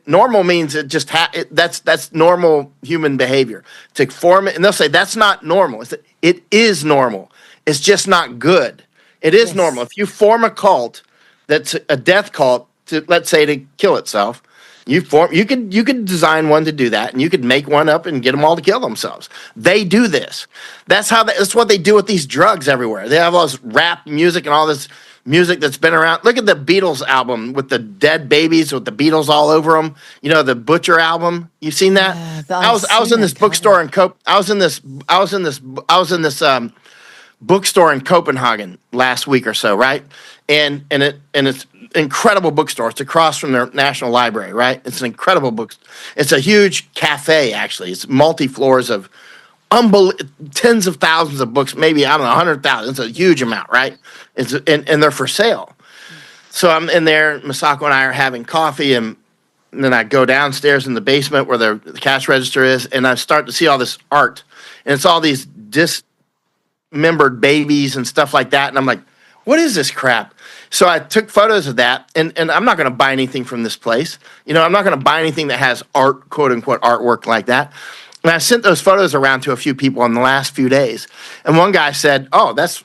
normal means it just that's normal human behavior. To form it, and they'll say that's not normal. It is normal. It's just not good. It is normal. If you form a cult that's a death cult, let's say to kill itself. You could design one to do that, and you could make one up and get them all to kill themselves. They do this. That's what they do with these drugs everywhere. They have all this rap music and all this music that's been around. Look at the Beatles album with the dead babies with the Beatles all over them. The Butcher album. You've seen that? I was in this bookstore in bookstore in Copenhagen last week or so, right? And it's incredible bookstore. It's across from their National Library, right? It's an incredible book. It's a huge cafe, actually. It's multi-floors of tens of thousands of books, maybe, 100,000. It's a huge amount, right? And they're for sale. So I'm in there, Masako and I are having coffee, and then I go downstairs in the basement where the cash register is, and I start to see all this art. And it's all these dismembered babies and stuff like that. And I'm like, what is this crap? So I took photos of that, and I'm not going to buy anything from this place. I'm not going to buy anything that has art, quote unquote, artwork like that. And I sent those photos around to a few people in the last few days. And one guy said, "Oh, that's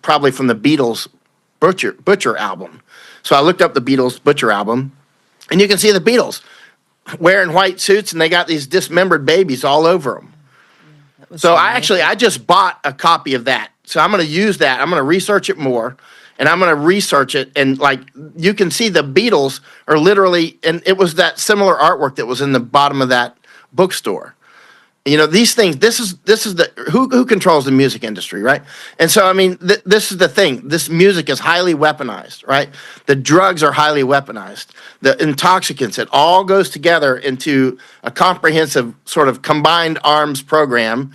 probably from the Beatles Butcher album." So I looked up the Beatles Butcher album, and you can see the Beatles wearing white suits, and they got these dismembered babies all over them. So I just bought a copy of that. So I'm going to use that. I'm going to research it more, and I'm going to research it. And like you can see, the Beatles are literally, and it was that similar artwork that was in the bottom of that bookstore. These things. This is the who controls the music industry, right? And so I mean, this is the thing. This music is highly weaponized, right? The drugs are highly weaponized. The intoxicants. It all goes together into a comprehensive sort of combined arms program.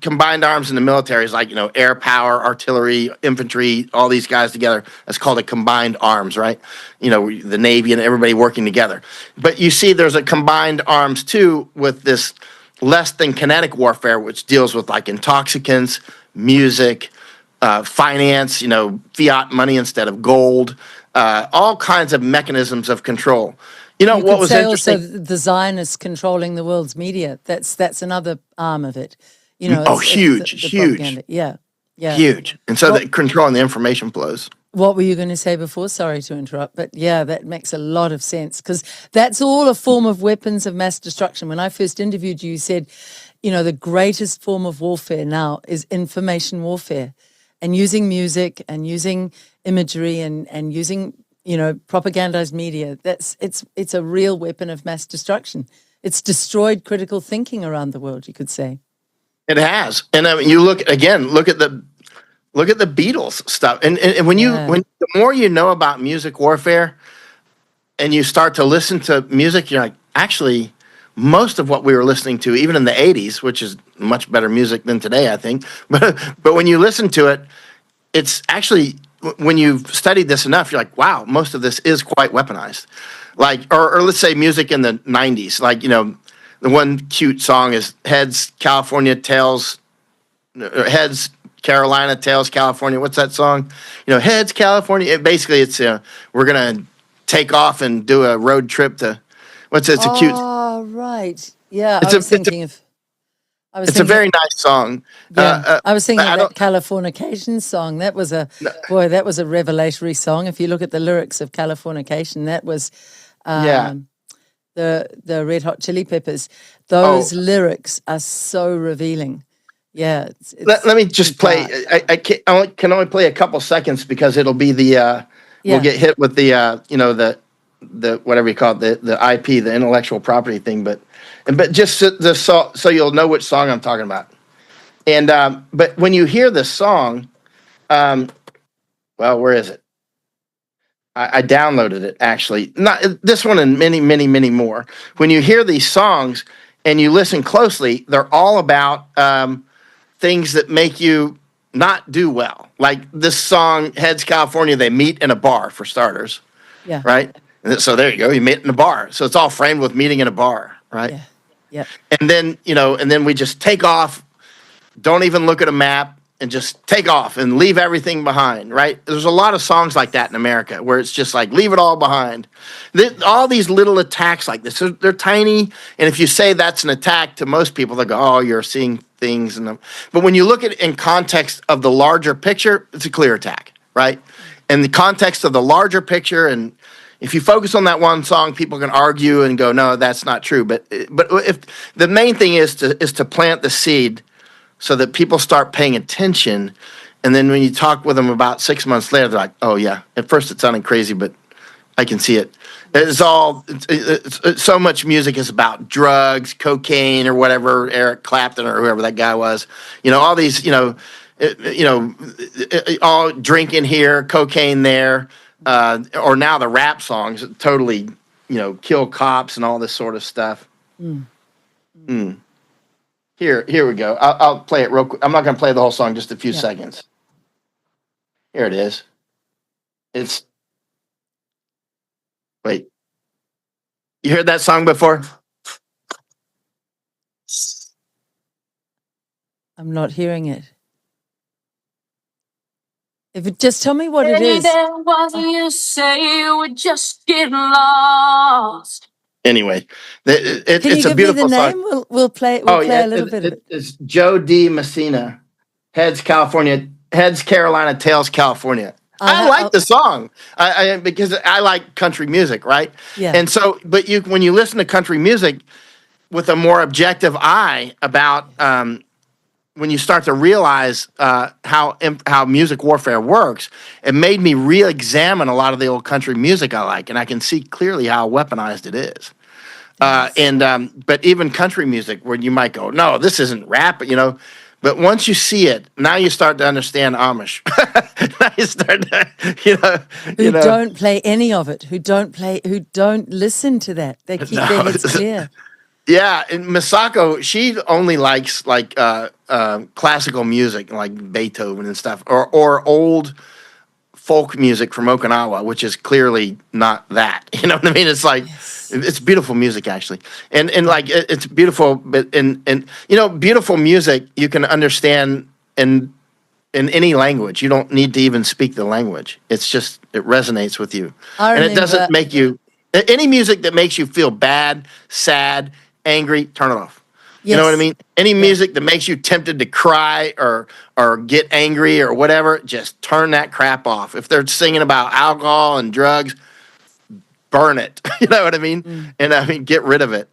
Combined arms in the military is like air power, artillery, infantry, all these guys together. That's called a combined arms, right? The Navy and everybody working together. But you see, there's a combined arms too with this less than kinetic warfare, which deals with like intoxicants, music, finance, fiat money instead of gold, all kinds of mechanisms of control. What was interesting? Also, the Zionists controlling the world's media. That's another arm of it. Huge. Propaganda. Yeah. Huge. And so they're controlling the information flows. What were you going to say before? Sorry to interrupt, but yeah, that makes a lot of sense because that's all a form of weapons of mass destruction. When I first interviewed you, you said, the greatest form of warfare now is information warfare, and using music and using imagery and using, propagandized media. It's a real weapon of mass destruction. It's destroyed critical thinking around the world, you could say. It has. And I mean, you look at the Beatles stuff, and when the more you know about music warfare, and you start to listen to music, you're like, actually, most of what we were listening to, even in the '80s, which is much better music than today, I think. But when you listen to it, it's actually, when you've studied this enough, you're like, wow, most of this is quite weaponized. Like, or let's say music in the '90s, like the one cute song is Heads California, Tails Heads Carolina, Tails California. What's that song? Heads California. Basically, it's we're gonna take off and do a road trip to. It's a cute. Oh, right. Yeah, It's a very nice song. Yeah, I was thinking of that Californication song. That was a revelatory song. If you look at the lyrics of Californication, that was the Red Hot Chili Peppers. Those lyrics are so revealing. Yeah. Let me just play. I can only play a couple seconds because it'll be the we'll get hit with the the whatever you call it, the IP, the intellectual property thing. But just so you'll know which song I'm talking about. And but when you hear this song, well, where is it? I downloaded it actually. Not this one and many more. When you hear these songs and you listen closely, they're all about things that make you not do well. Like this song, Heads California, they meet in a bar for starters. Yeah. Right? And so there you go. You meet in a bar. So it's all framed with meeting in a bar, right? Yeah. Yeah. And then we just take off, don't even look at a map, and just take off and leave everything behind, right? There's a lot of songs like that in America where it's just like, leave it all behind. All these little attacks like this, they're tiny. And if you say that's an attack to most people, they go, oh, you're seeing things. But when you look at it in context of the larger picture, it's a clear attack, right? In the context of the larger picture, and if you focus on that one song, people can argue and go, no, that's not true. But if the main thing is to plant the seed so that people start paying attention. And then when you talk with them about 6 months later, they're like, oh, yeah, at first it sounded crazy, but I can see it. It's so much music is about drugs, cocaine, or whatever, Eric Clapton or whoever that guy was. All these, all drinking here, cocaine there, or now the rap songs totally, kill cops and all this sort of stuff. Here we go. I'll play it real quick. I'm not going to play the whole song, just a few seconds. Here it is. Wait. You heard that song before? I'm not hearing it. Just tell me what it Hey is. there, what do you say? We're just getting lost. Anyway, Can you it's a give me the beautiful song. name? We'll play Oh a yeah, little bit of it. it's Joe D. Messina, Heads California, Heads Carolina, Tails California. I like the song, I because I like country music, right? Yeah. And so, but when you listen to country music with a more objective eye about when you start to realize how music warfare works, it made me re-examine a lot of the old country music I like, and I can see clearly how weaponized it is. But even country music, where you might go, no, this isn't rap, But once you see it, now you start to understand Amish. Now you start to, who don't play any of it, who don't listen to that. They keep their heads clear. Yeah, and Misako, she only likes like classical music, like Beethoven and stuff, or old folk music from Okinawa, which is clearly not that. You know what I mean? It's like it's beautiful music actually, and like it's beautiful, but and beautiful music you can understand in any language. You don't need to even speak the language. It's just it resonates with you, and it doesn't make you any music that makes you feel bad, sad, angry. Turn it off. You know what I mean? Any music that makes you tempted to cry or get angry or whatever, just turn that crap off. If they're singing about alcohol and drugs, burn it. You know what I mean? And I mean, get rid of it.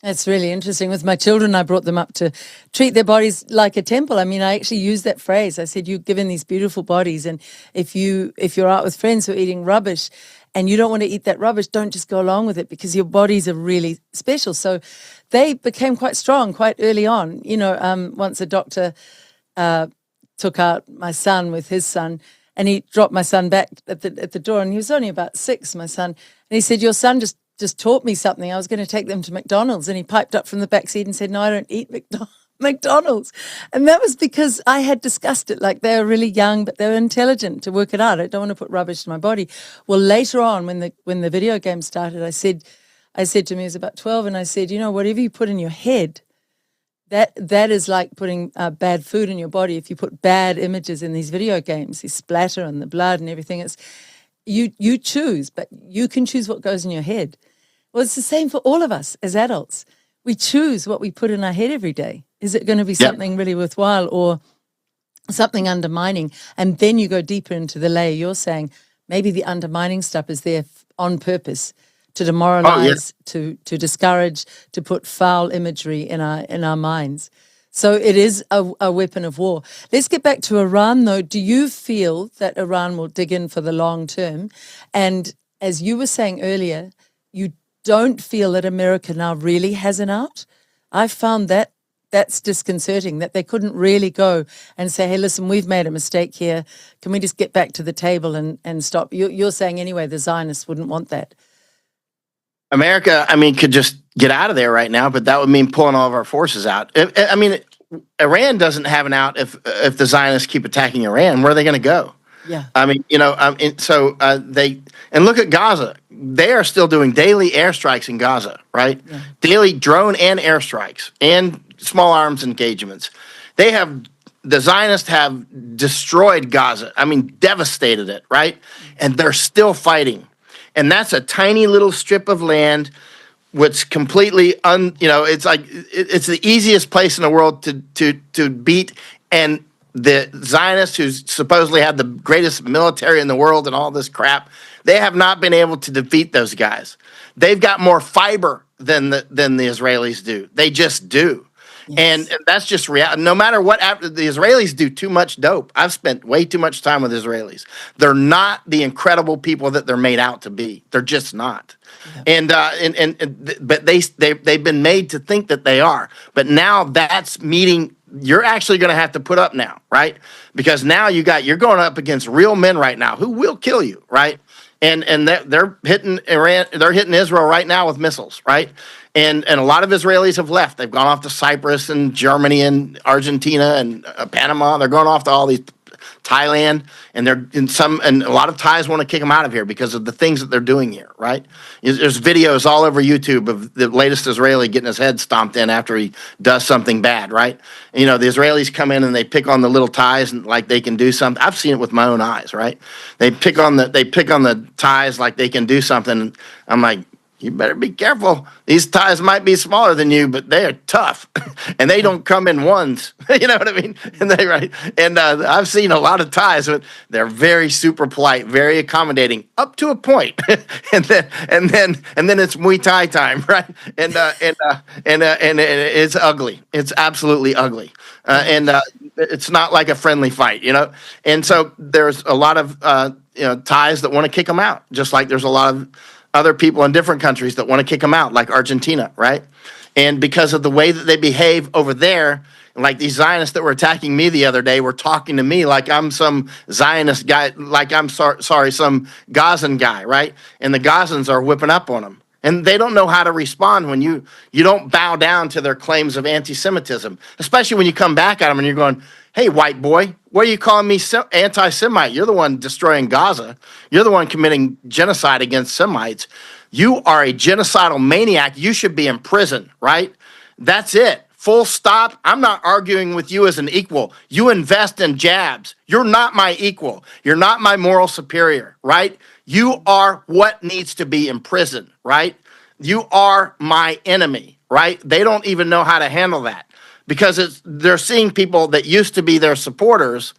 That's really interesting. With my children, I brought them up to treat their bodies like a temple. I mean, I actually used that phrase. I said, "You're given these beautiful bodies, and if you're out with friends who are eating rubbish, and you don't want to eat that rubbish, don't just go along with it because your bodies are really special." So they became quite strong quite early on. Once a doctor took out my son with his son, and he dropped my son back at the door, and he was only about 6, my son, and he said, "Your son just taught me something. I was going to take them to McDonald's," and he piped up from the back seat and said, "No, I don't eat McDonald's." And that was because I had discussed it. Like, they were really young, but they were intelligent to work it out. I don't want to put rubbish in my body. Well, later on, when the video game started, I said to him, he was about 12, and I said, whatever you put in your head, that is like putting bad food in your body. If you put bad images in these video games, the splatter and the blood and everything, it's you choose, but you can choose what goes in your head. Well, it's the same for all of us as adults. We choose what we put in our head every day. Is it going to be something really worthwhile or something undermining? And then you go deeper into the layer. You're saying maybe the undermining stuff is there on purpose to demoralize, to discourage, to put foul imagery in our minds. So it is a weapon of war. Let's get back to Iran, though. Do you feel that Iran will dig in for the long term? And as you were saying earlier, you don't feel that America now really has an out? I found that's disconcerting, that they couldn't really go and say, "Hey, listen, we've made a mistake here. Can we just get back to the table and stop?" You're saying anyway, the Zionists wouldn't want that. America, could just get out of there right now, but that would mean pulling all of our forces out. Iran doesn't have an out if the Zionists keep attacking Iran. Where are they going to go? Yeah. And look at Gaza. They are still doing daily airstrikes in Gaza, right? Yeah. Daily drone and airstrikes and small arms engagements. The Zionists have destroyed Gaza. Devastated it, right? And they're still fighting. And that's a tiny little strip of land, which completely it's like it's the easiest place in the world to beat. And the Zionists, who supposedly have the greatest military in the world and all this crap, they have not been able to defeat those guys. They've got more fiber than the Israelis do. They just do. Yes. And that's just reality. No matter what, the Israelis do too much dope. I've spent way too much time with Israelis. They're not the incredible people that they're made out to be. They're just not. Yeah. But they've been made to think that they are. But now that's meeting. You're actually going to have to put up now, right? Because now you're going up against real men right now who will kill you, right? And they're hitting Iran. They're hitting Israel right now with missiles, right? And a lot of Israelis have left. They've gone off to Cyprus and Germany and Argentina and Panama. They're going off to all these Thailand, and a lot of Thais want to kick them out of here because of the things that they're doing here, right? There's videos all over YouTube of the latest Israeli getting his head stomped in after he does something bad, right? The Israelis come in and they pick on the little Thais and like they can do something. I've seen it with my own eyes, right? They pick on the Thais like they can do something. I'm like, you better be careful. These Thais might be smaller than you, but they are tough, and they don't come in ones. You know what I mean? And I've seen a lot of Thais, but they're very super polite, very accommodating, up to a point, and then it's Muay Thai time, right? And it's ugly. It's absolutely ugly, and it's not like a friendly fight, And so there's a lot of Thais that want to kick them out, just like there's a lot of other people in different countries that want to kick them out, like Argentina, right? And because of the way that they behave over there, like these Zionists that were attacking me the other day were talking to me like I'm some Zionist guy, like I'm some Gazan guy, right? And the Gazans are whipping up on them. And they don't know how to respond when you don't bow down to their claims of anti-Semitism, especially when you come back at them and you're going, hey, white boy, what are you calling me anti-Semite? You're the one destroying Gaza. You're the one committing genocide against Semites. You are a genocidal maniac. You should be in prison, right? That's it. Full stop. I'm not arguing with you as an equal. You invest in jabs. You're not my equal. You're not my moral superior, right? You are what needs to be in prison, right? You are my enemy, right? They don't even know how to handle that because they're seeing people that used to be their supporters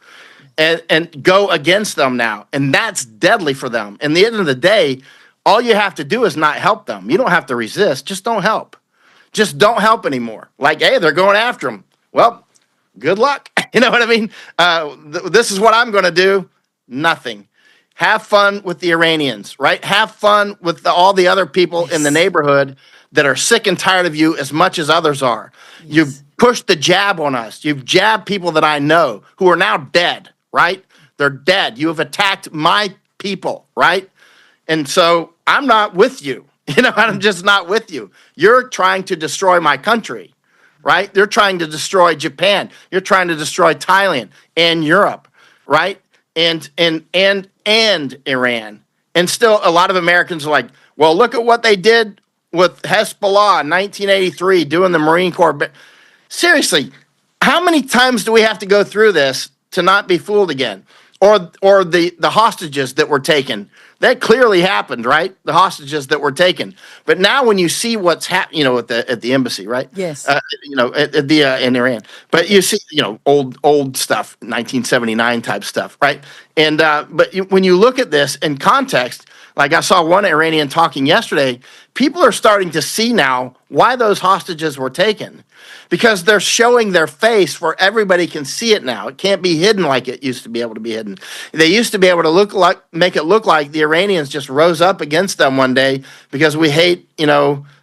and go against them now. And that's deadly for them. And at the end of the day, all you have to do is not help them. You don't have to resist. Just don't help. Just don't help anymore. Like, hey, they're going after them. Well, good luck. You know what I mean? This is what I'm going to do. Nothing. Have fun with the Iranians, right? Have fun with all the other people in the neighborhood that are sick and tired of you as much as others are. Yes. You've pushed the jab on us. You've jabbed people that I know who are now dead, right? They're dead. You have attacked my people, right? And so I'm not with you. I'm just not with you. You're trying to destroy my country, right? You're trying to destroy Japan. You're trying to destroy Thailand and Europe, right? And Iran. And still a lot of Americans are like, well, look at what they did with Hezbollah in 1983 doing the Marine Corps. Seriously, how many times do we have to go through this to not be fooled again? Or the hostages that were taken. That clearly happened, right? The hostages that were taken. But now when you see what's happening, at the embassy, right? Yes. In Iran. But you see, old stuff, 1979 type stuff, right? And when you look at this in context, like I saw one Iranian talking yesterday, people are starting to see now why those hostages were taken. Because they're showing their face where everybody can see it now. It can't be hidden like it used to be able to be hidden. They used to be able to make it look like the Iranians just rose up against them one day because we hate,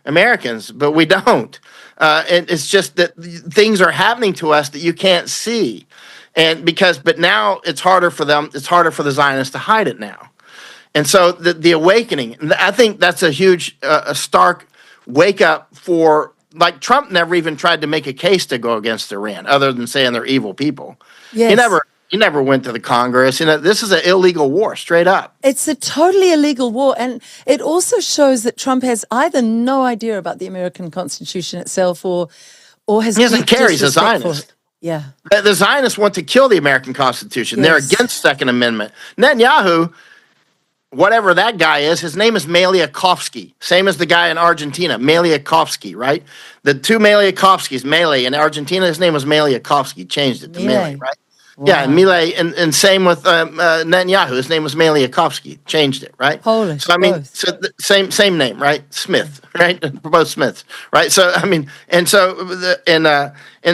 Americans, but we don't. And it's just that things are happening to us that you can't see. But now it's harder for them. It's harder for the Zionists to hide it now. And so the awakening, I think that's a huge, a stark wake up for. Like Trump never even tried to make a case to go against Iran, other than saying they're evil people. Yes. He never went to the Congress. This is an illegal war, straight up. It's a totally illegal war, and it also shows that Trump has either no idea about the American Constitution itself, or has he doesn't care. He's a Zionist. Yeah, the Zionists want to kill the American Constitution. Yes. They're against Second Amendment. Netanyahu. Whatever that guy is, his name is Malyakhovsky. Same as the guy in Argentina, Malyakhovsky, right? The two Malyakhovskys, Mele in Argentina, his name was Malyakhovsky. Changed it to Mele, right? Wow. Yeah, Mele, and same with Netanyahu. His name was Malyakhovsky. Changed it, right? Polish. So same name, right? Smith, right? Both Smiths, right? So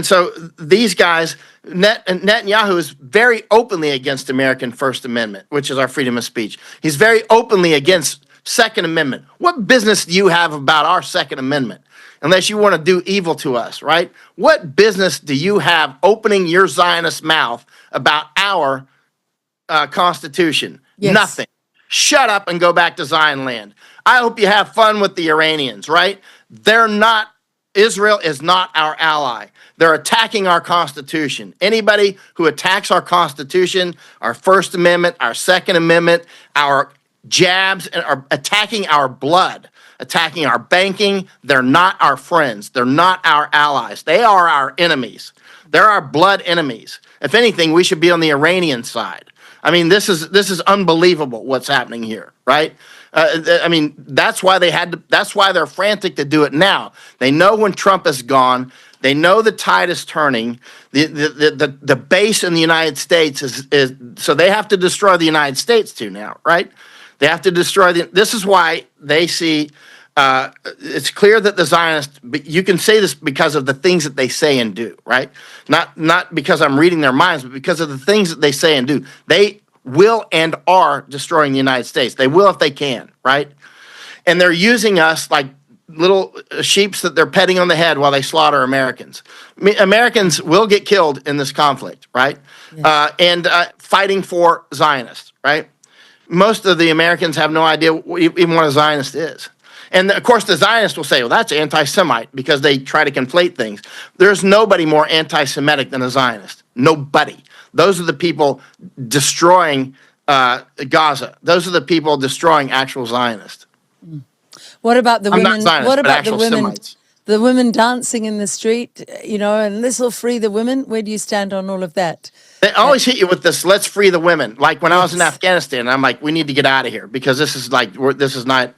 so these guys. Netanyahu is very openly against American First Amendment, which is our freedom of speech. He's very openly against Second Amendment. What business do you have about our Second Amendment? Unless you want to do evil to us, right? What business do you have opening your Zionist mouth about our Constitution? Yes. Nothing. Shut up and go back to Zion land. I hope you have fun with the Iranians, right? Israel is not our ally. They're attacking our Constitution. Anybody who attacks our Constitution, our First Amendment, our Second Amendment, our jabs, and are attacking our blood, attacking our banking, they're not our friends. They're not our allies. They are our enemies. They're our blood enemies. If anything, we should be on the Iranian side. I mean, this is unbelievable what's happening here, right? I mean, that's why that's why they're frantic to do it now. They know when Trump is gone. They know the tide is turning. The base in the United States is so they have to destroy the United States too now, right? They have to destroy this is why they see, it's clear that the Zionists, you can say this because of the things that they say and do, right? Not because I'm reading their minds, but because of the things that they say and do. They will and are destroying the United States. They will if they can, right? And they're using us like little sheeps that they're petting on the head while they slaughter Americans. I mean, Americans will get killed in this conflict, right? Yes. And fighting for Zionists, right? Most of the Americans have no idea even what a Zionist is. And of course, the Zionists will say, well, that's anti-Semite because they try to conflate things. There's nobody more anti-Semitic than a Zionist. Nobody. Those are the people destroying Gaza. Those are the people destroying actual Zionists. What about the women? Not Zionists, what about but the women? Semites. The women dancing in the street, and this will free the women. Where do you stand on all of that? They always hit you with this, let's free the women. Like when I was in Afghanistan, I'm like, we need to get out of here because this is not.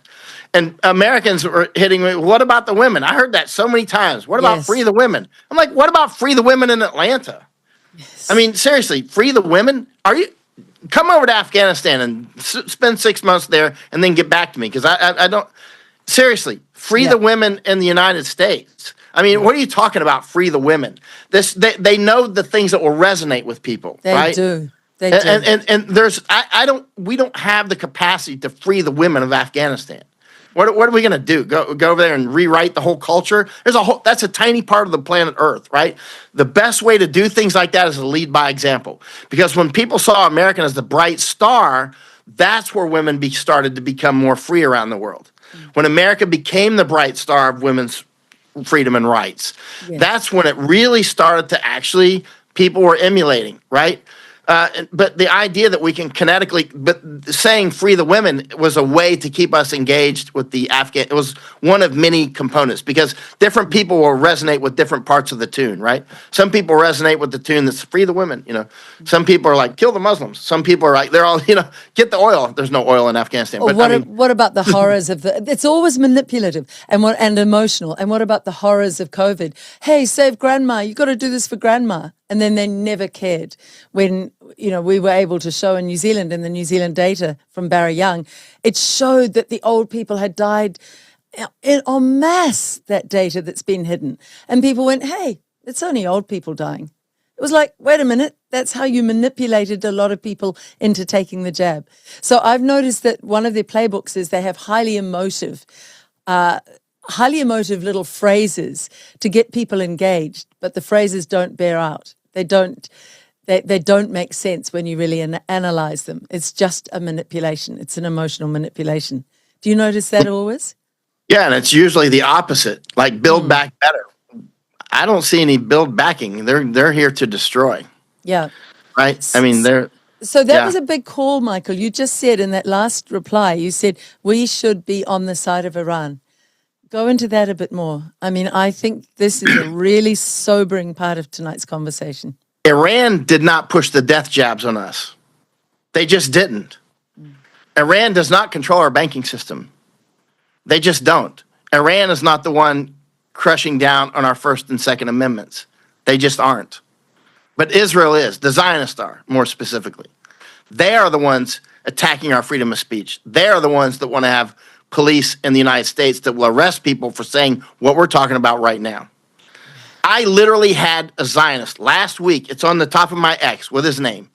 And Americans were hitting me, what about the women? I heard that so many times. What about free the women? I'm like, what about free the women in Atlanta? Yes. I mean, seriously, free the women? Come over to Afghanistan and spend 6 months there and then get back to me because I don't. Seriously, free the women in the United States. I mean, what are you talking about? Free the women. They know the things that will resonate with people. They do. They do. And we don't have the capacity to free the women of Afghanistan. What are we going to do? Go over there and rewrite the whole culture? That's a tiny part of the planet Earth, right? The best way to do things like that is to lead by example. Because when people saw America as the bright star, that's where women started to become more free around the world. When America became the bright star of women's freedom and rights, that's when it really started to actually, people were emulating, right? But the idea that we can but saying free the women was a way to keep us engaged with the Afghan. It was one of many components because different people will resonate with different parts of the tune, right? Some people resonate with the tune that's free the women, Some people are like, kill the Muslims. Some people are like, they're all, get the oil. There's no oil in Afghanistan. But what about the horrors of it's always manipulative and emotional. And what about the horrors of COVID? Hey, save grandma. You got to do this for grandma. And then they never cared when, we were able to show in New Zealand, in the New Zealand data from Barry Young, it showed that the old people had died en masse, that data that's been hidden. And people went, hey, it's only old people dying. It was like, wait a minute, that's how you manipulated a lot of people into taking the jab. So I've noticed that one of their playbooks is they have highly emotive little phrases to get people engaged, but the phrases don't bear out. They don't make sense when you really analyze them. It's just a manipulation. It's an emotional manipulation. Do you notice that always? Yeah, and it's usually the opposite, like build back better. I don't see any build backing. They're here to destroy. Yeah. Right? I mean, So that was a big call, Michael. You just said in that last reply, you said we should be on the side of Iran. Go into that a bit more. I mean, I think this is a really sobering part of tonight's conversation. Iran did not push the death jabs on us. They just didn't. Iran does not control our banking system. They just don't. Iran is not the one crushing down on our First and Second Amendments. They just aren't. But Israel is. The Zionists are, more specifically. They are the ones attacking our freedom of speech. They are the ones that want to have police in the United States that will arrest people for saying what we're talking about right now. I literally had a Zionist last week. It's on the top of my X with his name.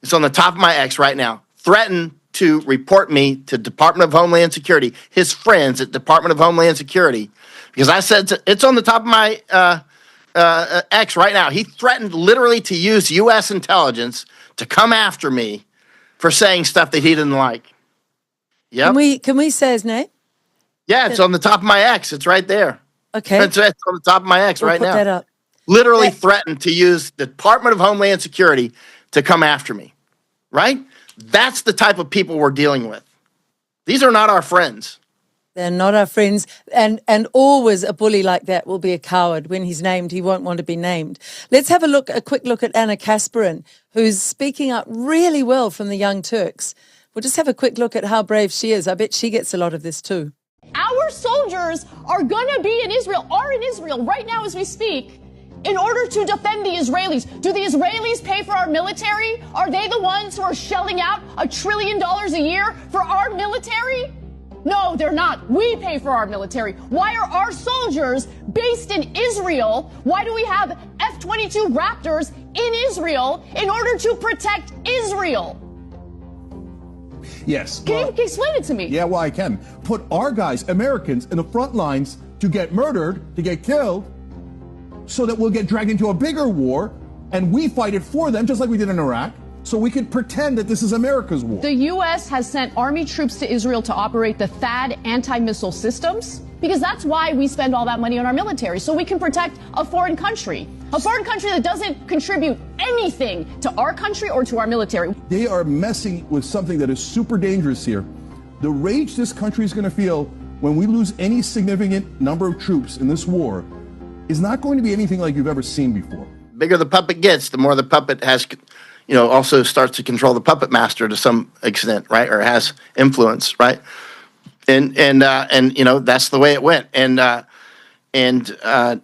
It's on the top of my X right now. Threatened to report me to Department of Homeland Security, his friends at Department of Homeland Security, because I said it's on the top of my X right now. He threatened literally to use U.S. intelligence to come after me for saying stuff that he didn't like. Yep. Can we say his name? Yeah, it's on the top of my X. It's right there. Okay. It's on the top of my X right now. Put that up. literally threatened to use the Department of Homeland Security to come after me, right? That's the type of people we're dealing with. These are not our friends. They're not our friends. And always a bully like that will be a coward. When he's named, he won't want to be named. Let's have a quick look at Anna Kasparin, who's speaking up really well from the Young Turks. We'll just have a quick look at how brave she is. I bet she gets a lot of this too. Our soldiers are going to be in Israel, right now as we speak, in order to defend the Israelis. Do the Israelis pay for our military? Are they the ones who are shelling out $1 trillion a year for our military? No, they're not. We pay for our military. Why are our soldiers based in Israel? Why do we have F-22 Raptors in Israel in order to protect Israel? Yes. Can you explain it to me? Yeah, well, I can. Put our guys, Americans, in the front lines to get murdered, to get killed, so that we'll get dragged into a bigger war, and we fight it for them, just like we did in Iraq, so we could pretend that this is America's war. The U.S. has sent Army troops to Israel to operate the THAAD anti-missile systems, because that's why we spend all that money on our military, so we can protect a foreign country that doesn't contribute anything to our country or to our military. They are messing with something that is super dangerous here. The rage this country is going to feel when we lose any significant number of troops in this war is not going to be anything like you've ever seen before. Bigger the puppet gets, the more the puppet has, also starts to control the puppet master to some extent, right? Or has influence, right? And that's the way it went. And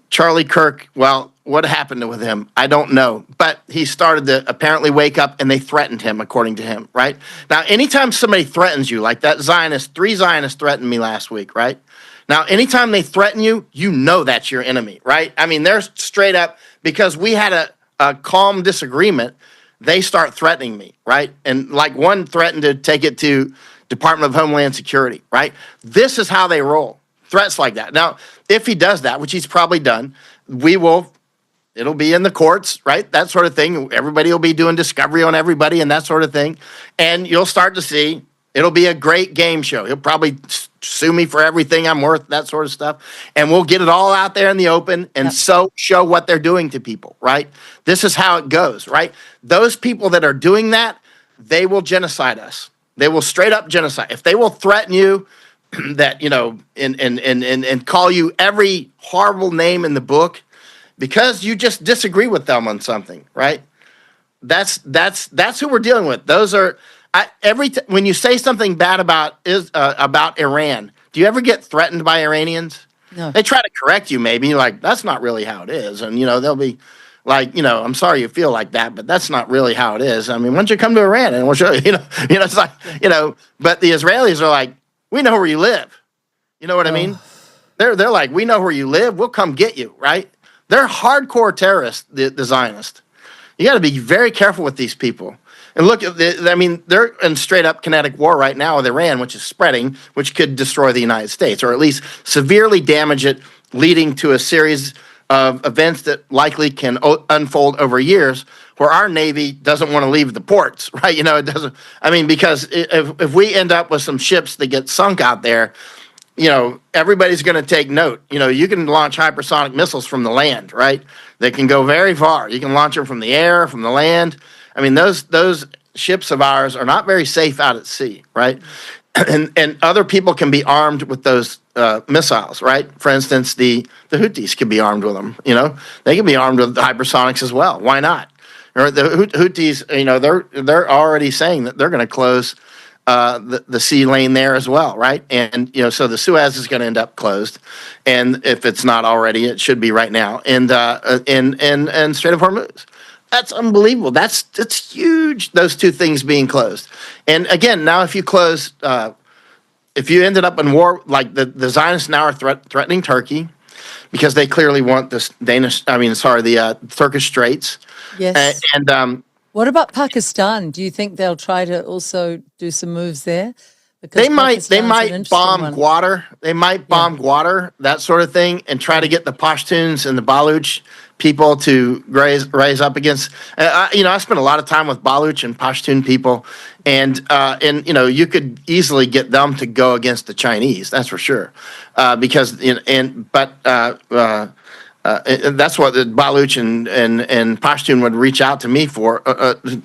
Charlie Kirk, well, what happened with him? I don't know. But he started to apparently wake up, and they threatened him, according to him, right? Now, anytime somebody threatens you, like that Zionist, 3 Zionists threatened me last week, right? Now, anytime they threaten you, you know that's your enemy, right? I mean, they're straight up, because we had a calm disagreement, they start threatening me, right? And like one threatened to take it to Department of Homeland Security, right? This is how they roll, threats like that. Now, if he does that, which he's probably done, it'll be in the courts, right? That sort of thing. Everybody will be doing discovery on everybody and that sort of thing. And you'll start to see, it'll be a great game show. He'll probably sue me for everything I'm worth, that sort of stuff. And we'll get it all out there in the open and so show what they're doing to people, right? This is how it goes, right? Those people that are doing that, they will genocide us. They will straight up genocide. If they will threaten you that, and call you every horrible name in the book because you just disagree with them on something, right? That's who we're dealing with. Those are when you say something bad about Iran, do you ever get threatened by Iranians? No. They try to correct you, maybe like that's not really how it is, and they'll be like, I'm sorry you feel like that, but that's not really how it is. I mean, why don't you come to Iran and we'll show you, it's like, but the Israelis are like, we know where you live. You know what I mean? They're like, we know where you live. We'll come get you, right? They're hardcore terrorists, the Zionists. You got to be very careful with these people. And look, they're in straight up kinetic war right now with Iran, which is spreading, which could destroy the United States, or at least severely damage it, leading to a series of events that likely can unfold over years, where our Navy doesn't want to leave the ports, right? It doesn't. I mean, because if we end up with some ships that get sunk out there, everybody's going to take note. You can launch hypersonic missiles from the land, right? They can go very far. You can launch them from the air, from the land. I mean, those ships of ours are not very safe out at sea, right? And other people can be armed with those missiles, right? For instance, the Houthis can be armed with them. They can be armed with hypersonics as well. Why not? Or the Houthis, they're already saying that they're going to close the sea lane there as well, right? And so the Suez is going to end up closed, and if it's not already, it should be right now. And Strait of Hormuz. That's unbelievable. That's huge. Those two things being closed. And again, now if you close, if you ended up in war, like the Zionists now are threatening Turkey because they clearly want this the Turkish Straits. Yes. And what about Pakistan? Do you think they'll try to also do some moves there? Because they might Pakistan's bomb one. Gwadar. They might bomb Gwadar, that sort of thing, and try to get the Pashtuns and the Baluch people to rise up against. I spent a lot of time with Baluch and Pashtun people, and you could easily get them to go against the Chinese. That's for sure, because That's what the Baluch and Pashtun would reach out to me for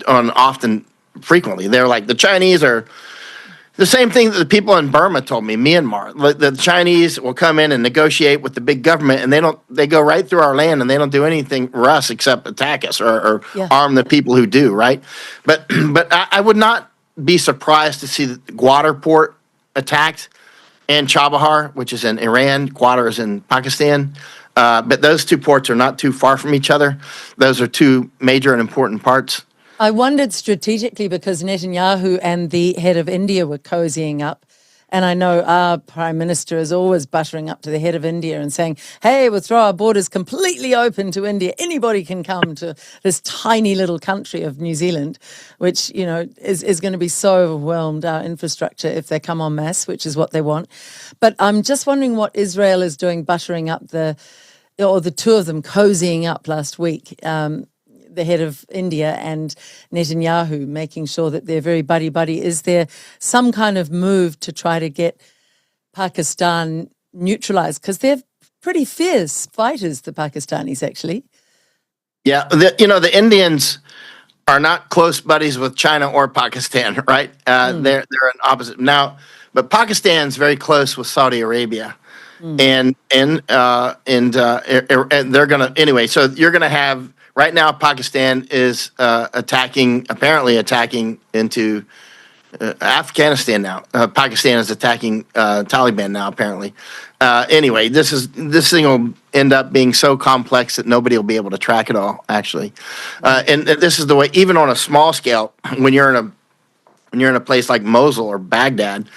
on often, frequently. They're like, the Chinese are the same thing that the people in Burma told me, Myanmar. The Chinese will come in and negotiate with the big government, and they go right through our land, and they don't do anything for us except attack us or arm the people who do, right? But I would not be surprised to see the Gwadar port attacked, and Chabahar, which is in Iran. Gwadar is in Pakistan. But those two ports are not too far from each other. Those are two major and important parts. I wondered strategically because Netanyahu and the head of India were cozying up. And I know our Prime Minister is always buttering up to the head of India and saying, hey, we'll throw our borders completely open to India. Anybody can come to this tiny little country of New Zealand, which, you know, is going to be so overwhelmed, our infrastructure, if they come en masse, which is what they want. But I'm just wondering what Israel is doing, buttering up the two of them cozying up last week. The head of India and Netanyahu, making sure that they're very buddy-buddy. Is there some kind of move to try to get Pakistan neutralized? Because they're pretty fierce fighters, the Pakistanis, actually. Yeah, the Indians are not close buddies with China or Pakistan, right? They're an opposite. Now, but Pakistan's very close with Saudi Arabia. And they're gonna anyway. So you're gonna have right now. Pakistan is apparently attacking into Afghanistan now. Pakistan is attacking Taliban now. Apparently, anyway, this thing will end up being so complex that nobody will be able to track it all. Actually, and this is the way. Even on a small scale, when you're in a place like Mosul or Baghdad.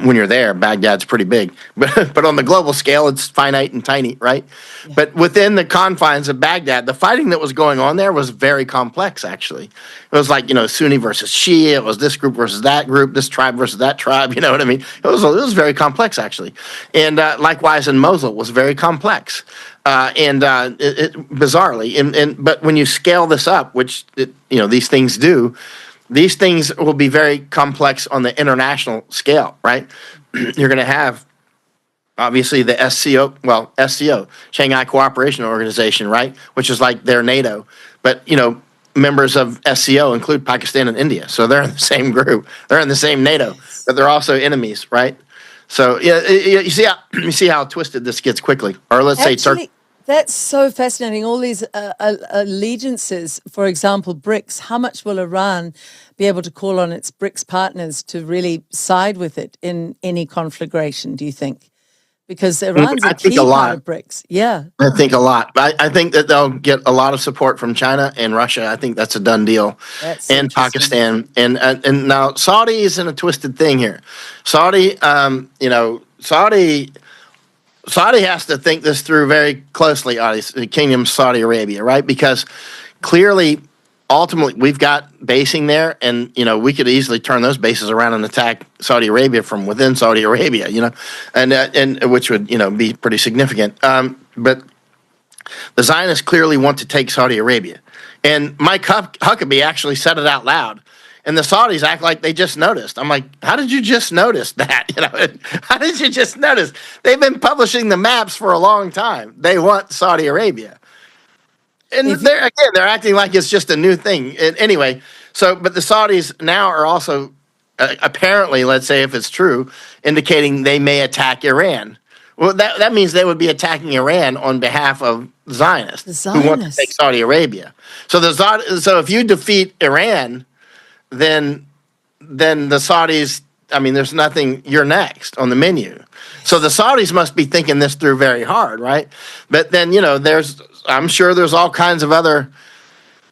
When you're there, Baghdad's pretty big, but on the global scale, it's finite and tiny, right? Yeah. But within the confines of Baghdad, the fighting that was going on there was very complex, actually. It was like, Sunni versus Shia, it was this group versus that group, this tribe versus that tribe, you know what I mean? It was very complex, actually. And likewise in Mosul, it was very complex. Bizarrely, but when you scale this up, which, these things do, these things will be very complex on the international scale, right? You're going to have, obviously, the SCO, Shanghai Cooperation Organization, right? Which is like their NATO. But, members of SCO include Pakistan and India. So they're in the same group. They're in the same NATO, but they're also enemies, right? So, you see how twisted this gets quickly. Or let's say Turkey. That's so fascinating. All these allegiances, for example, BRICS, how much will Iran be able to call on its BRICS partners to really side with it in any conflagration, do you think? Because Iran's a key part of BRICS. Yeah. I think a lot. I think that they'll get a lot of support from China and Russia. I think that's a done deal. And Pakistan. And now Saudi is in a twisted thing here. Saudi has to think this through very closely, the Kingdom of Saudi Arabia, right? Because clearly, ultimately, we've got basing there, and we could easily turn those bases around and attack Saudi Arabia from within Saudi Arabia, and which would be pretty significant. But the Zionists clearly want to take Saudi Arabia, and Mike Huckabee actually said it out loud. And the Saudis act like they just noticed. I'm like, how did you just notice that? How did you just notice? They've been publishing the maps for a long time. They want Saudi Arabia. And they're acting like it's just a new thing. And anyway, but the Saudis now are also apparently, let's say if it's true, indicating they may attack Iran. Well, that means they would be attacking Iran on behalf of Zionists who want to take Saudi Arabia. So if you defeat Iran, then the Saudis, there's nothing, you're next on the menu. So the Saudis must be thinking this through very hard, right? But then, I'm sure there's all kinds of other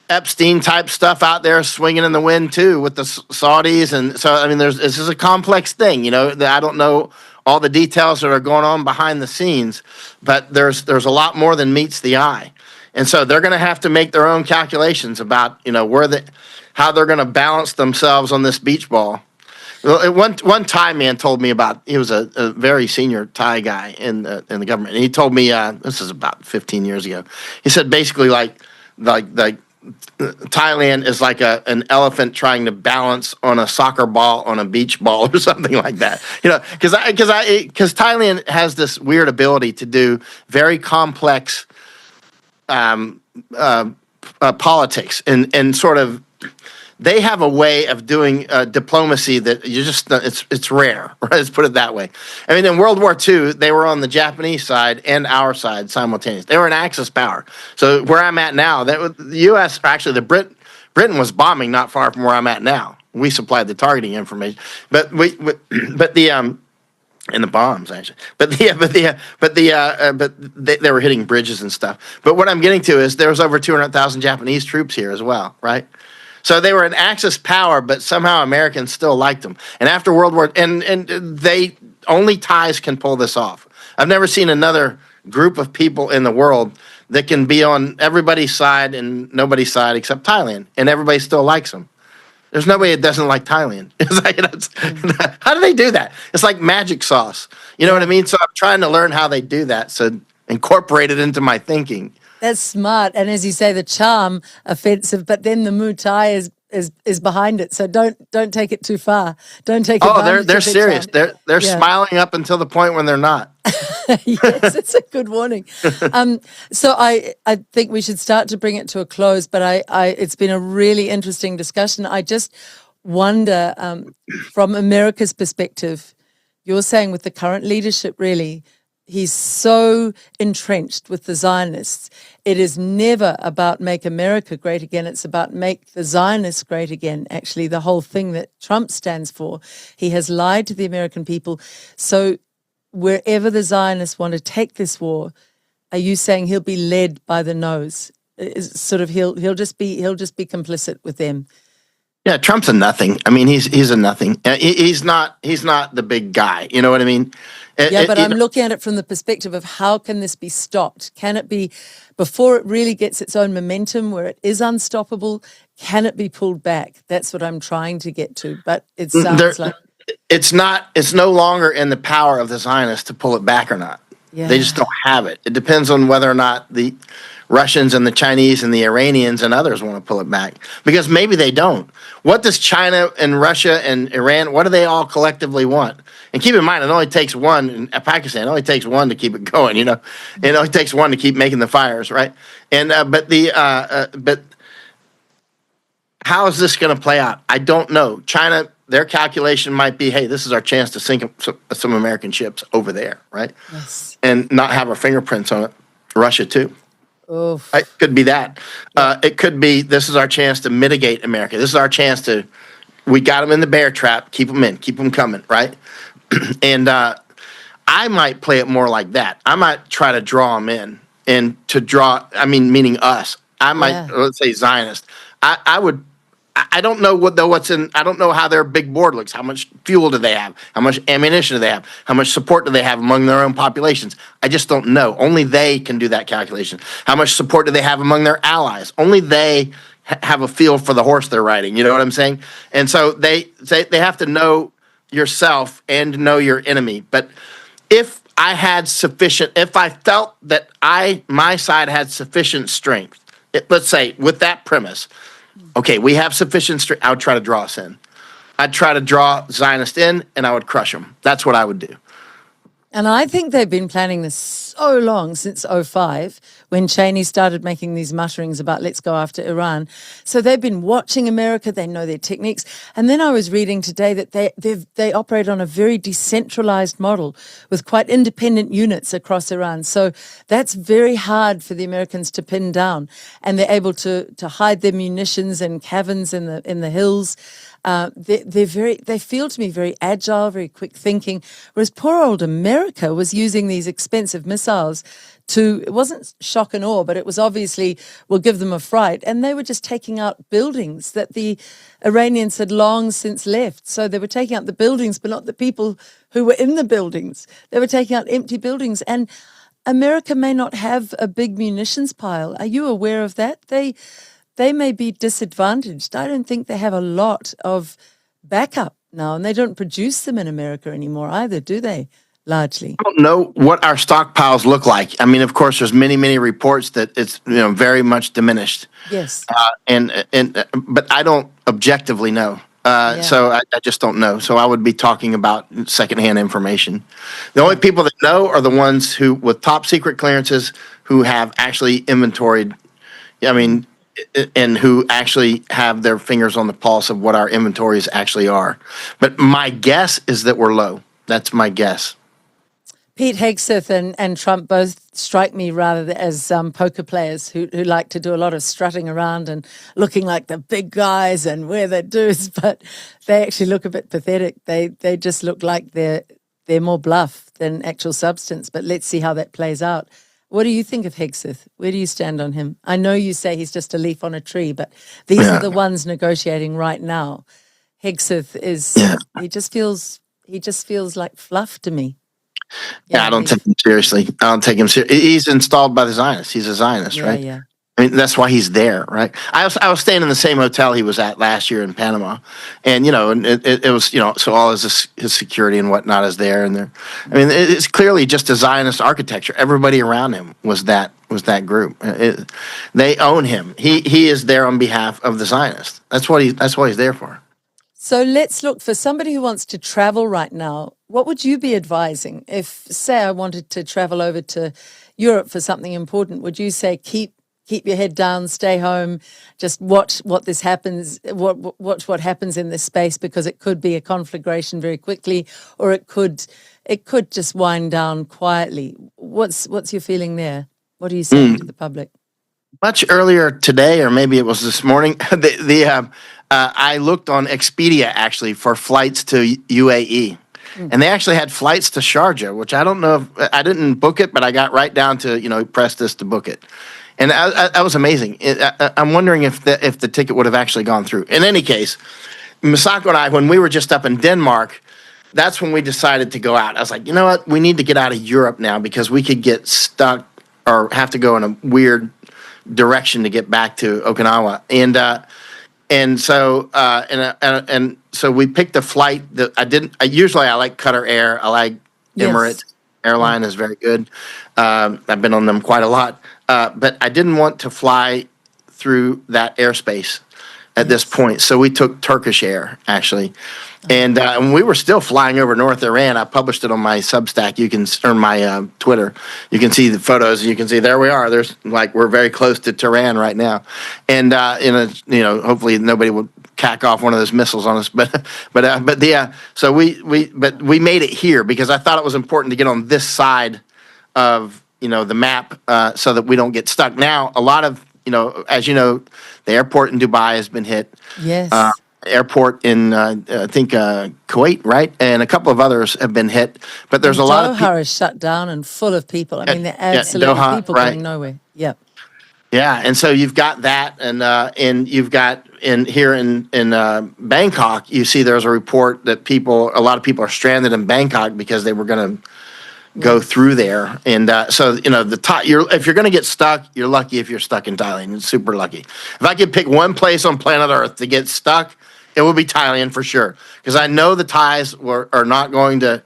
Epstein-type stuff out there swinging in the wind, too, with the Saudis. And so, this is a complex thing, I don't know all the details that are going on behind the scenes, but there's a lot more than meets the eye. And so they're going to have to make their own calculations about, how they're going to balance themselves on this beach ball. Well, one Thai man told me about. He was a very senior Thai guy in the government, and he told me this is about 15 years ago. He said basically like Thailand is like an elephant trying to balance on a soccer ball on a beach ball or something like that. Because Thailand has this weird ability to do very complex politics and sort of. They have a way of doing diplomacy that you just it's rare. Right? Let's put it that way. I mean, in World War II, they were on the Japanese side and our side simultaneously. They were an Axis power. So where I'm at now, the U.S. actually Britain was bombing not far from where I'm at now. We supplied the targeting information, but the and the bombs actually, but they were hitting bridges and stuff. But what I'm getting to is there was over 200,000 Japanese troops here as well, right? So they were an Axis power, but somehow Americans still liked them. And after World War, and they only ties can pull this off. I've never seen another group of people in the world that can be on everybody's side and nobody's side except Thailand, and everybody still likes them. There's nobody that doesn't like Thailand. It's like, how do they do that? It's like magic sauce. You know what I mean? So I'm trying to learn how they do that, so incorporate it into my thinking. That's smart. And as you say, the charm offensive, but then the Muay Thai is behind it. So don't take it too far. Don't take it. Oh, they're serious. They're smiling up until the point when they're not. Yes, it's a good warning. So I think we should start to bring it to a close, but it's been a really interesting discussion. I just wonder, from America's perspective, you're saying with the current leadership, really, he's so entrenched with the Zionists. It is never about make America great again. It's about make the Zionists great again, actually, the whole thing that Trump stands for. He has lied to the American people. So wherever the Zionists want to take this war, are you saying he'll be led by the nose? Sort of he'll just be complicit with them? Yeah, Trump's a nothing. I mean, he's a nothing. He's not the big guy. You know what I mean? But I'm looking at it from the perspective of how can this be stopped? Can it be, before it really gets its own momentum where it is unstoppable, can it be pulled back? That's what I'm trying to get to. But it sounds like it's no longer in the power of the Zionists to pull it back or not. Yeah. They just don't have it. It depends on whether or not the Russians and the Chinese and the Iranians and others want to pull it back, because maybe they don't. What does China and Russia and Iran, what do they all collectively want? And keep in mind, it only takes one, in Pakistan, it only takes one to keep it going, you know. It only takes one to keep making the fires, right? And but how is this going to play out? I don't know. China, their calculation might be, hey, this is our chance to sink some American ships over there, right? Yes. And not have our fingerprints on it. Russia too. Oof. It could be that. It could be this is our chance to mitigate America. This is our chance we got them in the bear trap, keep them in, keep them coming, right? And I might play it more like that. I might try to draw them in, and meaning us. I might, let's say Zionist. I don't know what's in. I don't know how their big board looks. How much fuel do they have? How much ammunition do they have? How much support do they have among their own populations? I just don't know. Only they can do that calculation. How much support do they have among their allies? Only they have a feel for the horse they're riding. You know what I'm saying? And so they have to know yourself and know your enemy. But if I felt that my side had sufficient strength, let's say with that premise. Okay, we have sufficient strength. I would try to draw us in. I'd try to draw Zionists in, and I would crush them. That's what I would do. And I think they've been planning this so long, since 2005, when Cheney started making these mutterings about let's go after Iran. So they've been watching America. They know their techniques. And then I was reading today that they operate on a very decentralized model with quite independent units across Iran. So that's very hard for the Americans to pin down. And they're able to hide their munitions in caverns in the hills. They feel to me very agile, very quick thinking, whereas poor old America was using these expensive missiles it wasn't shock and awe, but it was obviously, we'll give them a fright. And they were just taking out buildings that the Iranians had long since left. So they were taking out the buildings, but not the people who were in the buildings. They were taking out empty buildings. And America may not have a big munitions pile. Are you aware of that? They may be disadvantaged. I don't think they have a lot of backup now, and they don't produce them in America anymore either, do they? Largely. I don't know what our stockpiles look like. I mean, of course, there's many reports that it's very much diminished. Yes. But I don't objectively know. So I just don't know. So I would be talking about secondhand information. The only people that know are the ones who, with top secret clearances, who have actually inventoried, I mean, and who actually have their fingers on the pulse of what our inventories actually are. But my guess is that we're low. That's my guess. Pete Hegseth and Trump both strike me rather as poker players who like to do a lot of strutting around and looking like the big guys and wear their dues, but they actually look a bit pathetic. They just look like they're more bluff than actual substance. But let's see how that plays out. What do you think of Hegseth? Where do you stand on him? I know you say he's just a leaf on a tree, but these are the ones negotiating right now. Hegseth he just feels like fluff to me. Yeah, I don't take him seriously. I don't take him seriously. He's installed by the Zionists. He's a Zionist, right? Yeah. I mean, that's why he's there, right? I was staying in the same hotel he was at last year in Panama, and it was so all his security and whatnot is there, and there. I mean, it's clearly just a Zionist architecture. Everybody around him was that group. They own him. He is there on behalf of the Zionists. That's what he's there for. So let's look for somebody who wants to travel right now. What would you be advising if, say, I wanted to travel over to Europe for something important? Would you say keep your head down, stay home, just watch what happens in this space, because it could be a conflagration very quickly, or it could just wind down quietly? What's your feeling there? What are you saying to the public? Much earlier today, or maybe it was this morning, I looked on Expedia actually for flights to UAE. And they actually had flights to Sharjah, which I don't know if I didn't book it, but I got right down to, press this to book it. And that was amazing. I'm wondering if the ticket would have actually gone through. In any case, Misako and I, when we were just up in Denmark, that's when we decided to go out. I was like, you know what? We need to get out of Europe now, because we could get stuck or have to go in a weird direction to get back to Okinawa. And so we picked a flight that I like Qatar Air. I like Emirates. Airline is very good. I've been on them quite a lot. But I didn't want to fly through that airspace at this point. So we took Turkish Air, actually. And we were still flying over North Iran. I published it on my Substack. You can, or my Twitter. You can see the photos. You can see there we are. We're very close to Tehran right now. And hopefully nobody will cack off one of those missiles on us. So we made it here because I thought it was important to get on this side of the map so that we don't get stuck. Now a lot of as you know, the airport in Dubai has been hit. Yes. Airport in I think Kuwait, right, and a couple of others have been hit. But there's a lot of Doha is shut down and full of people. I mean, they're absolutely Doha, people right. going nowhere. Yep. Yeah, and so you've got that, and you've got here in Bangkok. You see, there's a report that a lot of people are stranded in Bangkok because they were going to go through there, and so if you're going to get stuck, you're lucky if you're stuck in Thailand. You're super lucky. If I could pick one place on planet Earth to get stuck, it would be Thailand for sure, because I know the Thais are not going to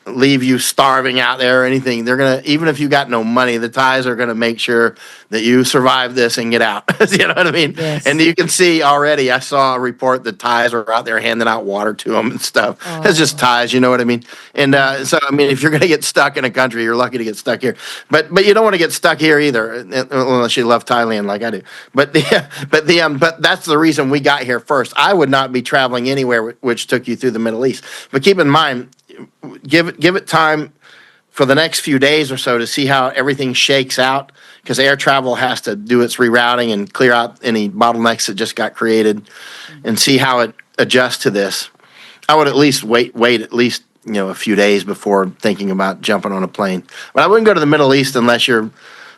leave you starving out there or anything. They're gonna, even if you got no money, the Thais are gonna make sure that you survive this and get out. You know what I mean? Yes. And you can see already, I saw a report that Thais are out there handing out water to them and stuff. It's just Thais, you know what I mean? And so I mean, if you're gonna get stuck in a country, you're lucky to get stuck here. But you don't want to get stuck here either, unless you love Thailand like I do. But that's the reason we got here first. I would not be traveling anywhere which took you through the Middle East. But keep in mind, give it time for the next few days or so to see how everything shakes out, because air travel has to do its rerouting and clear out any bottlenecks that just got created, and see how it adjusts to this. I would at least wait at least a few days before thinking about jumping on a plane. But I wouldn't go to the Middle East unless you're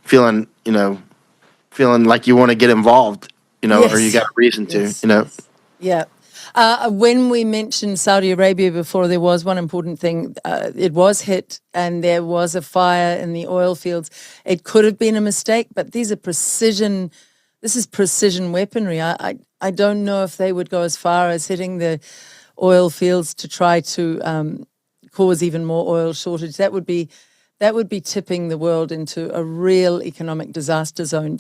feeling like you want to get involved, Yes. or you got a reason to, Yes. Yeah. When we mentioned Saudi Arabia before, there was one important thing. It was hit and there was a fire in the oil fields. It could have been a mistake, but this is precision weaponry. I don't know if they would go as far as hitting the oil fields to try to cause even more oil shortage. That would be tipping the world into a real economic disaster zone.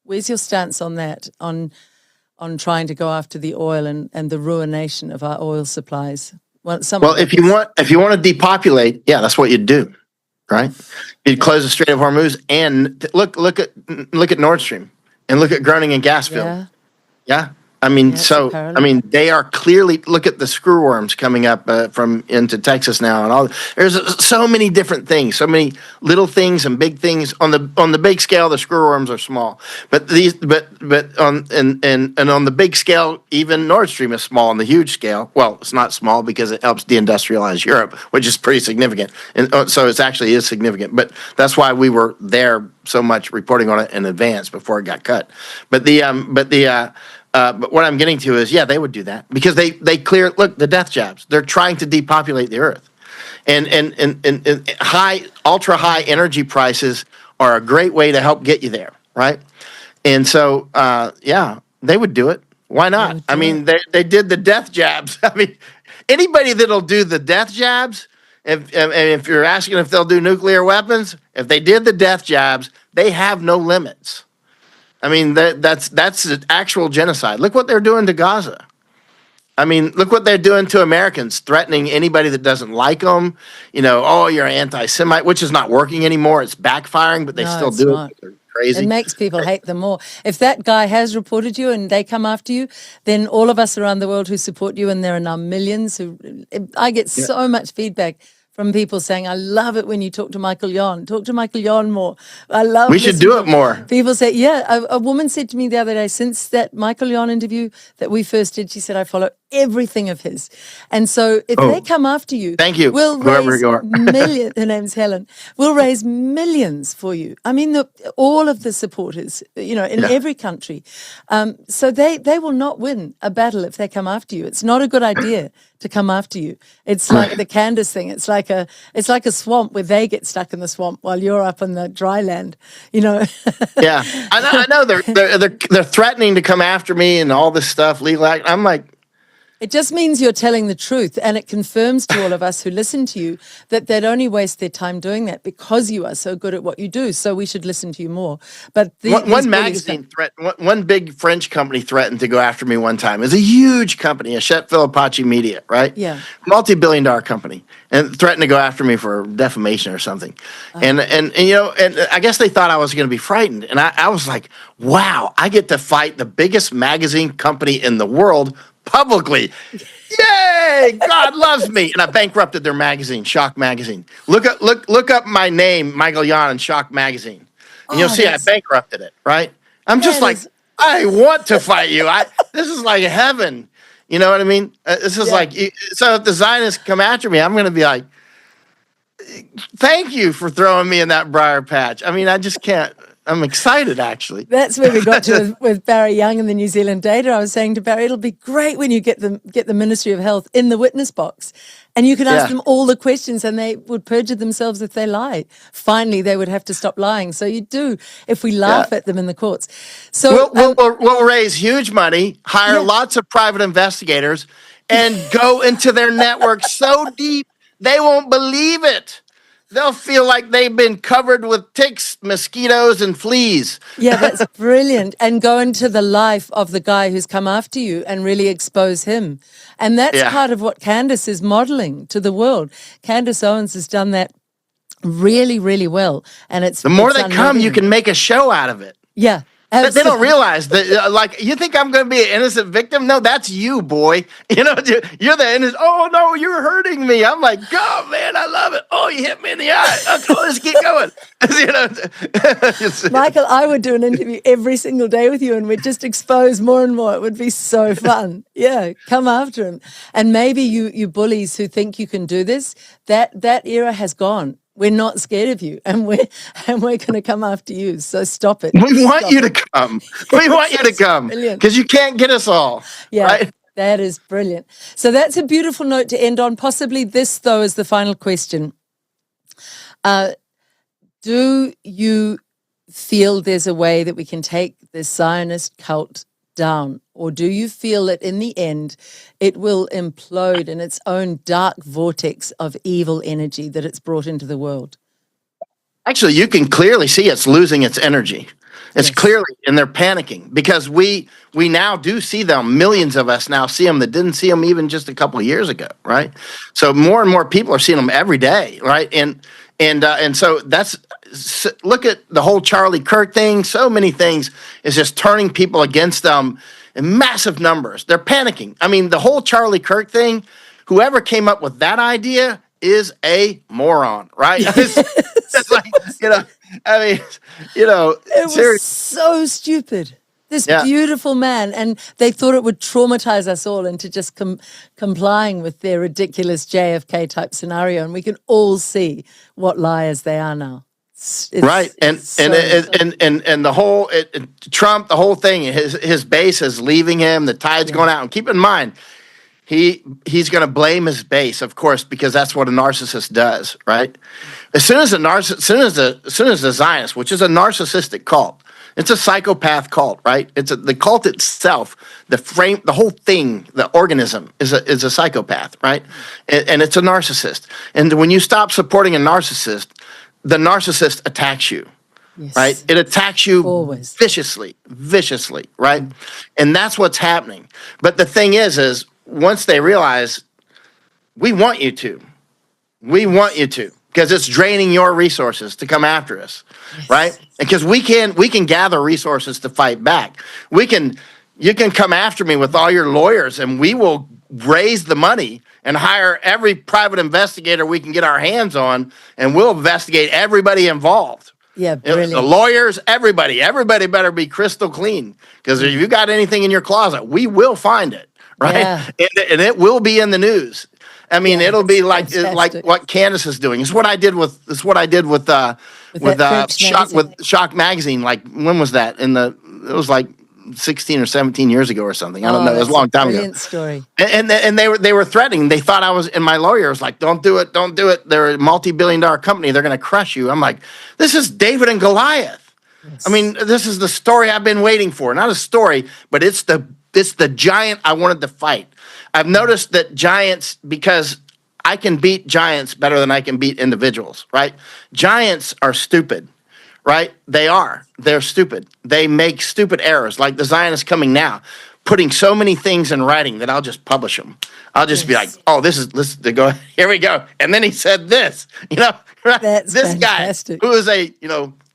Where's your stance on that? On trying to go after the oil and the ruination of our oil supplies? Well, if you want to depopulate, yeah, that's what you do. right? You'd close the Strait of Hormuz and look at Nord Stream and look at Groningen gas field. Yeah. Yeah. I mean, Yeah, it's a so, parallel. they are clearly, look at the screwworms coming up from into Texas now and all. There's so many different things, so many little things and big things. On the big scale, the screwworms are small, but on and on the big scale, even Nord Stream is small. On the huge scale, well, it's not small because it helps deindustrialize Europe, which is pretty significant, and so it actually is significant. But that's why we were there so much reporting on it in advance before it got cut. But what I'm getting to is, yeah, they would do that because they clear, look, the death jabs. They're trying to depopulate the earth. And ultra high energy prices are a great way to help get you there, right? And so, yeah, they would do it. Why not? I mean, they did the death jabs. I mean, anybody that'll do the death jabs, if you're asking if they'll do nuclear weapons, if they did the death jabs, they have no limits. I mean, that's actual genocide. Look what they're doing to Gaza. I mean, look what they're doing to Americans, threatening anybody that doesn't like them. Oh, you're anti-Semite, which is not working anymore. It's backfiring, but they still do it. They're crazy. It makes people hate them more. If that guy has reported you and they come after you, then all of us around the world who support you, and there are now millions I get so much feedback from people saying, I love it when you talk to Michael Yon. Talk to Michael Yon more. I love We should do it more. People say, yeah. A woman said to me the other day, since that Michael Yon interview that we first did, she said, I follow everything of his. And so if they come after you, thank you. We'll Whoever raise you are. millions. Her name's Helen. We'll raise millions for you. I mean, all of the supporters, in every country. So they will not win a battle if they come after you. It's not a good idea to come after you. It's like the Candace thing. It's like a swamp where they get stuck in the swamp while you're up in the dry land. Yeah, I know. They're threatening to come after me and all this stuff. Legal act. I'm like, it just means you're telling the truth, and it confirms to all of us who listen to you that they'd only waste their time doing that because you are so good at what you do. So we should listen to you more. But one magazine one big French company threatened to go after me one time. It's a huge company, Hachette Apache Media, right? Yeah, multi-billion-dollar company, and threatened to go after me for defamation or something. And I guess they thought I was going to be frightened, and I was like, wow, I get to fight the biggest magazine company in the world publicly. Yay! God loves me. And I bankrupted their magazine, Shock Magazine. Look up my name, Michael Yon, in Shock Magazine. And you'll see I bankrupted it, right? I'm just like, I want to fight you. This is like heaven. You know what I mean? This is like, so if the Zionists come after me, I'm going to be like, thank you for throwing me in that briar patch. I mean, I just can't. I'm excited, actually. That's where we got to with Barry Young and the New Zealand data. I was saying to Barry, it'll be great when you get the Ministry of Health in the witness box, and you can ask them all the questions, and they would perjure themselves if they lie. Finally, they would have to stop lying. So you do if we laugh at them in the courts. So we'll raise huge money, hire lots of private investigators, and go into their network so deep they won't believe it. They'll feel like they've been covered with ticks, mosquitoes, and fleas. Yeah, that's brilliant. And go into the life of the guy who's come after you and really expose him. And that's part of what Candace is modeling to the world. Candace Owens has done that really, really well. And the more they come, you can make a show out of it. Yeah. Absolutely. They don't realize that, like, you think I'm going to be an innocent victim? No, that's you, boy. You're the innocent. Oh, no, you're hurting me. I'm like, oh, man, I love it. Oh, you hit me in the eye. Okay, let's keep going. Michael, I would do an interview every single day with you, and we'd just expose more and more. It would be so fun. Yeah, come after him. And maybe you bullies who think you can do this, that era has gone. We're not scared of you, and we're going to come after you. So stop it. We want you to come. We want you to come because you can't get us all. Yeah, right? That is brilliant. So that's a beautiful note to end on. Possibly this, though, is the final question. Do you feel there's a way that we can take this Zionist cult down? Or do you feel that in the end it will implode in its own dark vortex of evil energy that it's brought into the world? Actually, you can clearly see it's losing its energy. It's clearly, and they're panicking because we now do see them. Millions of us now see them that didn't see them even just a couple of years ago, right? So more and more people are seeing them every day, right? And And so look at the whole Charlie Kirk thing. So many things is just turning people against them in massive numbers. They're panicking. I mean, the whole Charlie Kirk thing, whoever came up with that idea is a moron, right? It's like, I mean, It was seriously. so stupid. This Yeah. beautiful man, and they thought it would traumatize us all into just complying with their ridiculous JFK type scenario, and we can all see what liars they are now. Right, and the whole Trump, the whole thing, his base is leaving him. The tide's going out, and keep in mind, he's going to blame his base, of course, because that's what a narcissist does, right? As soon as the Zionists, which is a narcissistic cult, it's a psychopath cult, right? The cult itself, the whole thing, the organism is a psychopath, right? And it's a narcissist. And when you stop supporting a narcissist, the narcissist attacks you. Yes. Right? It attacks you Always. viciously, right? And that's what's happening. But the thing is once they realize we want you to, because it's draining your resources to come after us, right? Because we can gather resources to fight back. You can come after me with all your lawyers, and we will raise the money and hire every private investigator we can get our hands on, and we'll investigate everybody involved. Yeah, brilliant. The lawyers, everybody better be crystal clean, because if you got anything in your closet, we will find it, right? Yeah. And it will be in the news. I mean, it'll be like fantastic. what Candace is doing. It's what I did with Shock Magazine. Like, when was that? It was like 16 or 17 years ago or something. I don't know. It was a long time ago. Brilliant story. And they were threatening. They thought I was, and my lawyer was like, don't do it. They're a multi-billion-dollar company. They're going to crush you. I'm like, this is David and Goliath. Yes. I mean, this is the story I've been waiting for. Not a story, but it's the giant I wanted to fight. I've noticed that giants, because I can beat giants better than I can beat individuals, right? Giants are stupid, right? They're stupid. They make stupid errors, like the Zionists coming now, putting so many things in writing that I'll just publish them. I'll just be like, oh, they go, here we go. And then he said this, right? That's this fantastic. guy who is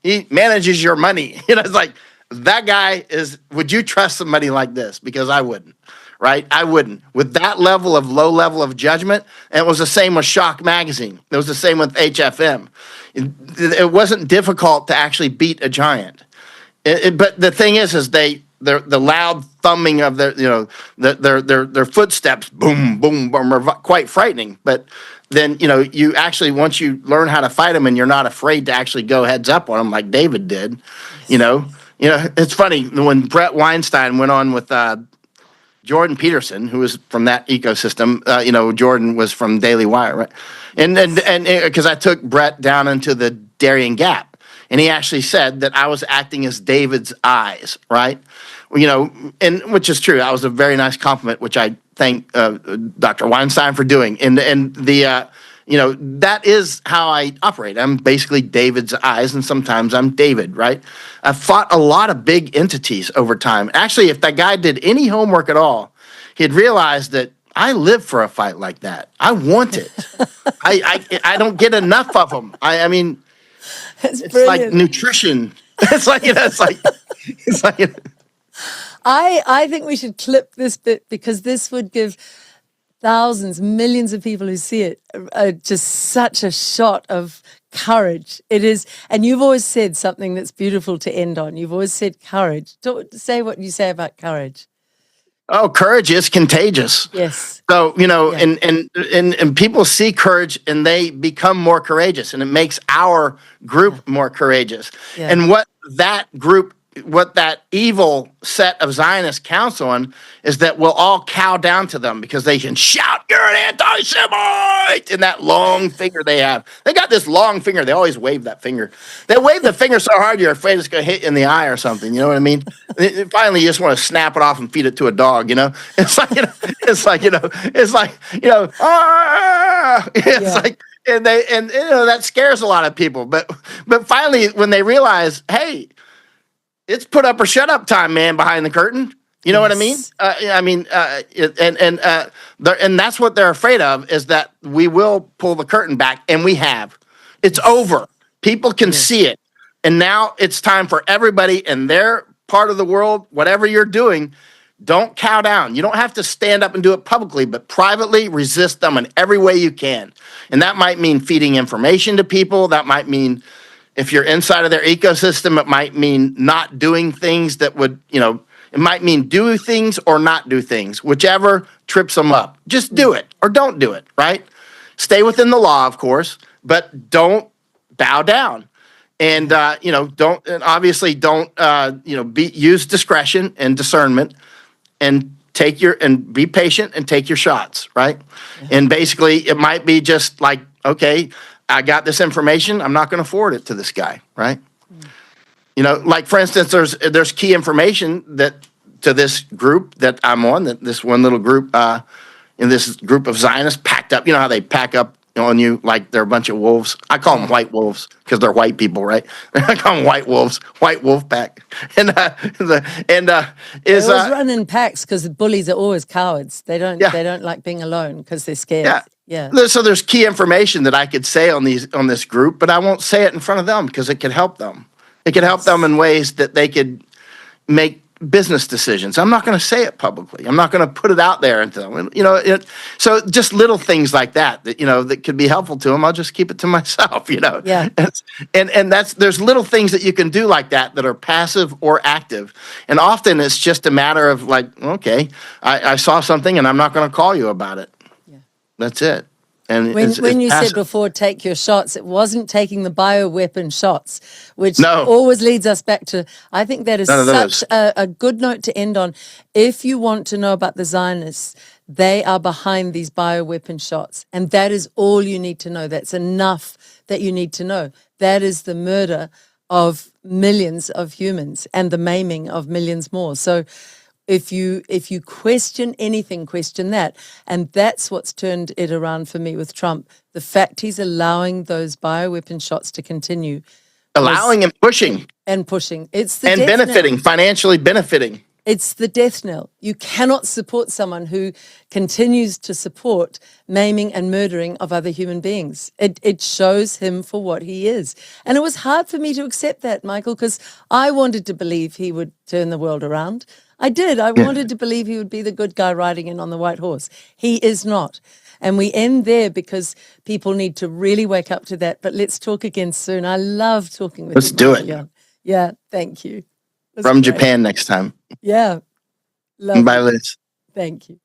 he manages your money. It's like, that guy would you trust somebody like this? Because I wouldn't. Right? I wouldn't. With that low level of judgment, and it was the same with Shock Magazine. It was the same with HFM. It wasn't difficult to actually beat a giant. But the thing is the loud thumbing of their footsteps, boom, boom, boom, are quite frightening. But then, you actually, once you learn how to fight them and you're not afraid to actually go heads up on them like David did, it's funny when Brett Weinstein went on with Jordan Peterson, who was from that ecosystem. Jordan was from Daily Wire, right? And because I took Brett down into the Darien Gap, and he actually said that I was acting as David's eyes, right? And which is true. That was a very nice compliment, which I thank Dr. Weinstein for doing. And that is how I operate. I'm basically David's eyes, and sometimes I'm David, right? I've fought a lot of big entities over time. Actually, if that guy did any homework at all, he'd realize that I live for a fight like that. I want it. I don't get enough of them. I mean, it's like nutrition. I think we should clip this bit, because this would give thousands, millions of people who see it just such a shot of courage. It is, and you've always said something that's beautiful to end on. You've always said courage. Say what you say about courage. Oh, courage is contagious. Yes. So, and people see courage and they become more courageous, and it makes our group more courageous. Yeah. And what that evil set of Zionists counts on is that we'll all cow down to them because they can shout, "You're an anti-Semite!" in that long finger they have. They got this long finger. They always wave that finger. They wave the finger so hard you're afraid it's going to hit you in the eye or something. You know what I mean? Finally, you just want to snap it off and feed it to a dog. It's like ah! It's like. And that scares a lot of people. But finally, when they realize, hey, it's put up or shut up time, man, behind the curtain. You know what I mean? And that's what they're afraid of, is that we will pull the curtain back, and we have. It's over. People can see it. And now it's time for everybody in their part of the world, whatever you're doing, don't cow down. You don't have to stand up and do it publicly, but privately resist them in every way you can. And that might mean feeding information to people. That might mean, if you're inside of their ecosystem, it might mean not doing things that would, it might mean do things or not do things, whichever trips them up. Just do it or don't do it, right? Stay within the law, of course, but don't bow down. And, don't, and obviously don't, use discretion and discernment, and be patient and take your shots, right? And basically it might be just like, okay, I got this information, I'm not going to forward it to this guy, right? Like for instance, there's key information that to this group that I'm on, that this one little group, in this group of Zionists packed up, how they pack up on you like they're a bunch of wolves. I call them white wolves because they're white people, right? I call them white wolves, white wolf pack. And they always run in packs because the bullies are always cowards. They don't like being alone because they're scared. Yeah. So there's key information that I could say on this group, but I won't say it in front of them because it could help them. It could help them in ways that they could make business decisions. I'm not going to say it publicly. I'm not going to put it out there until so just little things like that that could be helpful to them. I'll just keep it to myself. Yeah. And there's little things that you can do like that are passive or active, and often it's just a matter of like, okay, I saw something and I'm not going to call you about it. Yeah. That's it. And when you said before, take your shots, it wasn't taking the bioweapon shots, which always leads us back to, I think that is such a good note to end on. If you want to know about the Zionists, they are behind these bioweapon shots. And that is all you need to know. That's enough that you need to know. That is the murder of millions of humans and the maiming of millions more. So if you question anything, question that. And that's what's turned it around for me with Trump. The fact he's allowing those bioweapon shots to continue. Allowing and pushing. And pushing. It's the and death benefiting, knell. Financially benefiting. It's the death knell. You cannot support someone who continues to support maiming and murdering of other human beings. It shows him for what he is. And it was hard for me to accept that, Michael, because I wanted to believe he would turn the world around. I did. I wanted to believe he would be the good guy riding in on the white horse. He is not. And we end there because people need to really wake up to that. But let's talk again soon. I love talking with you. Let's do it. Yon. Yeah, thank you. From Japan next time. Yeah. Love Bye, you. Liz. Thank you.